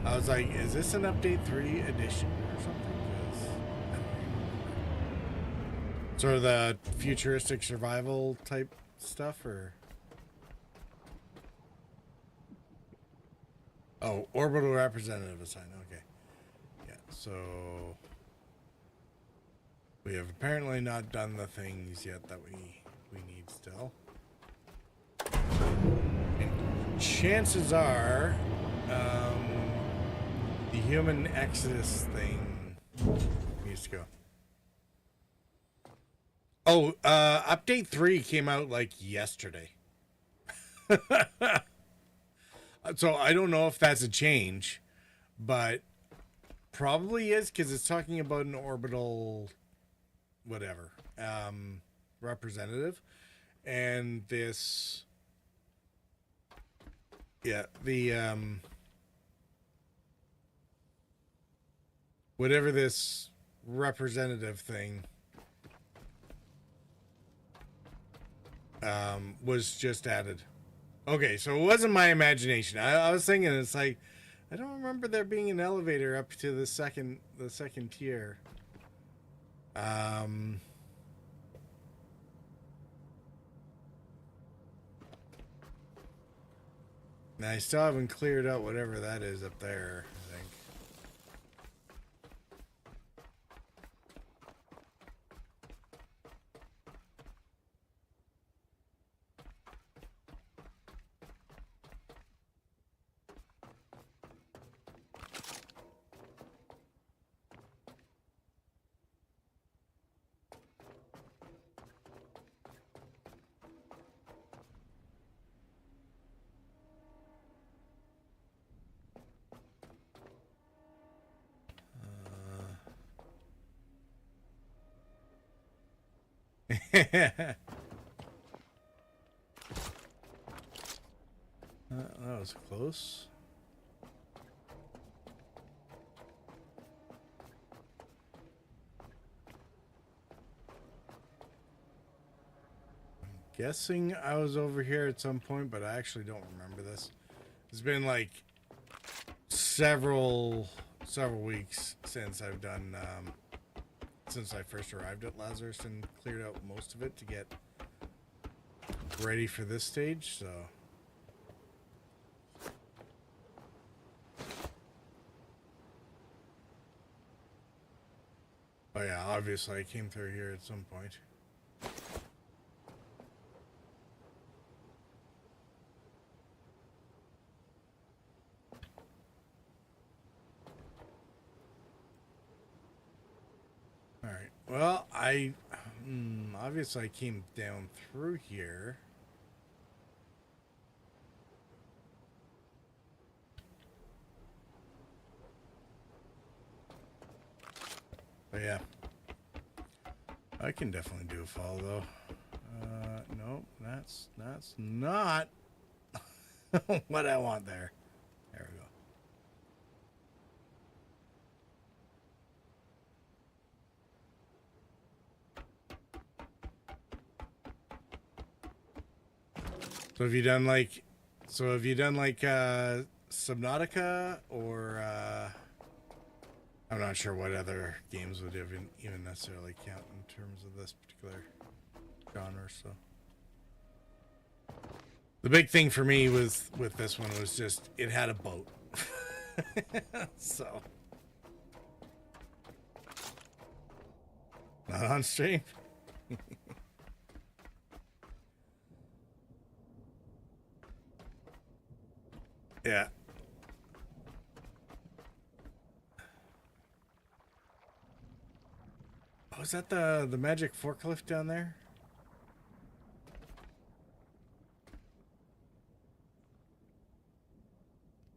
A: I was like, is this an update 3 edition or something? 'Cause I don't even remember. Sort of the futuristic survival type stuff, or? Oh, orbital representative assigned. Okay. Yeah, so we have apparently not done the things yet that we need still. And chances are, the human exodus thing needs to go. Oh, update 3 came out like yesterday. So I don't know if that's a change, but probably is because it's talking about an orbital whatever representative, and this the whatever this representative thing was just added. Okay, so it wasn't my imagination. I was thinking, it's like, I don't remember there being an elevator up to the second tier. And I still haven't cleared out whatever that is up there, I think. That was close. I'm guessing I was over here at some point, but I actually don't remember this. It's been like several weeks since I've done since I first arrived at Lazarus and cleared out most of it to get ready for this stage, so oh yeah, obviously I came through here at some point. Alright, well, I obviously I came down through here. But yeah, I can definitely do a follow though. Nope, that's not what I want there. There we go. So have you done like Subnautica or I'm not sure what other games would even necessarily count in terms of this particular genre. So the big thing for me with this one was just it had a boat. So not on stream. Yeah. Oh, is that the magic forklift down there?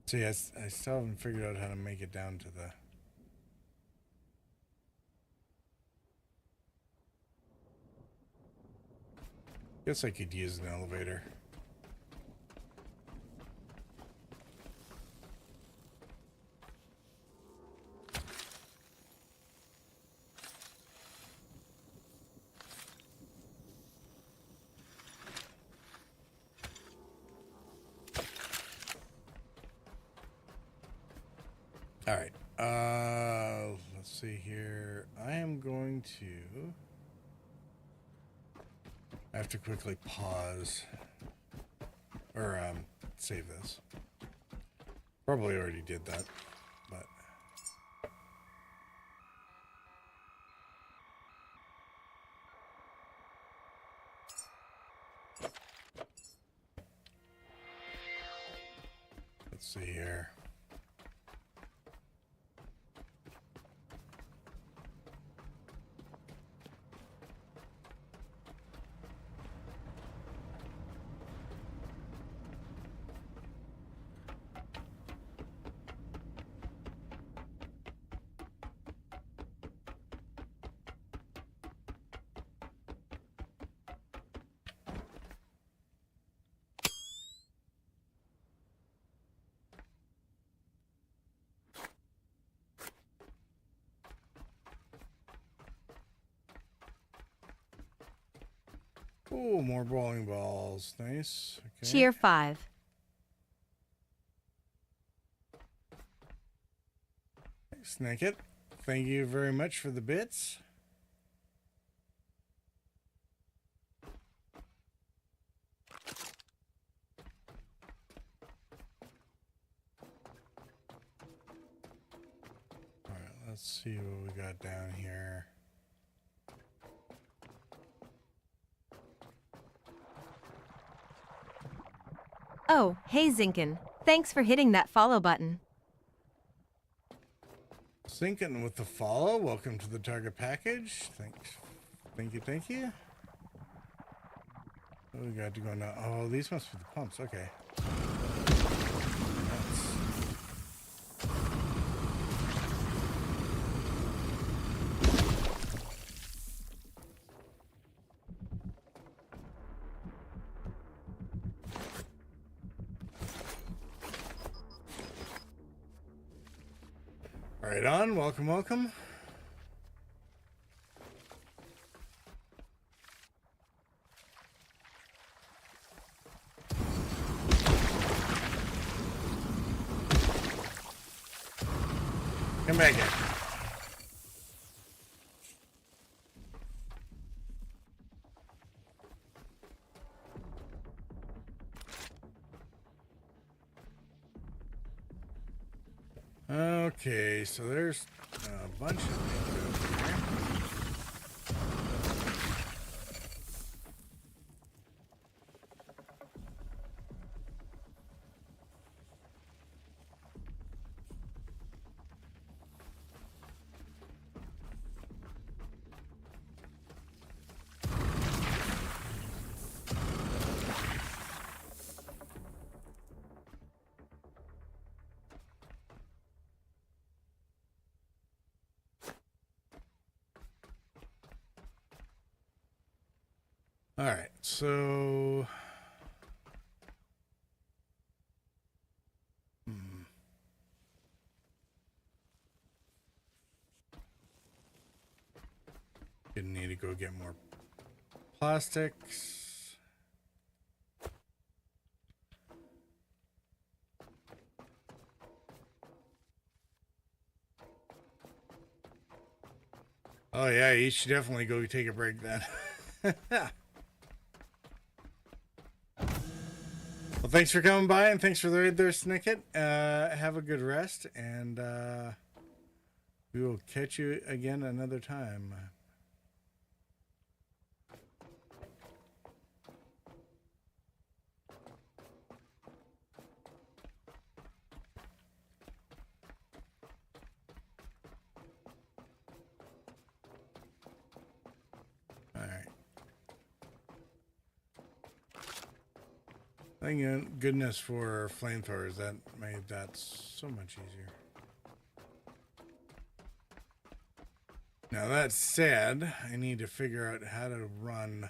A: So yes, I still haven't figured out how to make it down to the. Guess I could use an elevator. All right. Let's see here. I am going to. I have to quickly pause or save this. Probably already did that, but. Let's see here. Oh, more bowling balls. Nice. Okay.
D: Cheer 5.
A: Snake it. Thank you very much for the bits. All right, let's see what we got down here.
D: Oh, hey Zinkin. Thanks for hitting that follow button.
A: Sinking with the follow. Welcome to the target package. Thanks. Thank you. What we got to go now? Oh, these must be the pumps. Okay. Right on. Welcome. Come back in. Okay, so there's a bunch of things over here. All right, so didn't need to go get more plastics. Oh yeah, you should definitely go take a break then. Well, thanks for coming by and thanks for the raid there, Snicket. Have a good rest, and we will catch you again another time. All right. Thank goodness for flamethrowers. That made that so much easier. Now that said, I need to figure out how to run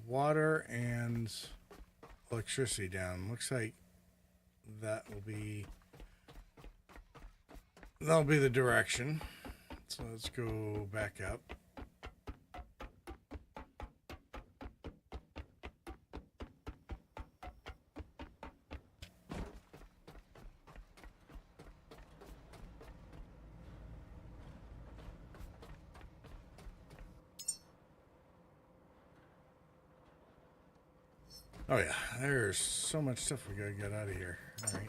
A: water and electricity down. Looks like that'll be the direction. So let's go back up. Oh yeah, there's so much stuff we gotta get out of here. All right.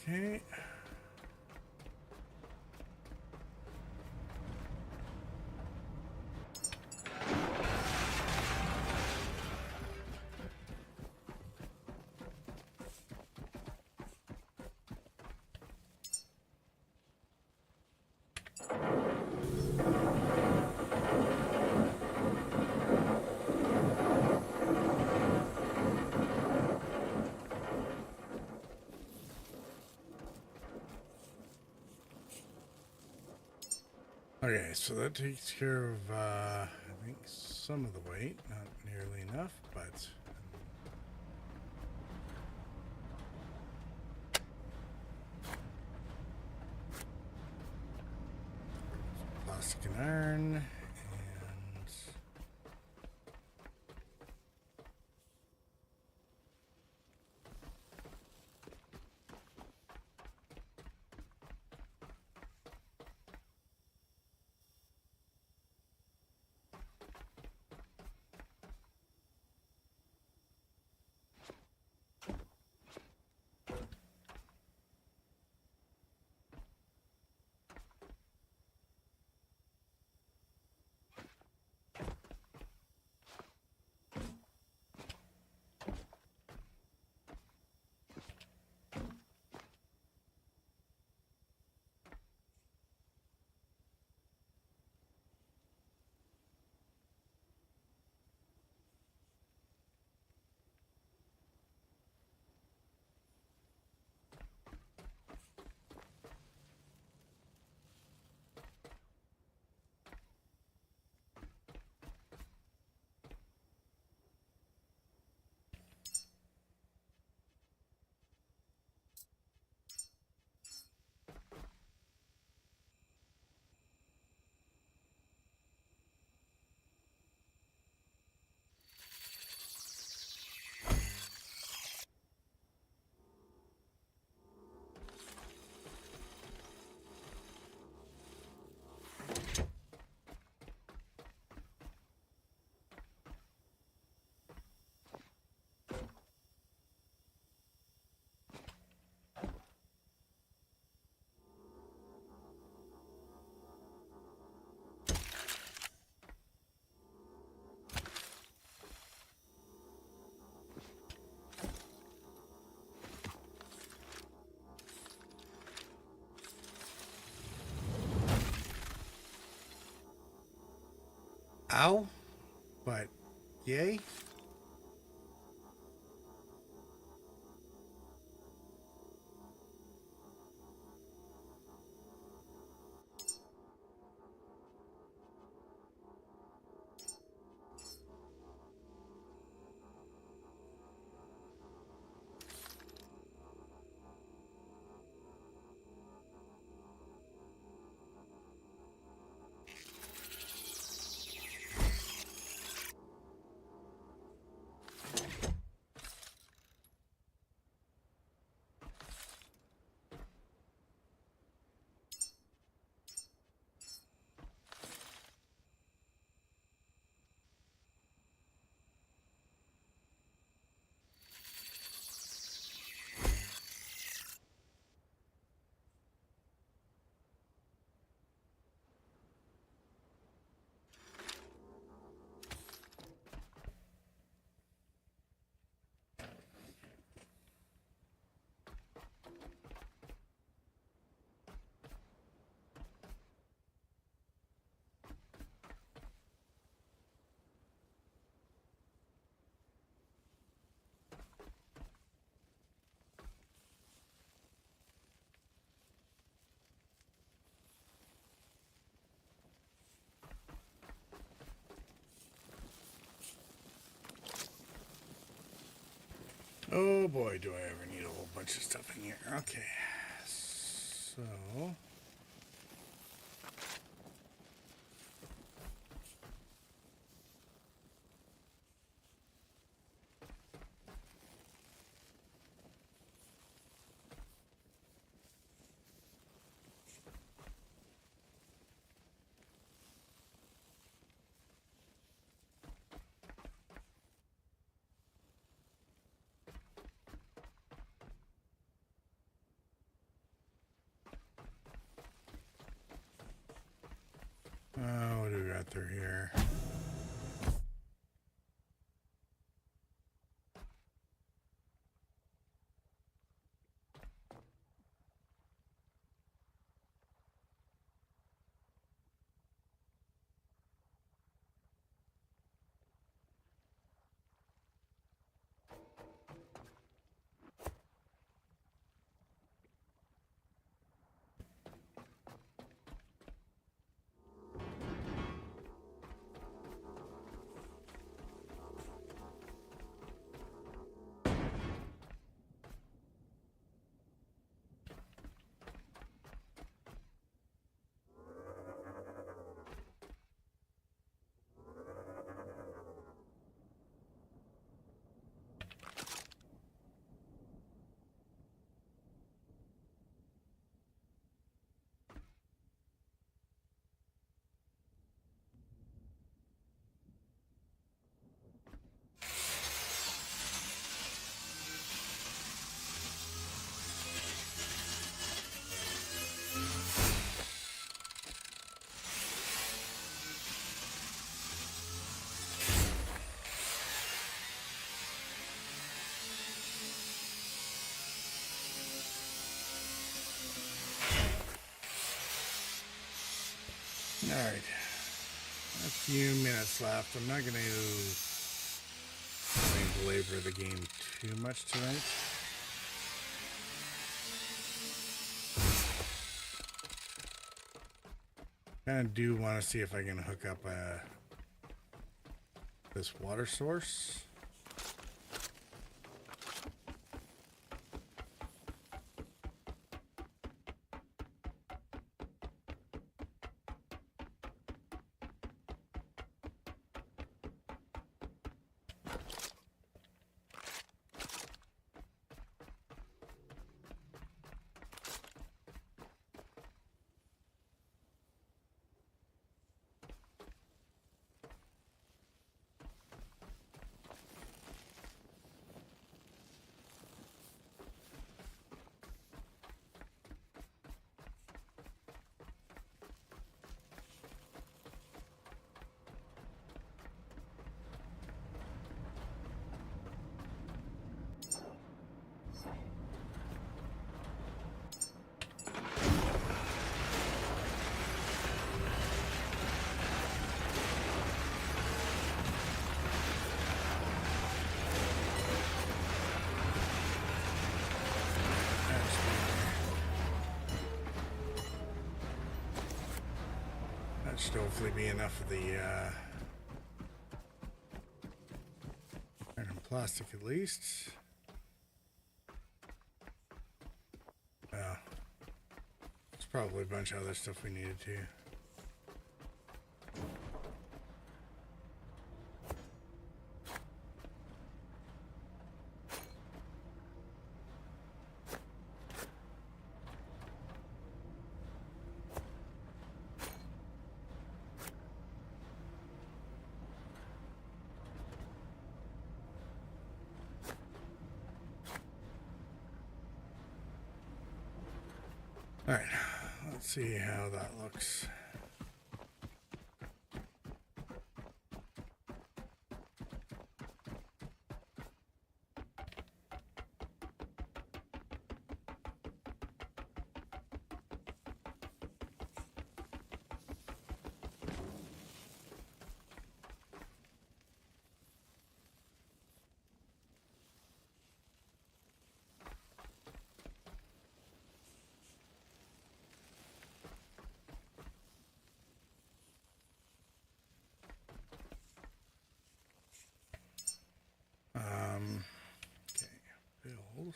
A: Okay. Okay, so that takes care of, I think, some of the weight. Not nearly enough, but... plastic and iron, and... Ow. But, yay. Oh boy, do I ever need a whole bunch of stuff in here. Okay. So... what do we got through here? Alright. A few minutes left. I'm not going to belabor the game too much tonight. Kind of do want to see if I can hook up this water source. That should hopefully be enough of the iron and plastic at least. Well, there's probably a bunch of other stuff we needed to. All right, let's see how that looks. Okay, bills.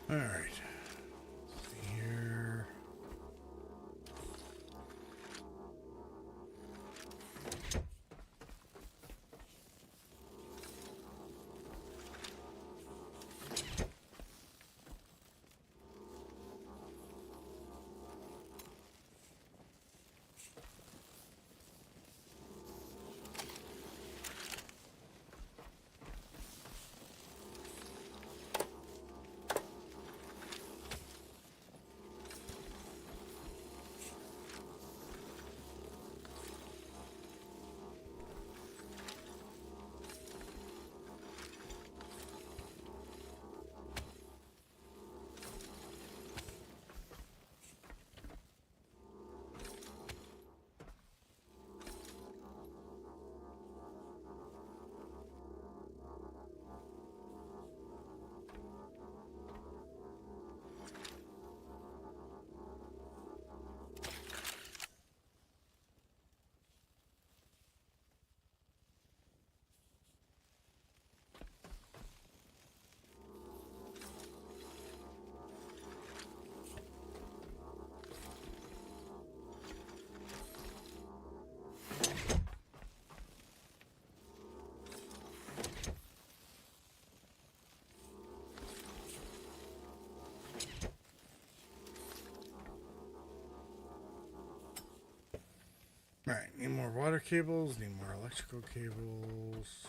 A: All right. Let's see here. All right, need more water cables, need more electrical cables.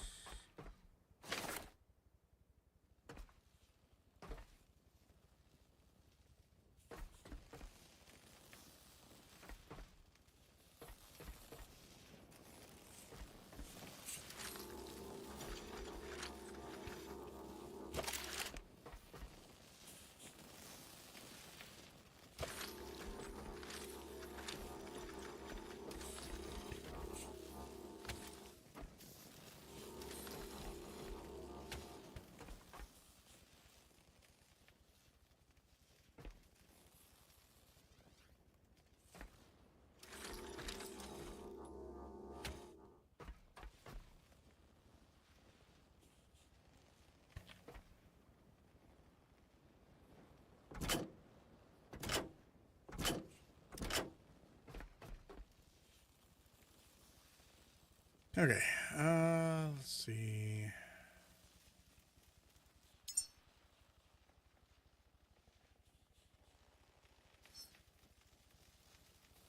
A: Okay, let's see.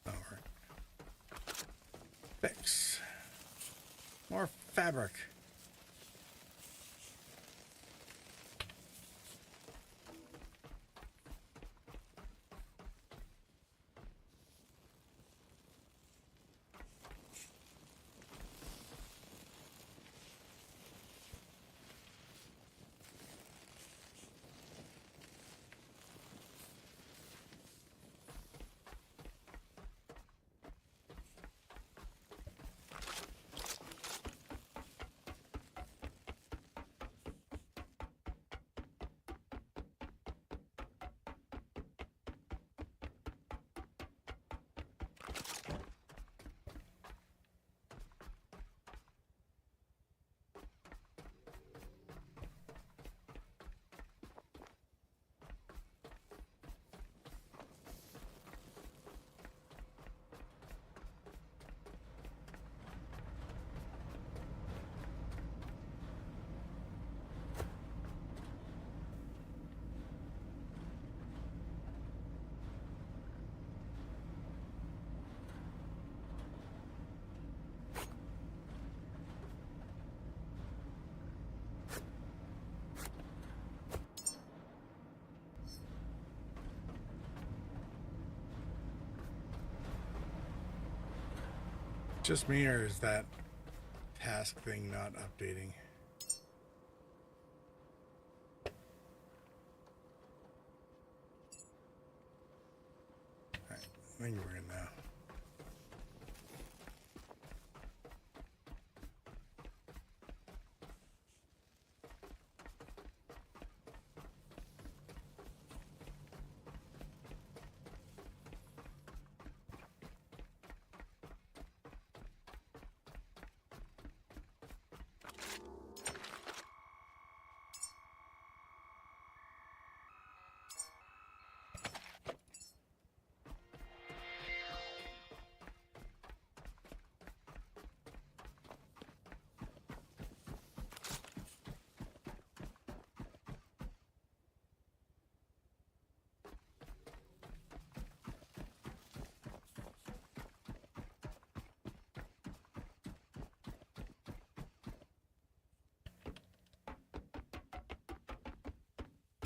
A: All right. Fix. More fabric. Just me, or is that task thing not updating? Alright, I think we're good now.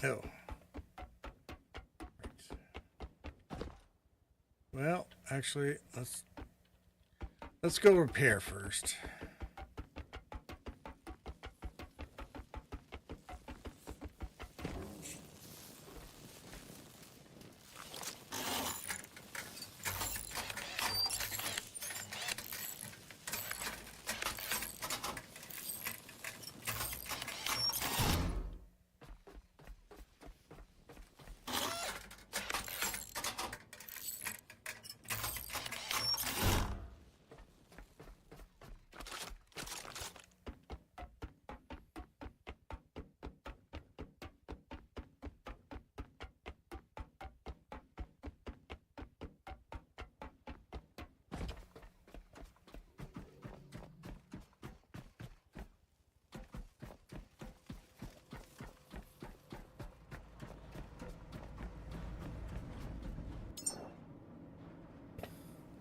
A: Oh. Right. Well, actually, let's go repair first.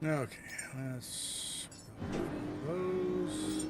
A: Okay, let's close.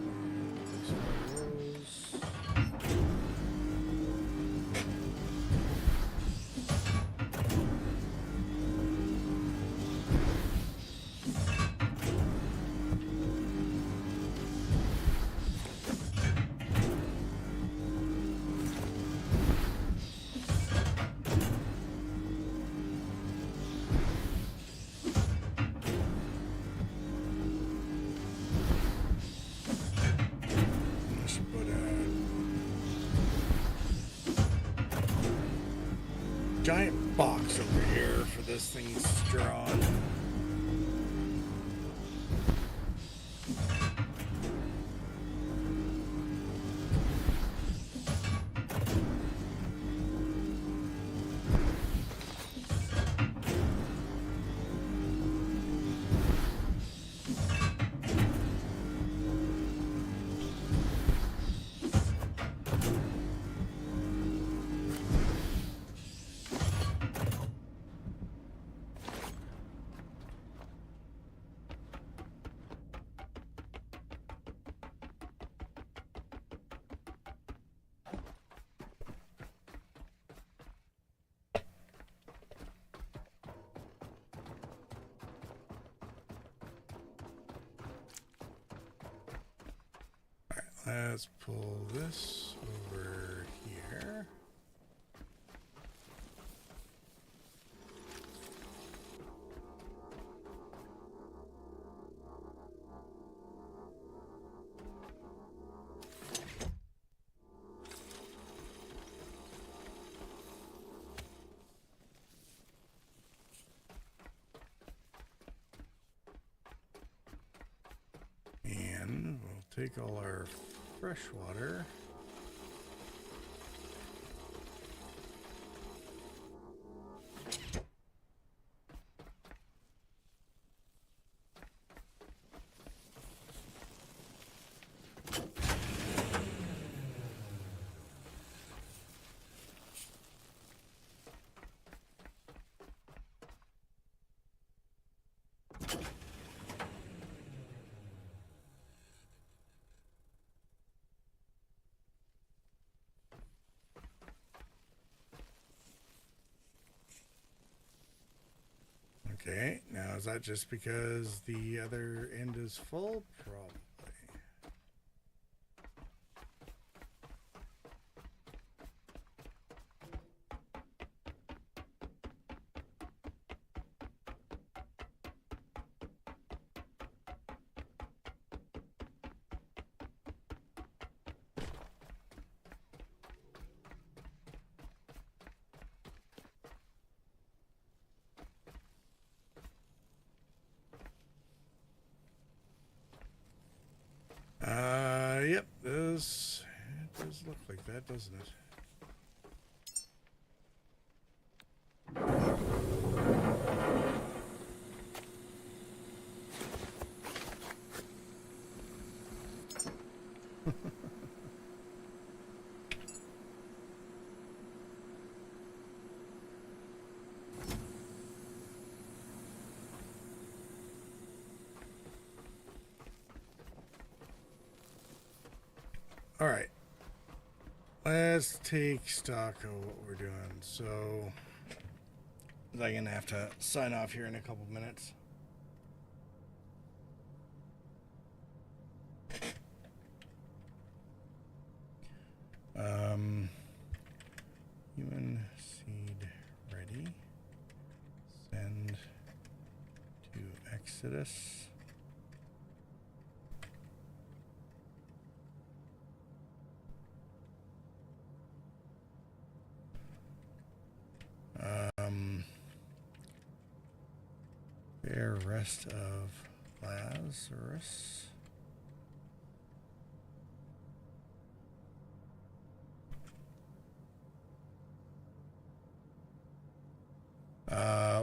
A: Giant box over here for this thing's drawn. let's pull this over here. And we'll take all our fresh water. Okay, now is that just because the other end is full? Probably. Yep, it does look like that, doesn't it? All right, let's take stock of what we're doing. So I'm gonna have to sign off here in a couple minutes. Human seed ready. Send to Exodus. Fair rest of Lazarus.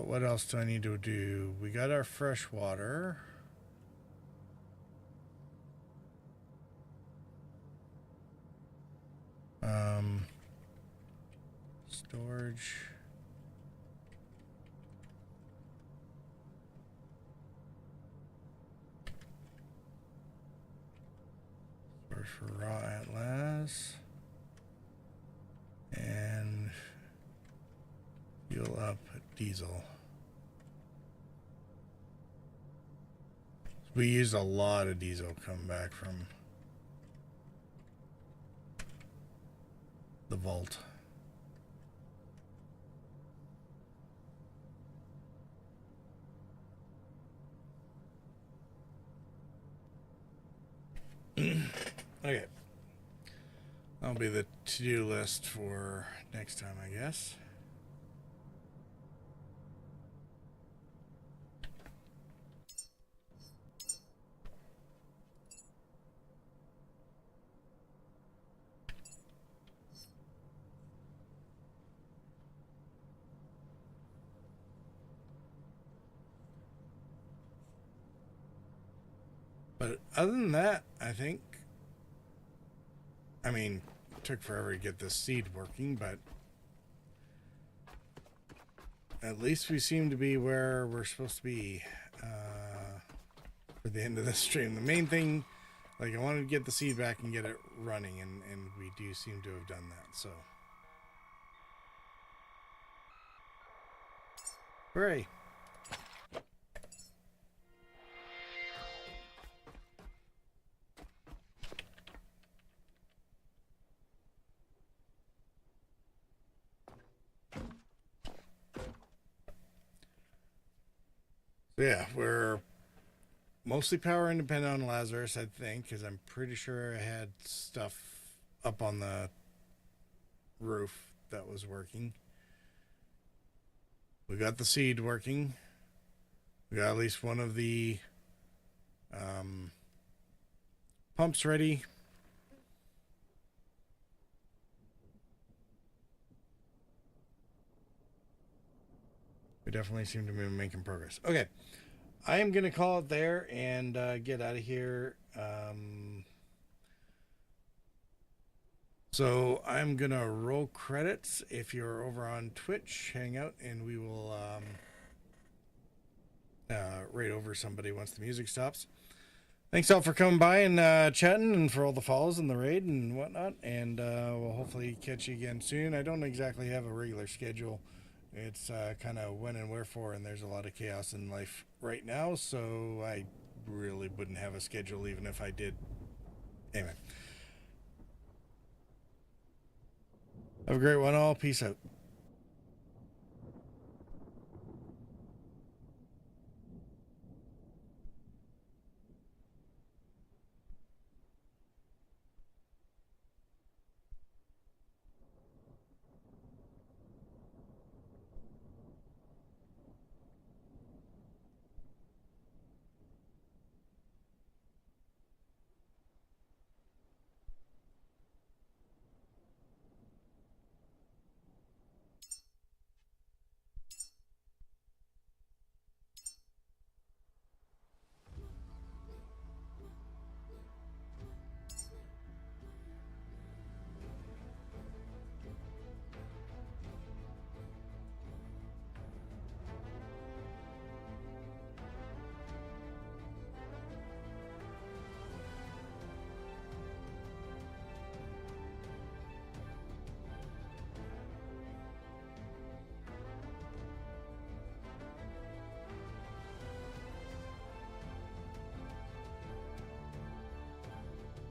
A: What else do I need to do? We got our fresh water. Storage. Storage for raw atlas. And fuel up diesel. We used a lot of diesel coming back from the vault. Okay. That'll be the to-do list for next time, I guess. But other than that, I think, I mean, it took forever to get this seed working, but at least we seem to be where we're supposed to be for the end of this stream. The main thing, like, I wanted to get the seed back and get it running, and we do seem to have done that, so. Hooray. Yeah, we're mostly power independent on Lazarus, I think, because I'm pretty sure I had stuff up on the roof that was working. We got the seed working. We got at least one of the pumps ready. We definitely seem to be making progress. Okay. I am going to call it there and get out of here. So I'm going to roll credits. If you're over on Twitch, hang out and we will raid over somebody once the music stops. Thanks all for coming by and chatting and for all the follows in the raid and whatnot. And we'll hopefully catch you again soon. I don't exactly have a regular schedule. It's kind of when and wherefore, and there's a lot of chaos in life right now, so I really wouldn't have a schedule even if I did. Anyway. Have a great one all. Peace out.